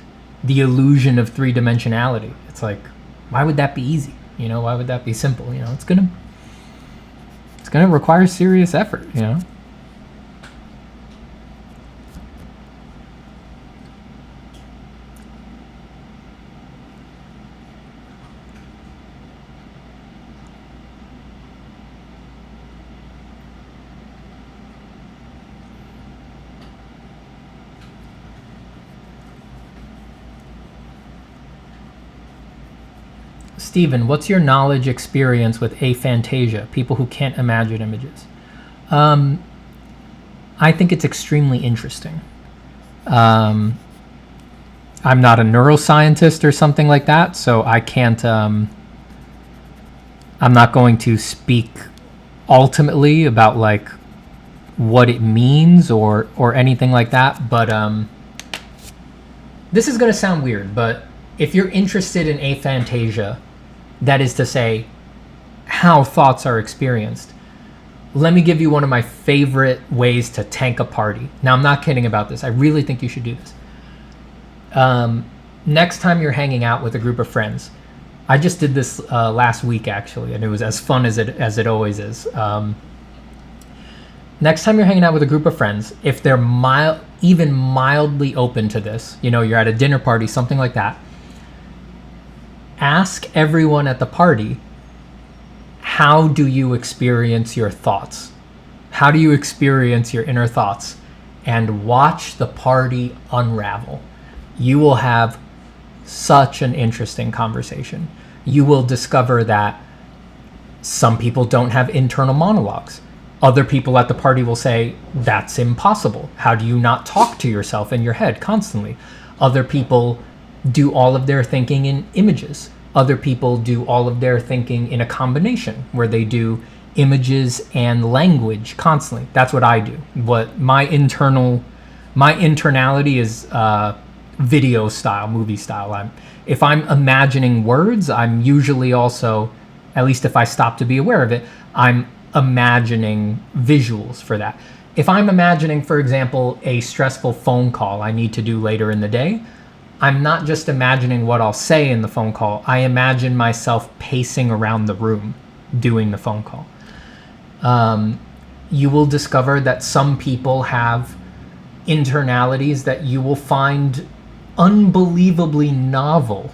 [SPEAKER 1] the illusion of three-dimensionality. It's like, why would that be easy? You know, why would that be simple? You know, it's gonna require serious effort, you know. Steven, what's your knowledge experience with aphantasia, people who can't imagine images? I think it's extremely interesting. I I'm not a neuroscientist or something like that, so I can't. I'm not going to speak ultimately about like what it means or anything like that. But this is going to sound weird, but if you're interested in aphantasia, that is to say, how thoughts are experienced, let me give you one of my favorite ways to tank a party. Now, I'm not kidding about this. I really think you should do this. Next time you're hanging out with a group of friends, I just did this last week actually, and it was as fun as it always is. Next time you're hanging out with a group of friends, if they're even mildly open to this, you know, you're at a dinner party, something like that, ask everyone at the party, how do you experience your thoughts? How do you experience your inner thoughts? And watch the party unravel. You will have such an interesting conversation. You will discover that some people don't have internal monologues. Other people at the party will say, that's impossible. How do you not talk to yourself in your head constantly? Other people do all of their thinking in images. Other people do all of their thinking in a combination where they do images and language constantly. That's what I do. What my internality is video style, movie style. If I'm imagining words, I'm usually also, at least if I stop to be aware of it, I'm imagining visuals for that. If I'm imagining, for example, a stressful phone call I need to do later in the day, I'm not just imagining what I'll say in the phone call. I imagine myself pacing around the room doing the phone call. You will discover that some people have internalities that you will find unbelievably novel.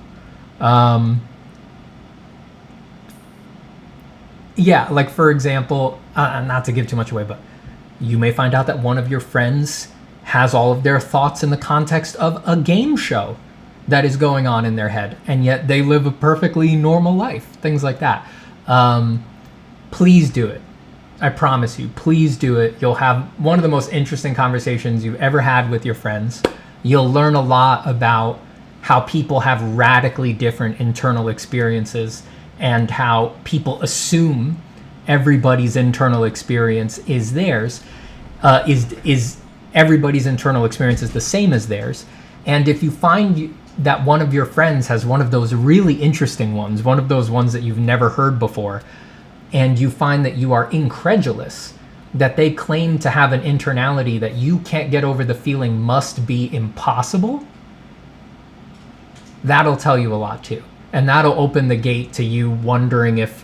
[SPEAKER 1] Yeah, like for example, not to give too much away, but you may find out that one of your friends has all of their thoughts in the context of a game show that is going on in their head, and yet they live a perfectly normal life, things like that. Please do it. I promise you, please do it. You'll have one of the most interesting conversations you've ever had with your friends. You'll learn a lot about how people have radically different internal experiences and how people assume everybody's internal experience is theirs, is everybody's internal experience is the same as theirs. And if you find that one of your friends has one of those really interesting ones, one of those ones that you've never heard before, and you find that you are incredulous, that they claim to have an internality that you can't get over the feeling must be impossible, that'll tell you a lot too. And that'll open the gate to you wondering if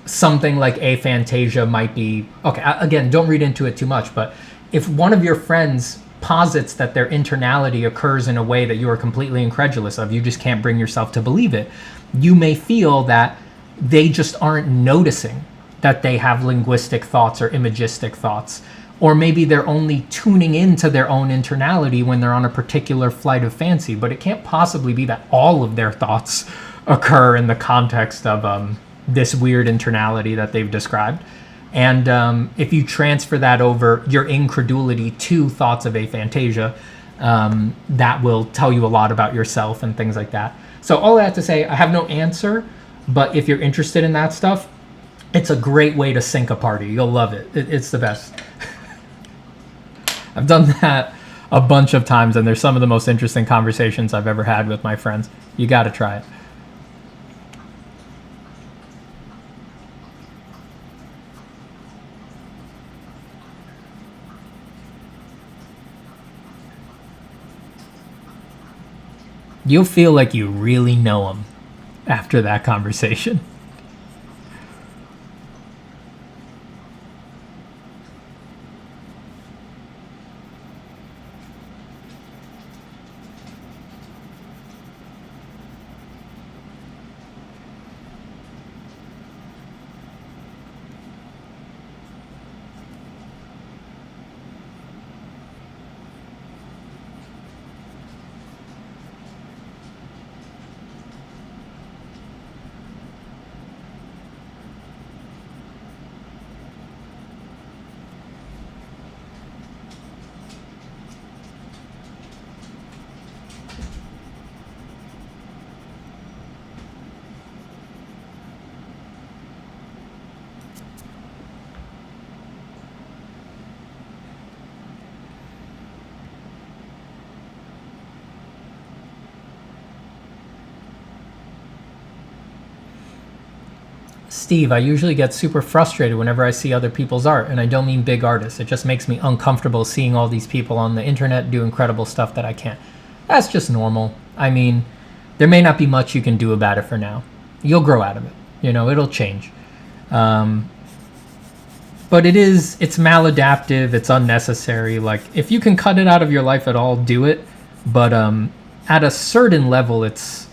[SPEAKER 1] something like aphantasia might be, okay, again, don't read into it too much, but if one of your friends posits that their internality occurs in a way that you are completely incredulous of, you just can't bring yourself to believe it, you may feel that they just aren't noticing that they have linguistic thoughts or imagistic thoughts. Or maybe they're only tuning into their own internality when they're on a particular flight of fancy, but it can't possibly be that all of their thoughts occur in the context of this weird internality that they've described. And if you transfer that over, your incredulity to thoughts of aphantasia, that will tell you a lot about yourself and things like that. So all I have to say, I have no answer, but if you're interested in that stuff, it's a great way to sync a party. You'll love it. It's the best. I've done that a bunch of times, and there's some of the most interesting conversations I've ever had with my friends. You got to try it. You'll feel like you really know them after that conversation. Steve, I usually get super frustrated whenever I see other people's art, and I don't mean big artists. It just makes me uncomfortable seeing all these people on the internet do incredible stuff that I can't. That's just normal. I mean, there may not be much you can do about it for now. You'll grow out of it. You know, it'll change. But it's maladaptive, it's unnecessary. Like, if you can cut it out of your life at all, do it. But at a certain level, it's,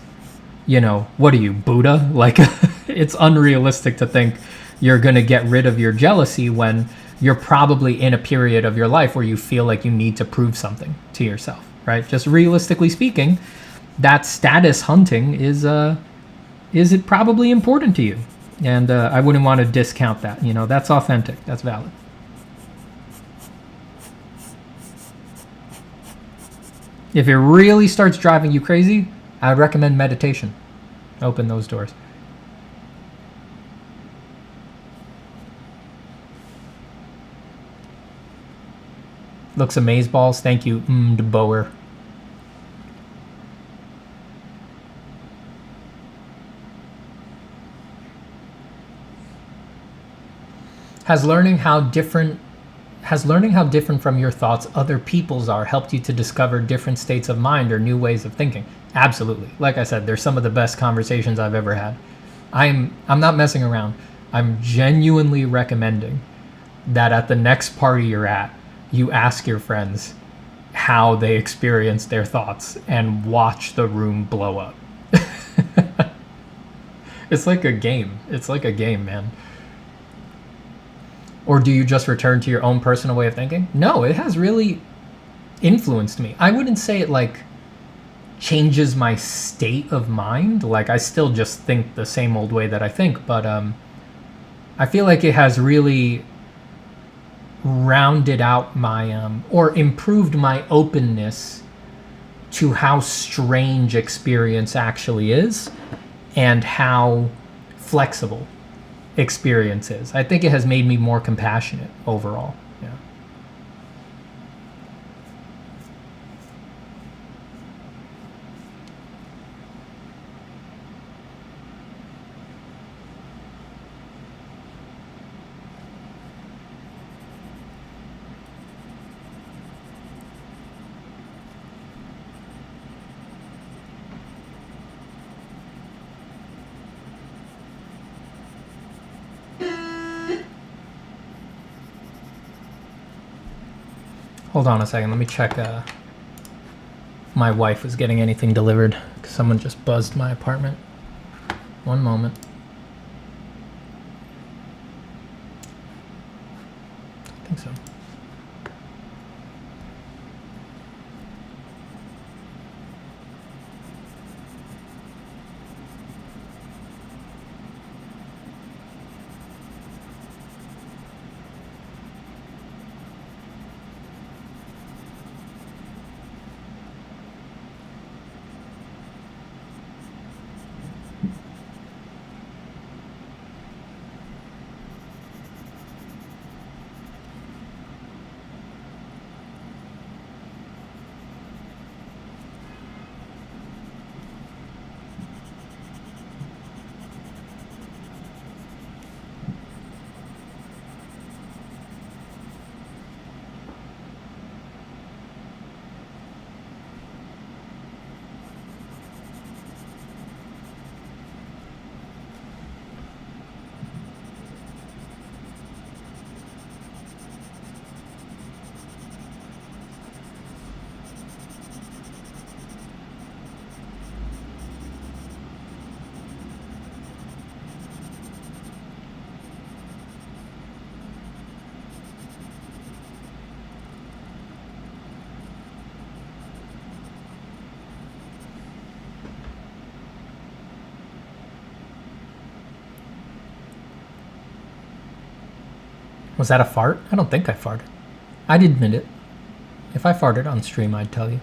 [SPEAKER 1] you know, what are you, Buddha? Like, it's unrealistic to think you're going to get rid of your jealousy when you're probably in a period of your life where you feel like you need to prove something to yourself, right? Just realistically speaking, that status hunting is it probably important to you? And I wouldn't want to discount that. You know, that's authentic. That's valid. If it really starts driving you crazy, I would recommend meditation. Open those doors. Looks amazeballs. Thank you, De Boer. Has learning how different from your thoughts other people's are helped you to discover different states of mind or new ways of thinking? Absolutely. Like I said, they're some of the best conversations I've ever had. I'm not messing around. I'm genuinely recommending that at the next party you're at, you ask your friends how they experience their thoughts and watch the room blow up. It's like a game. It's like a game, man. Or do you just return to your own personal way of thinking? No, it has really influenced me. I wouldn't say it like changes my state of mind. Like, I still just think the same old way that I think, but I feel like it has really rounded out my or improved my openness to how strange experience actually is and how flexible experience is. I think it has made me more compassionate overall. Yeah. Hold on a second, let me check my wife was getting anything delivered, because someone just buzzed my apartment. One moment. I think so. Was that a fart? I don't think I farted. I'd admit it. If I farted on stream, I'd tell you.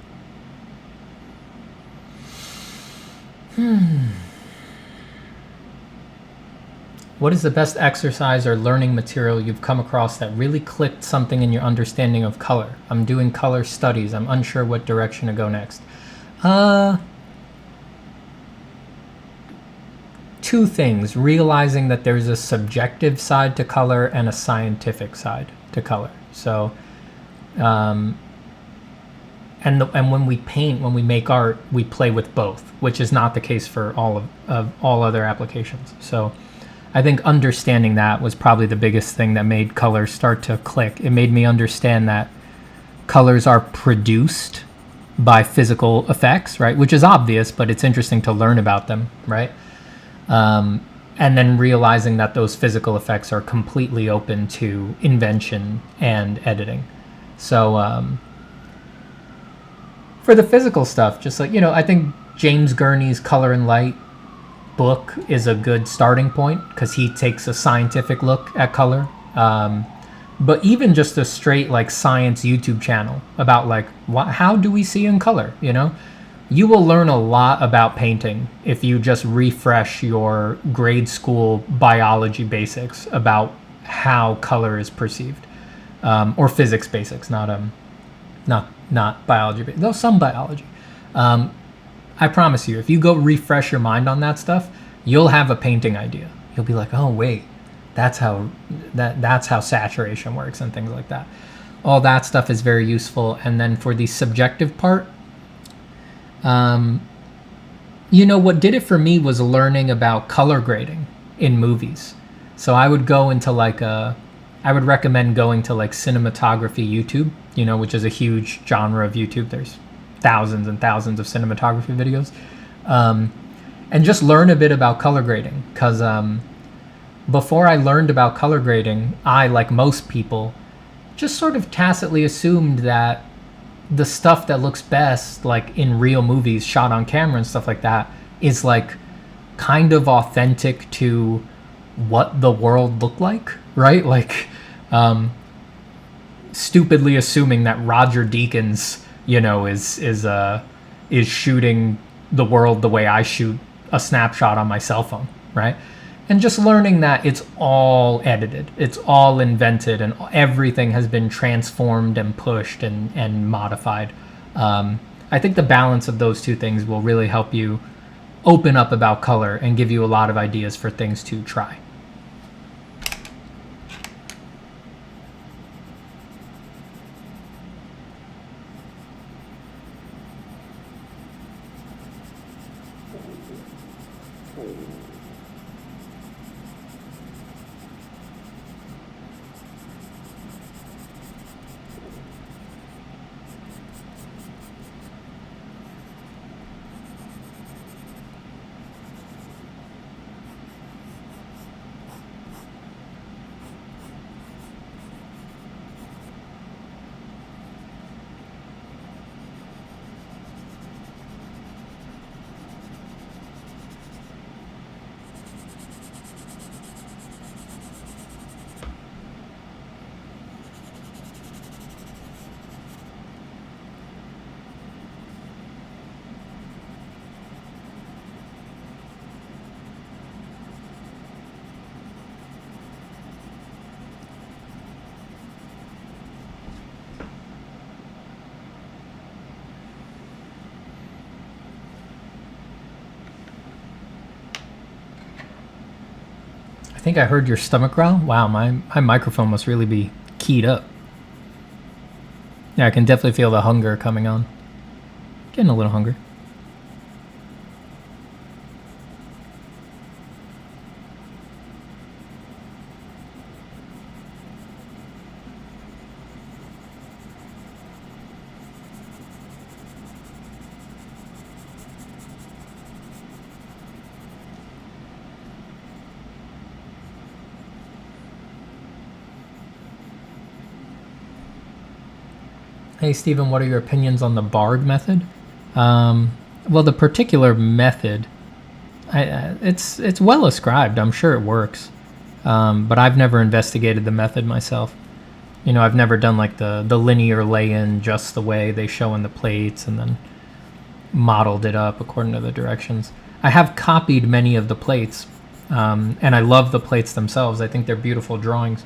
[SPEAKER 1] What is the best exercise or learning material you've come across that really clicked something in your understanding of color? I'm doing color studies. I'm unsure what direction to two things, realizing that there's a subjective side to color and a scientific side to color. So, and when we paint, when we make art, we play with both, which is not the case for all of all other applications. So I think understanding that was probably the biggest thing that made colors start to click. It made me understand that colors are produced by physical effects, right? Which is obvious, but it's interesting to learn about them, right? And then realizing that those physical effects are completely open to invention and editing. So for the physical stuff, just like, I think James Gurney's Color and Light book is a good starting point because he takes a scientific look at color. But even just a straight like science YouTube channel about like how do we see in color, you will learn a lot about painting if you just refresh your grade school biology basics about how color is perceived, or physics basics, not biology, though some biology. I promise you, if you go refresh your mind on that stuff, you'll have a painting idea. You'll be like, oh wait, that's how saturation works and things like that. All that stuff is very useful. And then for the subjective part, what did it for me was learning about color grading in movies. So I would go into I would recommend going to like cinematography YouTube, which is a huge genre of YouTube. There's thousands and thousands of cinematography videos, and just learn a bit about color grading. Because before I learned about color grading, I, like most people, just sort of tacitly assumed that the stuff that looks best, like in real movies shot on camera and stuff like that, is like kind of authentic to what the world looked like, right? Like, stupidly assuming that Roger Deakins, is shooting the world the way I shoot a snapshot on my cell phone, right? And just learning that it's all edited, it's all invented, and everything has been transformed and pushed and modified. I think the balance of those two things will really help you open up about color and give you a lot of ideas for things to try. I think I heard your stomach growl. Wow, my microphone must really be keyed up. Yeah, I can definitely feel the hunger coming on. Getting a little hungry. Hey Stephen, what are your opinions on the BARG method? Well, the particular method, it's well ascribed. I'm sure it works, but I've never investigated the method myself. I've never done like the linear lay-in just the way they show in the plates and then modeled it up according to the directions. I have copied many of the plates, and I love the plates themselves. I think they're beautiful drawings,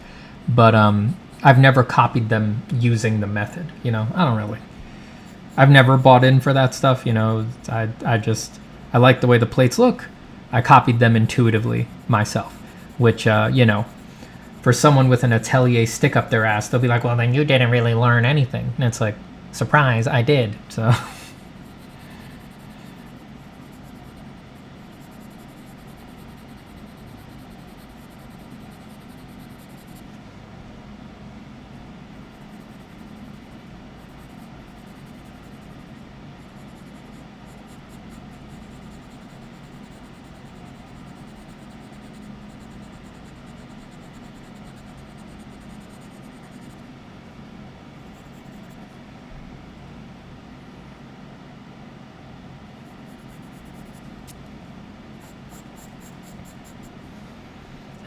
[SPEAKER 1] but I've never copied them using the method. I've never bought in for that stuff. I like the way the plates look. I copied them intuitively myself, which, you know, for someone with an atelier stick up their ass, they'll be like, well, then you didn't really learn anything. And it's like, surprise, I did. So...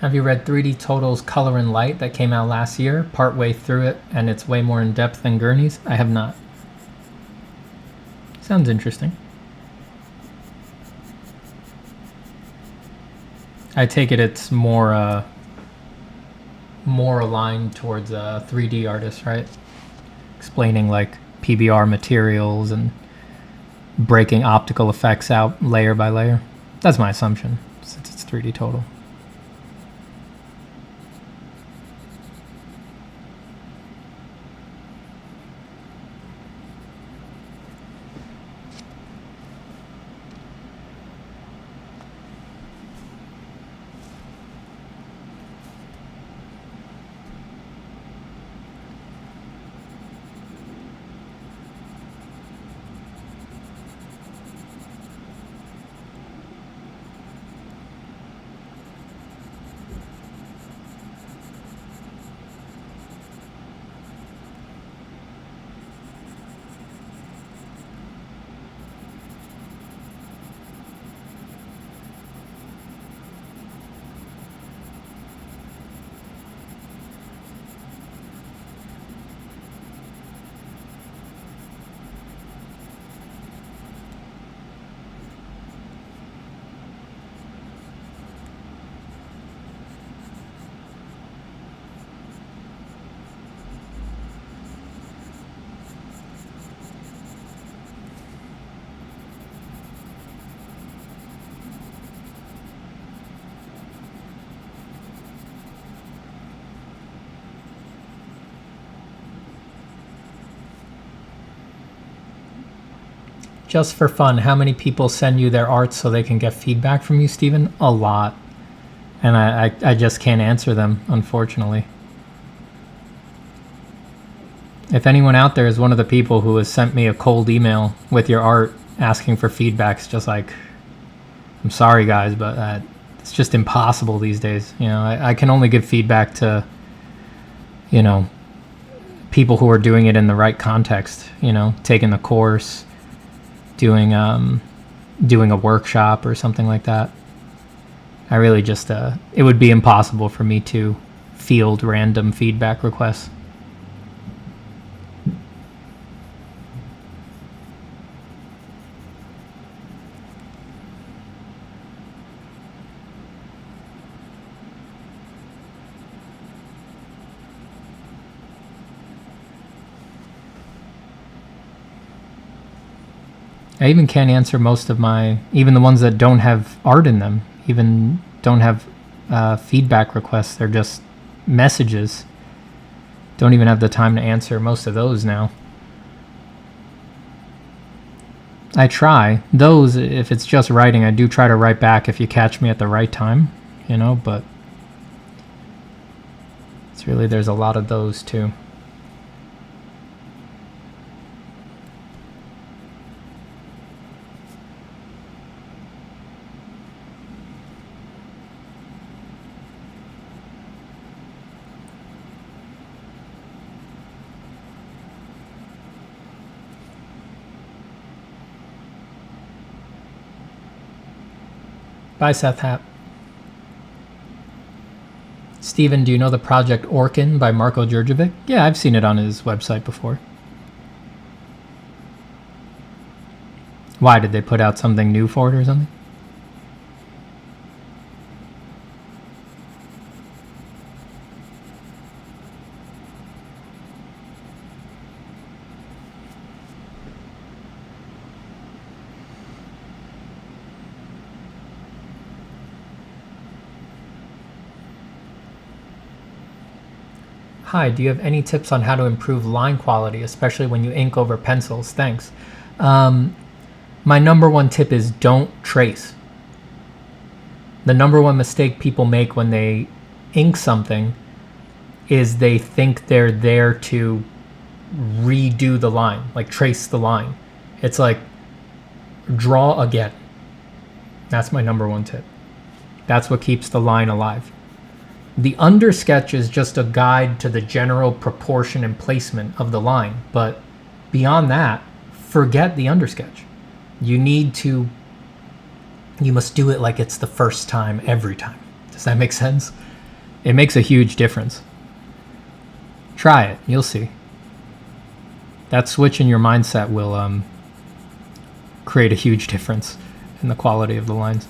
[SPEAKER 1] Have you read 3D Total's Color and Light that came out last year? Partway through it, and it's way more in depth than Gurney's? I have not. Sounds interesting. I take it it's more more aligned towards 3D artists, right? Explaining like PBR materials and breaking optical effects out layer by layer. That's my assumption, since it's 3D Total. Just for fun, how many people send you their art so they can get feedback from you, Steven? A lot. And I just can't answer them, unfortunately. If anyone out there is one of the people who has sent me a cold email with your art asking for feedback, it's just like, I'm sorry guys, but it's just impossible these days. You know, I can only give feedback to, you know, people who are doing it in the right context, you know, taking the course, doing a workshop or something like that. I really just it would be impossible for me to field random feedback requests. I even can't answer most of even the ones that don't have art in them, even don't have feedback requests. They're just messages. Don't even have the time to answer most of those now. I try. Those, if it's just writing, I do try to write back if you catch me at the right time, you know, but it's really, there's a lot of those too. Bye, Seth Hap. Steven, do you know the project Orkin by Marko Djurdjevic? Yeah, I've seen it on his website before. Why, did they put out something new for it or something? Hi, do you have any tips on how to improve line quality, especially when you ink over pencils? Thanks. My number one tip is don't trace. The number one mistake people make when they ink something is they think they're there to redo the line, like trace the line. It's like, draw again. That's my number one tip. That's what keeps the line alive. The undersketch is just a guide to the general proportion and placement of the line, but beyond that, forget the undersketch. You must do it like it's the first time every time. Does that make sense? It makes a huge difference. Try it, you'll see. That switch in your mindset will create a huge difference in the quality of the lines.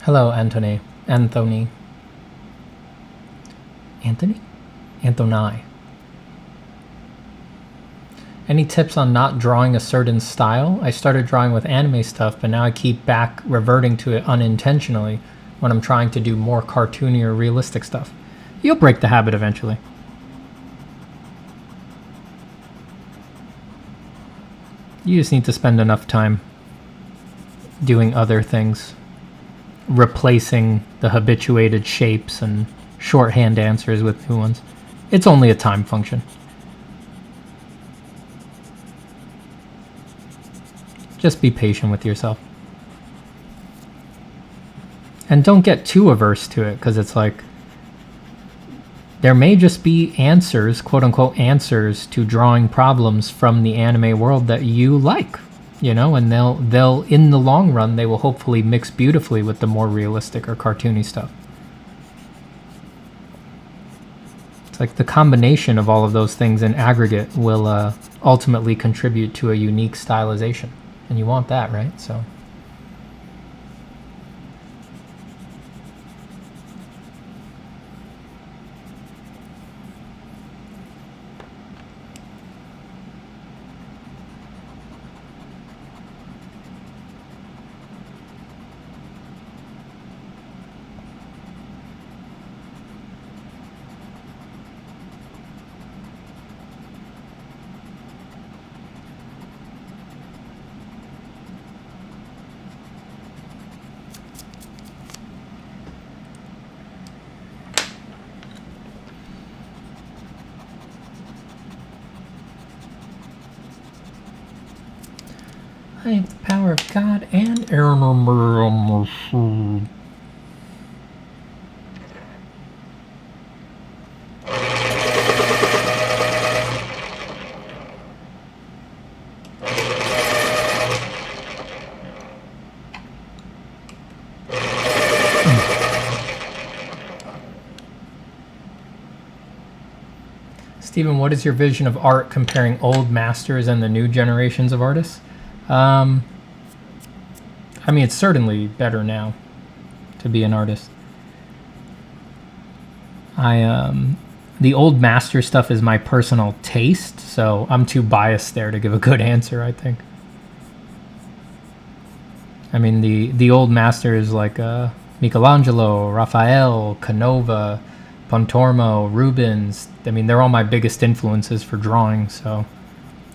[SPEAKER 1] Hello, Anthony. Anthony. Any tips on not drawing a certain style? I started drawing with anime stuff, but now I keep back reverting to it unintentionally when I'm trying to do more cartoony or realistic stuff. You'll break the habit eventually. You just need to spend enough time doing other things, replacing the habituated shapes and shorthand answers with new ones. It's only a time function. Just be patient with yourself. And don't get too averse to it, because it's like, there may just be answers, quote unquote answers, to drawing problems from the anime world that you like. You know, and they'll in the long run, they will hopefully mix beautifully with the more realistic or cartoony stuff. It's like the combination of all of those things in aggregate will ultimately contribute to a unique stylization. And you want that, right? So. I have the power of God and animal. Stephen, what is your vision of art comparing old masters and the new generations of artists? I mean, it's certainly better now. to be an artist. The old master stuff is my personal taste, so I'm too biased there to give a good answer, I think. I mean, the old masters like Michelangelo, Raphael, Canova, Pontormo, Rubens, I mean, they're all my biggest influences for drawing, so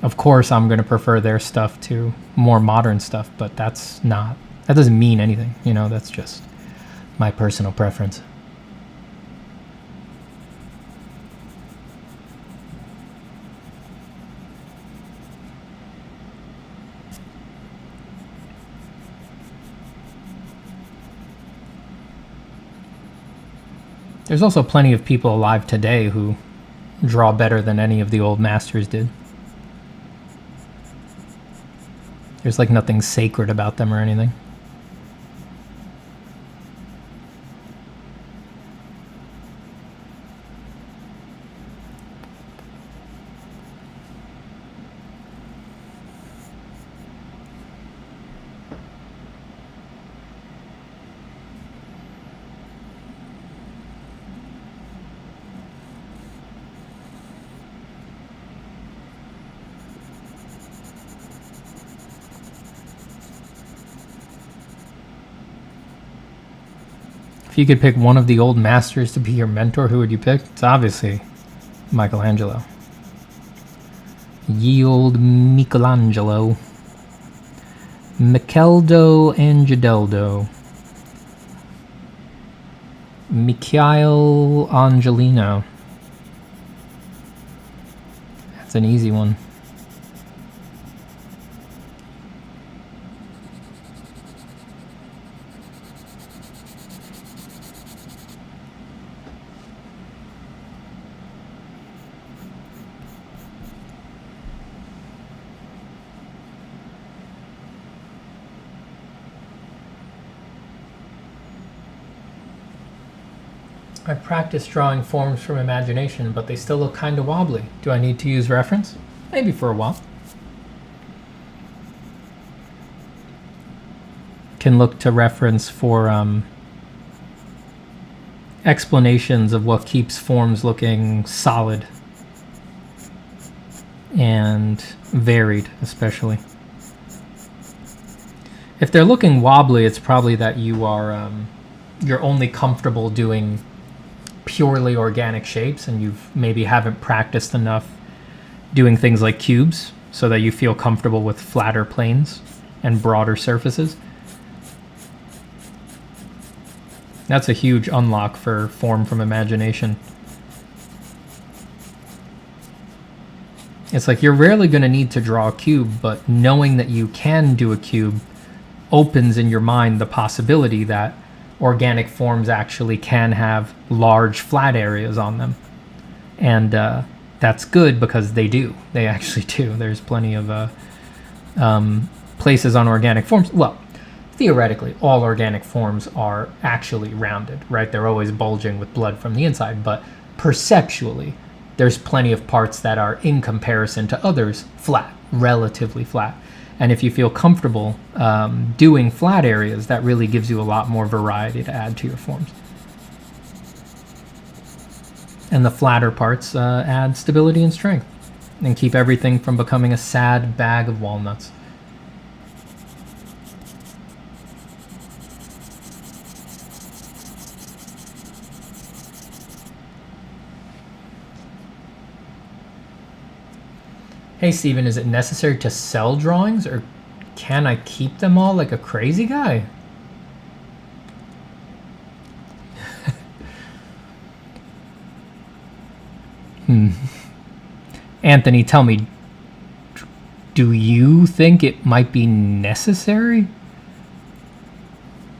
[SPEAKER 1] of course I'm going to prefer their stuff to more modern stuff, but that doesn't mean anything, you know, that's just my personal preference. There's also plenty of people alive today who draw better than any of the old masters did. There's like nothing sacred about them or anything. If you could pick one of the old masters to be your mentor, who would you pick? It's obviously Michelangelo. Ye old Michelangelo. Micheldo Angeldo. Michael Angelino. That's an easy one. I practice drawing forms from imagination, but they still look kind of wobbly. Do I need to use reference? Maybe for a while. Can look to reference for explanations of what keeps forms looking solid and varied, especially. If they're looking wobbly, it's probably that you're only comfortable doing purely organic shapes, and you maybe haven't practiced enough doing things like cubes so that you feel comfortable with flatter planes and broader surfaces. That's a huge unlock for form from imagination. It's like you're rarely going to need to draw a cube, but knowing that you can do a cube opens in your mind the possibility that organic forms actually can have large flat areas on them. And that's good because they do. They actually do. There's plenty of places on organic forms. Well, theoretically, all organic forms are actually rounded, right? They're always bulging with blood from the inside, but perceptually, there's plenty of parts that are, in comparison to others, flat, relatively flat. And if you feel comfortable doing flat areas, that really gives you a lot more variety to add to your forms. And the flatter parts add stability and strength and keep everything from becoming a sad bag of walnuts. Hey Steven, is it necessary to sell drawings, or can I keep them all like a crazy guy? Anthony, tell me, do you think it might be necessary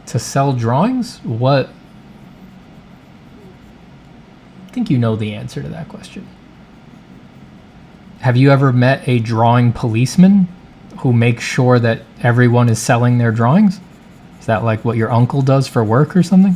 [SPEAKER 1] to sell drawings? What? I think you know the answer to that question. Have you ever met a drawing policeman who makes sure that everyone is selling their drawings? Is that like what your uncle does for work or something?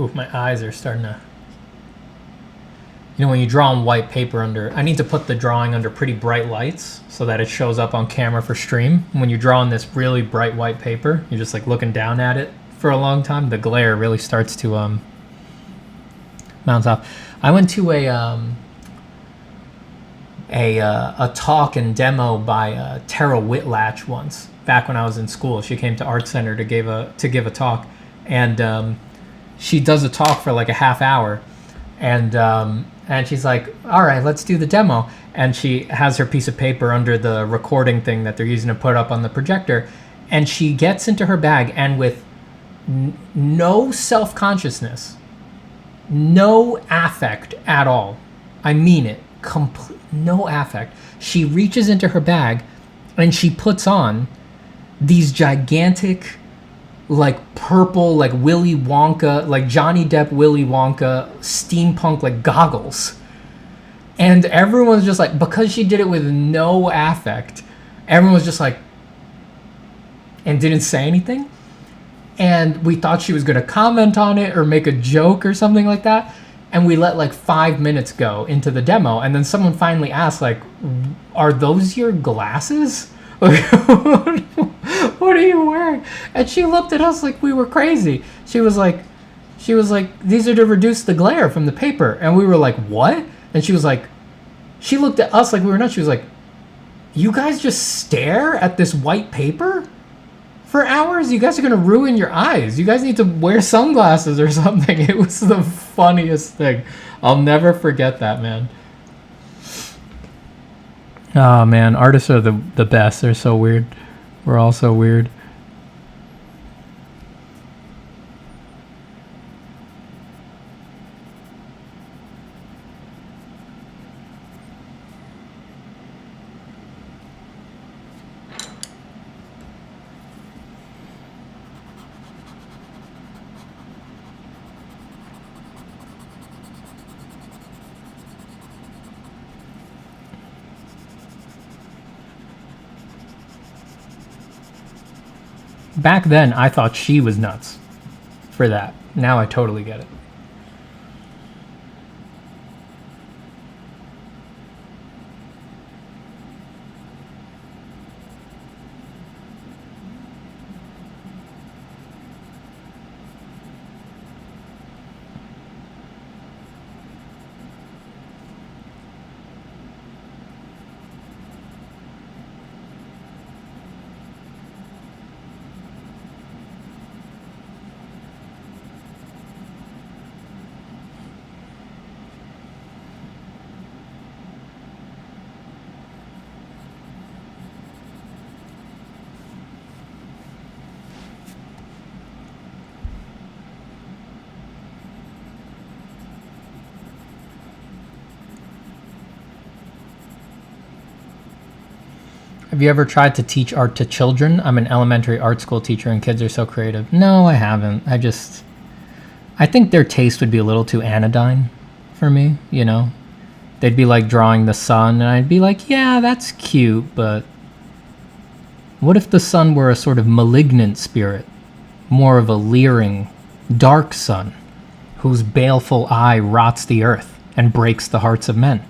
[SPEAKER 1] Ooh, my eyes are starting to... You know, when you draw on white paper under... I need to put the drawing under pretty bright lights so that it shows up on camera for stream. When you draw on this really bright white paper, you're just like looking down at it for a long time. The glare really starts to mount off. I went to a talk and demo by Tara Whitlatch once, back when I was in school. She came to Art Center to give a talk, and she does a talk for like a half hour, and she's like, all right, let's do the demo. And she has her piece of paper under the recording thing that they're using to put up on the projector, and she gets into her bag, and with no self-consciousness, no affect at all, I mean it, no affect, she reaches into her bag and she puts on these gigantic, like purple, like Willy Wonka, like Johnny Depp Willy Wonka steampunk like goggles. And everyone's just like, because she did it with no affect, everyone was just like, and didn't say anything. And we thought she was going to comment on it or make a joke or something like that. And we let like 5 minutes go into the demo. And then someone finally asked, like, are those your glasses? Like, what are you wearing? And she looked at us like we were crazy. She was like, these are to reduce the glare from the paper. And we were like, what? And she was like, she looked at us like we were nuts. She was like, you guys just stare at this white paper for hours? You guys are going to ruin your eyes. You guys need to wear sunglasses or something. It was the funniest thing. I'll never forget that, man. Oh, man. Artists are the best. They're so weird. We're all so weird. Back then, I thought she was nuts for that. Now I totally get it. Have you ever tried to teach art to children? I'm an elementary art school teacher and kids are so creative. No, I haven't. I think their taste would be a little too anodyne for me, you know? They'd be like drawing the sun and I'd be like, yeah, that's cute, but what if the sun were a sort of malignant spirit? More of a leering, dark sun, whose baleful eye rots the earth and breaks the hearts of men.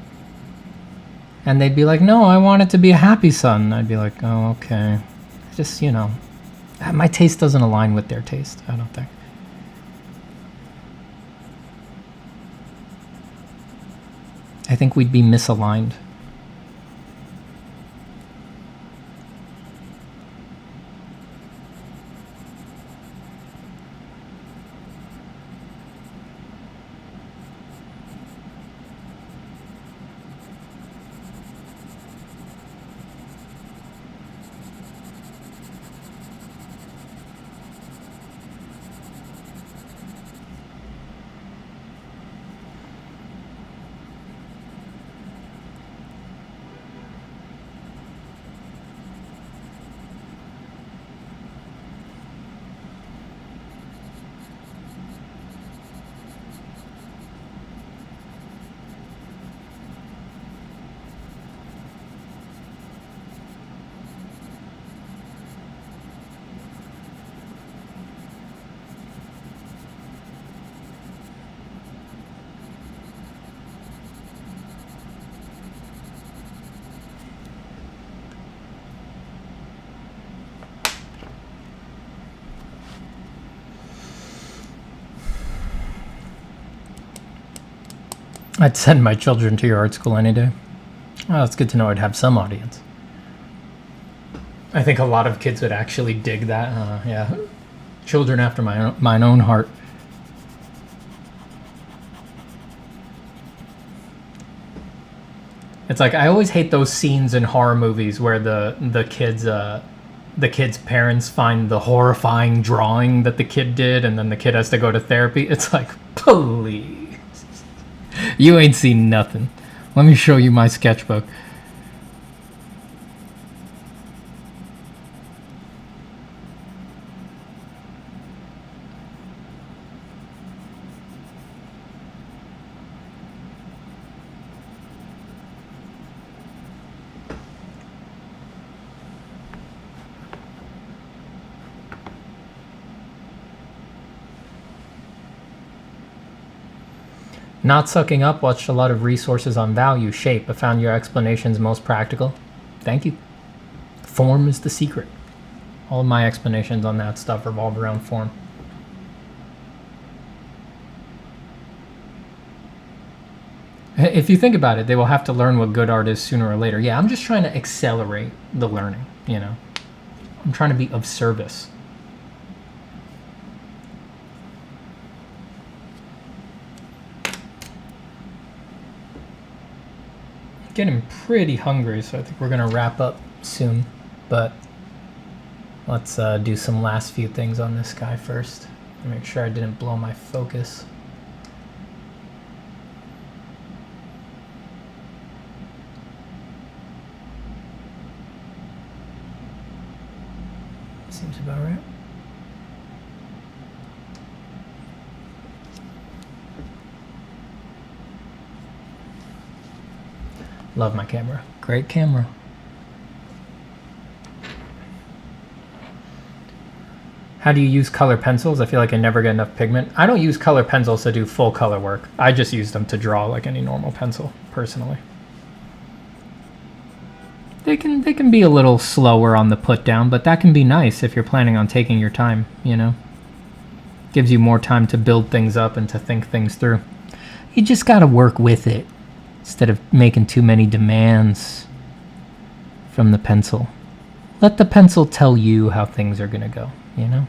[SPEAKER 1] And they'd be like, no, I want it to be a happy sun. I'd be like, oh, okay. Just, you know, my taste doesn't align with their taste, I don't think. I think we'd be misaligned. I'd send my children to your art school any day. Well, it's good to know I'd have some audience. I think a lot of kids would actually dig that. Yeah, children after mine own heart. It's like I always hate those scenes in horror movies where the kid's parents find the horrifying drawing that the kid did, and then the kid has to go to therapy. It's like, please, you ain't seen nothing. Let me show you my sketchbook. Not sucking up, watched a lot of resources on value, shape, but found your explanations most practical. Thank you. Form is the secret. All of my explanations on that stuff revolve around form. If you think about it, they will have to learn what good art is sooner or later. Yeah, I'm just trying to accelerate the learning, you know. I'm trying to be of service. Getting pretty hungry, so I think we're gonna wrap up soon, but let's do some last few things on this guy first. Make sure I didn't blow my focus. Seems about right. Love my camera. Great camera. How do you use color pencils? I feel like I never get enough pigment. I don't use color pencils to do full color work. I just use them to draw like any normal pencil, personally. They can be a little slower on the put down, but that can be nice if you're planning on taking your time, you know? Gives you more time to build things up and to think things through. You just gotta work with it, instead of making too many demands from the pencil. Let the pencil tell you how things are gonna go, you know?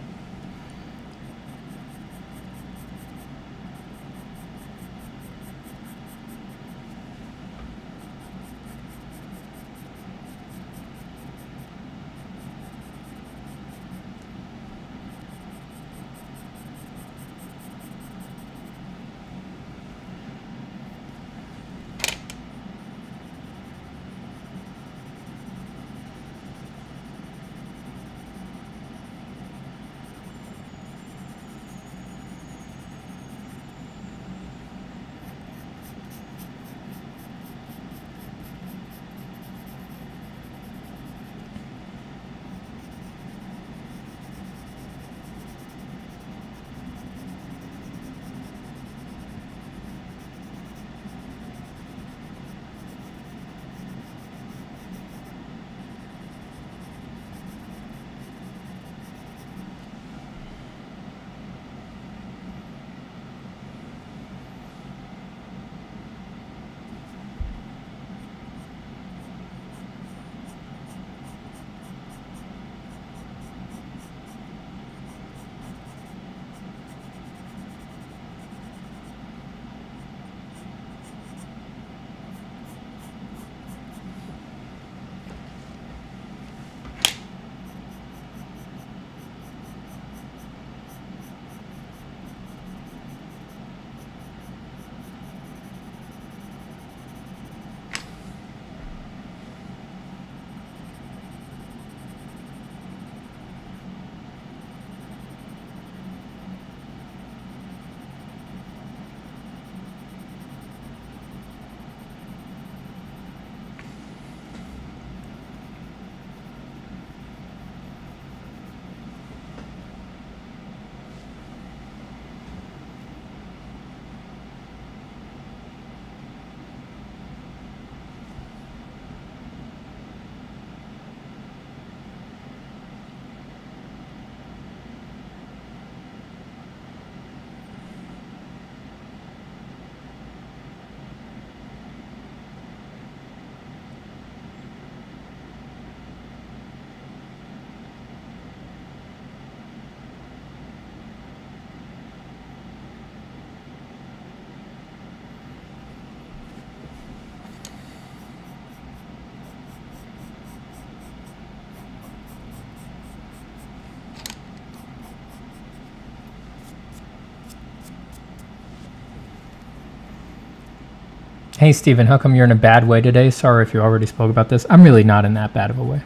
[SPEAKER 1] Hey, Steven, how come you're in a bad way today? Sorry if you already spoke about this. I'm really not in that bad of a way.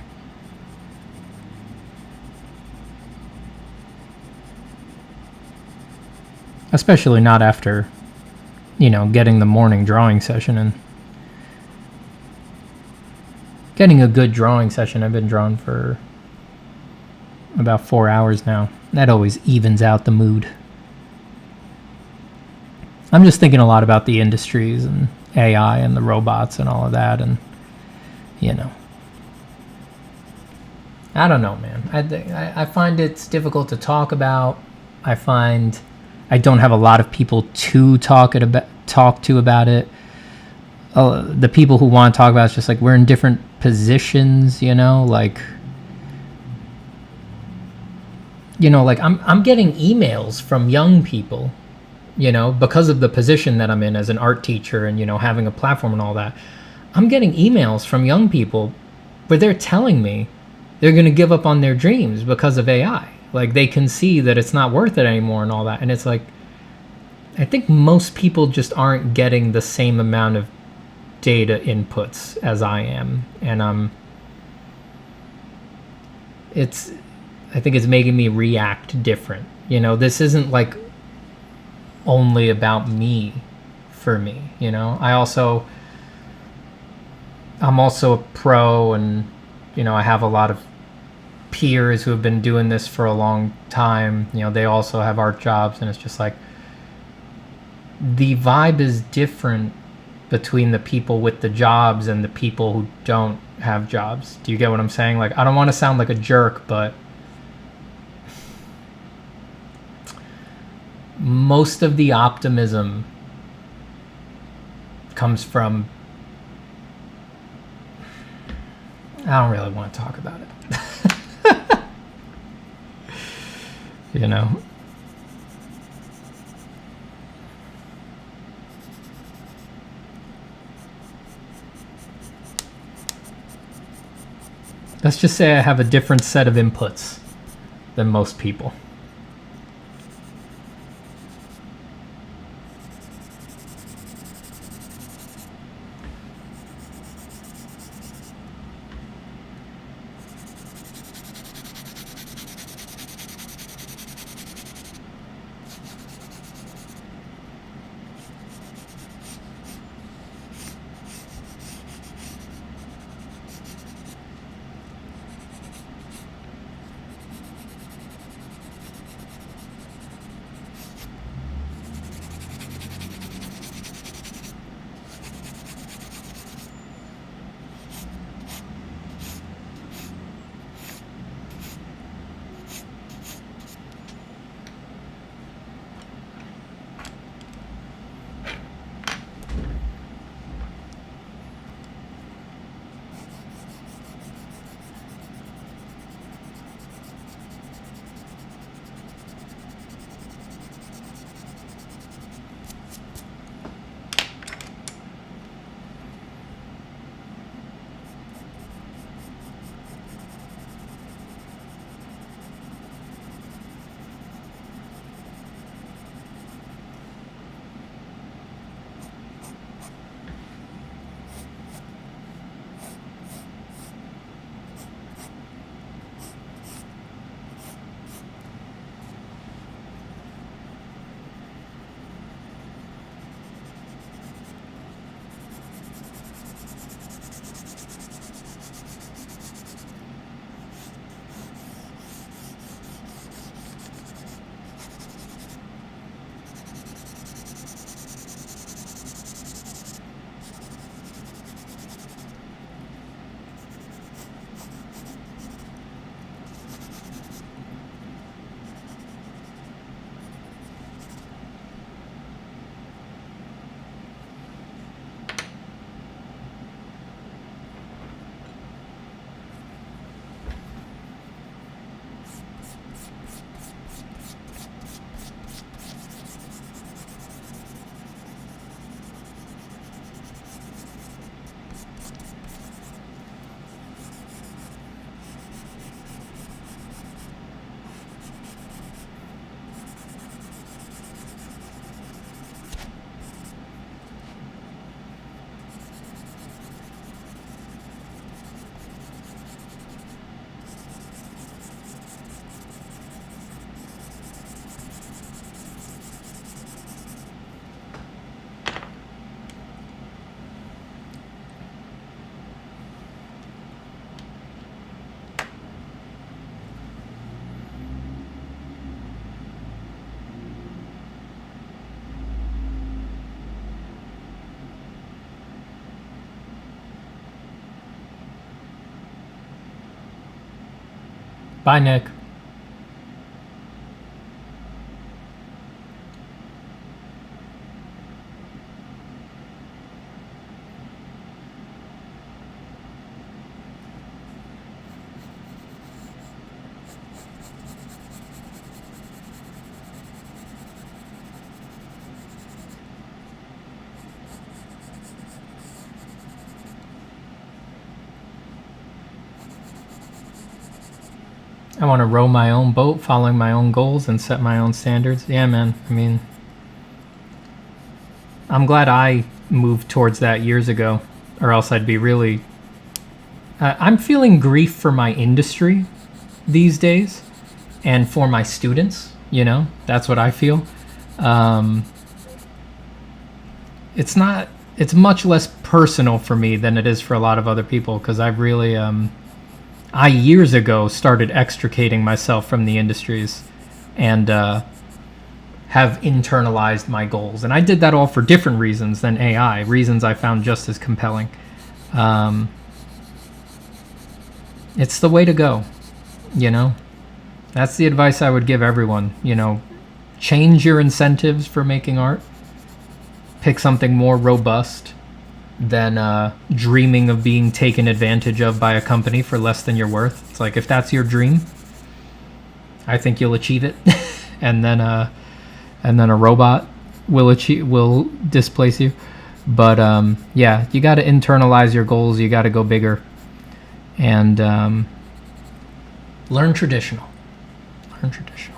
[SPEAKER 1] Especially not after, you know, getting the morning drawing session and getting a good drawing session. I've been drawing for about 4 hours now. That always evens out the mood. I'm just thinking a lot about the industries and AI and the robots and all of that, and you know, I don't know, man. I find it's difficult to talk about. I find I don't have a lot of people to talk to about it. The people who want to talk about it's just like we're in different positions, you know, like I'm getting emails from young people, you know, because of the position that I'm in as an art teacher and, you know, having a platform and all that. I'm getting emails from young people where they're telling me they're going to give up on their dreams because of AI. Like, they can see that it's not worth it anymore and all that. And it's like, I think most people just aren't getting the same amount of data inputs as I am. And I think it's making me react different. You know, this isn't like only about me for me, you know. I'm also a pro, and you know, I have a lot of peers who have been doing this for a long time. You know, they also have art jobs, and it's just like the vibe is different between the people with the jobs and the people who don't have jobs. Do you get what I'm saying? Like, I don't want to sound like a jerk, but most of the optimism comes from, I don't really want to talk about it. You know, let's just say I have a different set of inputs than most people. Bye, Nick. I want to row my own boat, following my own goals and set my own standards. Yeah, man. I mean, I'm glad I moved towards that years ago, or else I'd be really... I'm feeling grief for my industry these days and for my students, you know? That's what I feel. It's much less personal for me than it is for a lot of other people, because I've really... I years ago started extricating myself from the industries and have internalized my goals. And I did that all for different reasons than AI, reasons I found just as compelling. It's the way to go, you know? That's the advice I would give everyone, you know? Change your incentives for making art. Pick something more robust than dreaming of being taken advantage of by a company for less than you're worth. It's like, if that's your dream, I think you'll achieve it. and then a robot will displace you. But yeah, you got to internalize your goals. You got to go bigger and learn traditional. Learn traditional.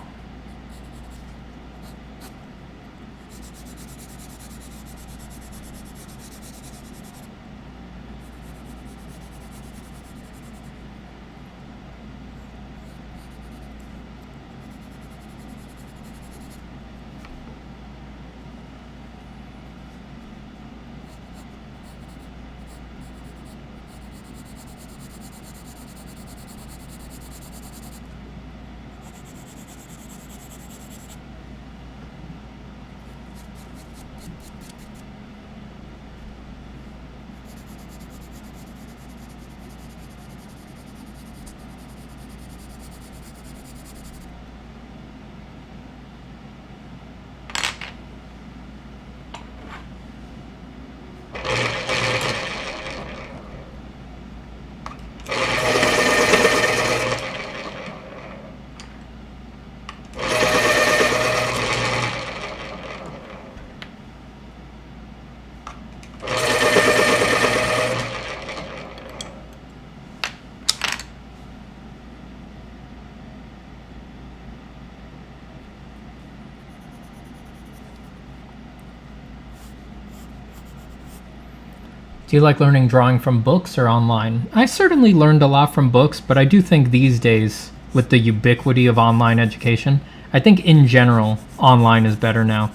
[SPEAKER 1] Do you like learning drawing from books or online? I certainly learned a lot from books, but I do think these days, with the ubiquity of online education, I think in general, online is better now.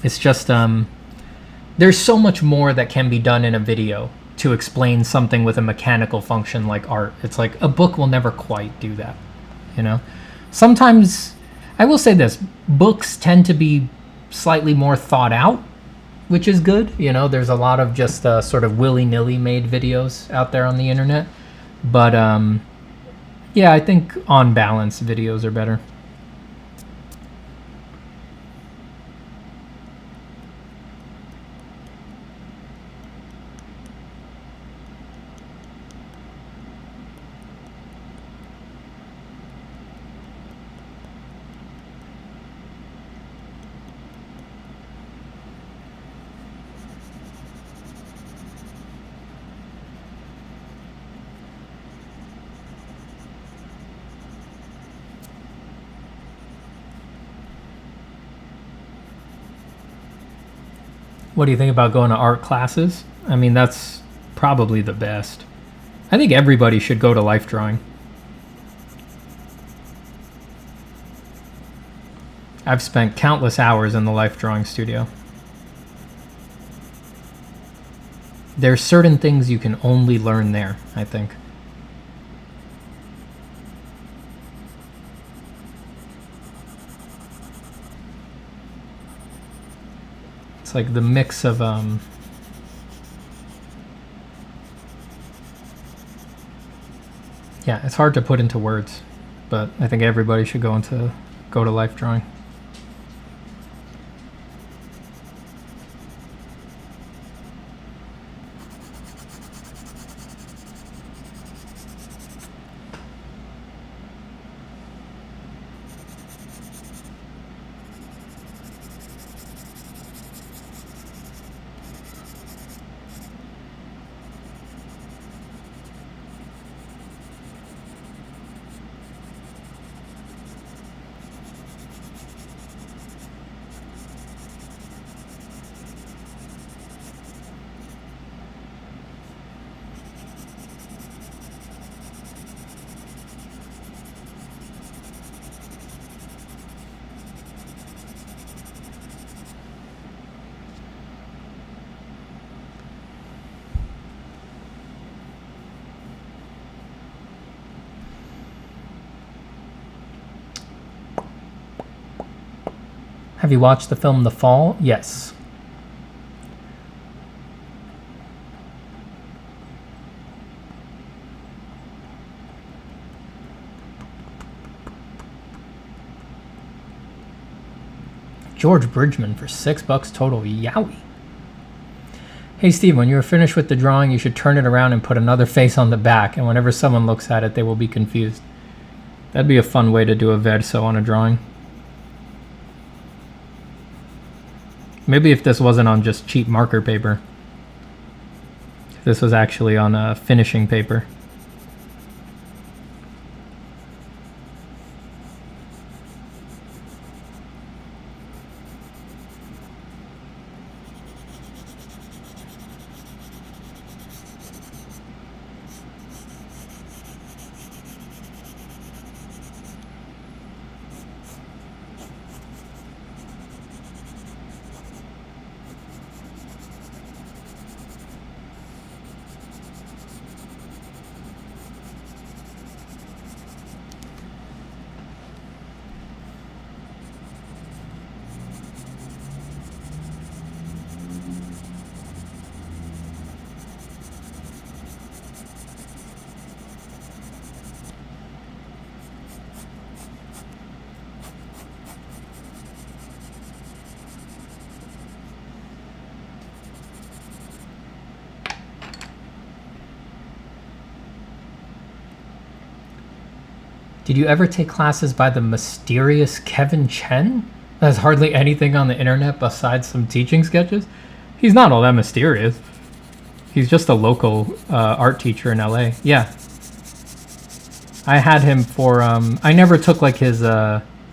[SPEAKER 1] It's just, there's so much more that can be done in a video to explain something with a mechanical function like art. It's like, a book will never quite do that, you know? Sometimes, I will say this, books tend to be slightly more thought out, which is good. You know, there's a lot of just sort of willy-nilly made videos out there on the internet. But yeah, I think on balance, videos are better. What do you think about going to art classes? I mean, that's probably the best. I think everybody should go to life drawing. I've spent countless hours in the life drawing studio. There's certain things you can only learn there, I think. It's like the mix of yeah, it's hard to put into words, but I think everybody should go to life drawing. Have you watched the film The Fall? Yes. George Bridgman for $6 total. Yowie. Hey Steve, when you are finished with the drawing, you should turn it around and put another face on the back, and whenever someone looks at it, they will be confused. That'd be a fun way to do a verso on a drawing. Maybe if this wasn't on just cheap marker paper. If this was actually on finishing paper. Did you ever take classes by the mysterious Kevin Chen? There's hardly anything on the internet besides some teaching sketches. He's not all that mysterious. He's just a local art teacher in LA. Yeah. I had him for, I never took like his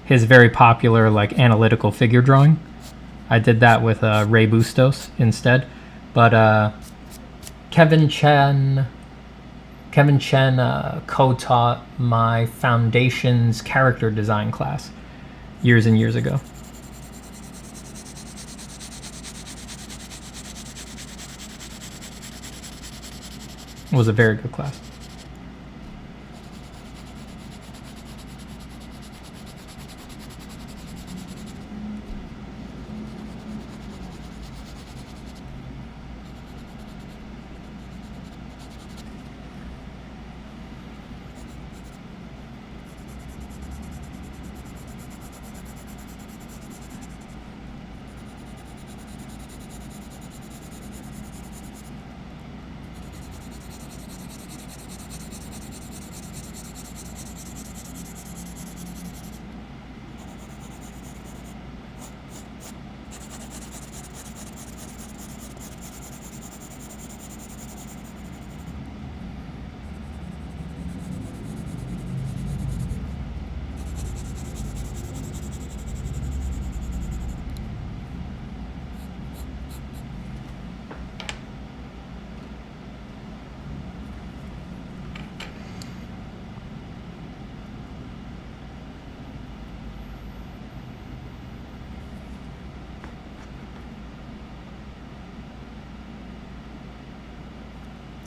[SPEAKER 1] very popular like analytical figure drawing. I did that with Ray Bustos instead. But Kevin Chen co-taught my Foundations character design class years and years ago. It was a very good class.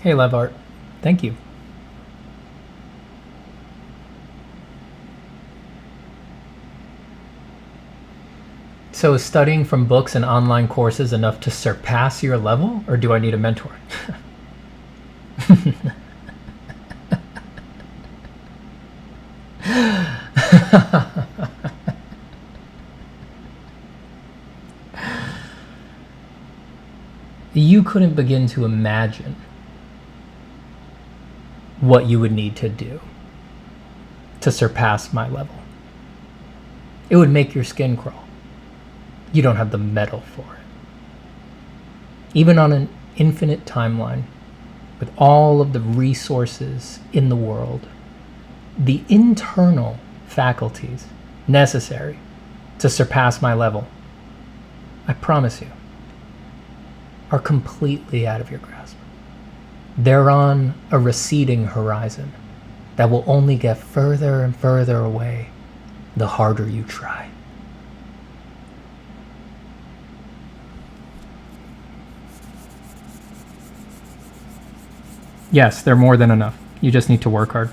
[SPEAKER 1] Hey, Lev Art. Thank you. So is studying from books and online courses enough to surpass your level, or do I need a mentor? You couldn't begin to imagine what you would need to do to surpass my level. It would make your skin crawl. You don't have the metal for it. Even on an infinite timeline, with all of the resources in the world, the internal faculties necessary to surpass my level, I promise you, are completely out of your grasp. They're on a receding horizon that will only get further and further away the harder you try. Yes, they're more than enough. You just need to work hard.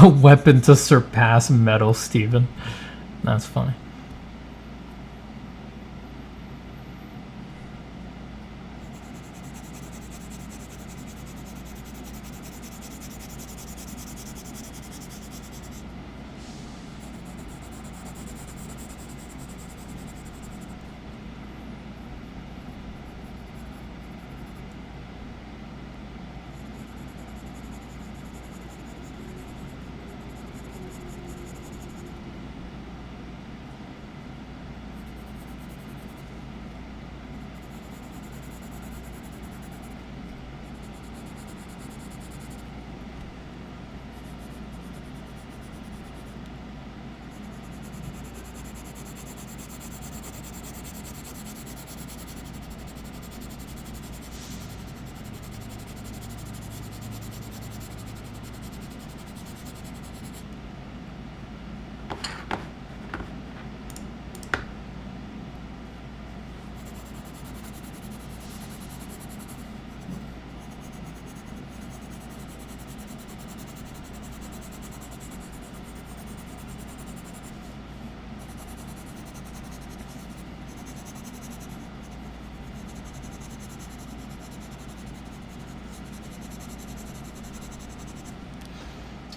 [SPEAKER 1] A weapon to surpass metal, Steven. That's funny.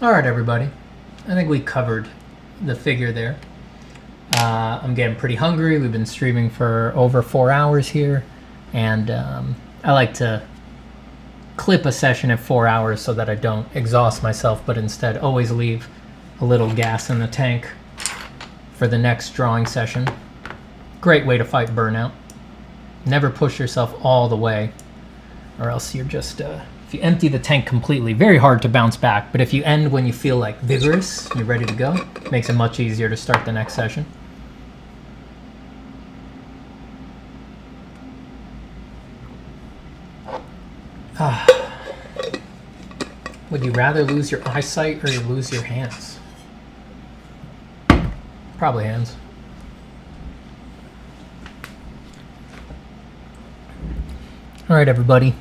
[SPEAKER 1] Alright, everybody. I think we covered the figure there. I'm getting pretty hungry. We've been streaming for over 4 hours here, and I like to clip a session at 4 hours so that I don't exhaust myself, but instead always leave a little gas in the tank for the next drawing session. Great way to fight burnout. Never push yourself all the way, or else you're just... if you empty the tank completely, very hard to bounce back. But if you end when you feel like vigorous, you're ready to go, makes it much easier to start the next session. Would you rather lose your eyesight or you lose your hands? Probably hands. All right, everybody.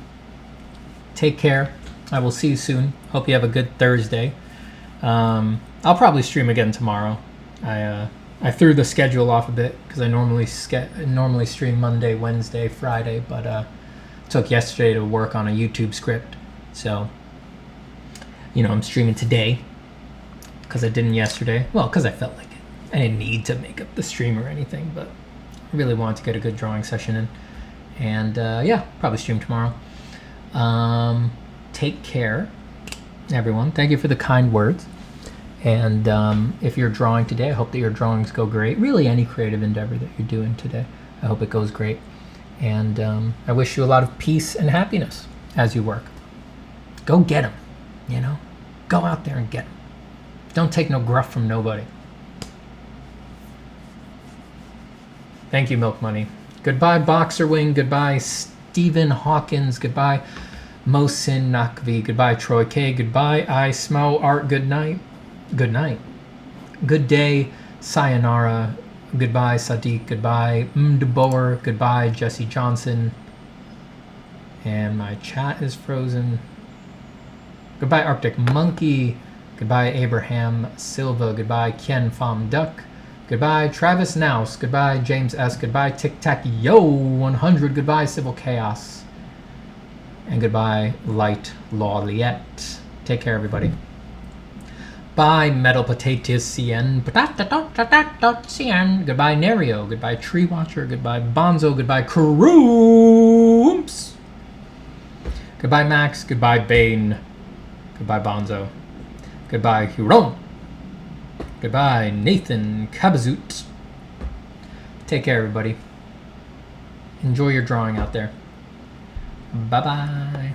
[SPEAKER 1] Take care. I will see you soon. Hope you have a good Thursday. I'll probably stream again tomorrow. I I threw the schedule off a bit because I normally stream Monday, Wednesday, Friday, but took yesterday to work on a YouTube script. So, I'm streaming today because I didn't yesterday. Well, because I felt like it. I didn't need to make up the stream or anything, but I really wanted to get a good drawing session in. And yeah, probably stream tomorrow. Take care, everyone. Thank you for the kind words. And if you're drawing today, I hope that your drawings go great. Really, any creative endeavor that you're doing today, I hope it goes great. And I wish you a lot of peace and happiness as you work. Go get them, Go out there and get them. Don't take no gruff from nobody. Thank you, Milk Money. Goodbye, Boxer Wing. Goodbye, Stephen Hawkins. Goodbye, Mosin Nakvi. Goodbye, Troy K. Goodbye, I Smo Art. Good night. Good night. Good day, Sayonara. Goodbye, Sadiq. Goodbye, Mdebor. Goodbye, Jesse Johnson. And my chat is frozen. Goodbye, Arctic Monkey. Goodbye, Abraham Silva. Goodbye, Ken Pham Duck. Goodbye, Travis Nouse. Goodbye, James S. Goodbye, Tic Tac Yo 100. Goodbye, Civil Chaos. And goodbye, Light Lawliette. Take care, everybody. Bye, Metal Potatoes CN. CN. Goodbye, Nerio. Goodbye, Tree Watcher. Goodbye, Bonzo. Goodbye, Krooms. Goodbye, Max. Goodbye, Bane. Goodbye, Bonzo. Goodbye, Huron. Goodbye, Nathan Kabazoot. Take care, everybody. Enjoy your drawing out there. Bye-bye.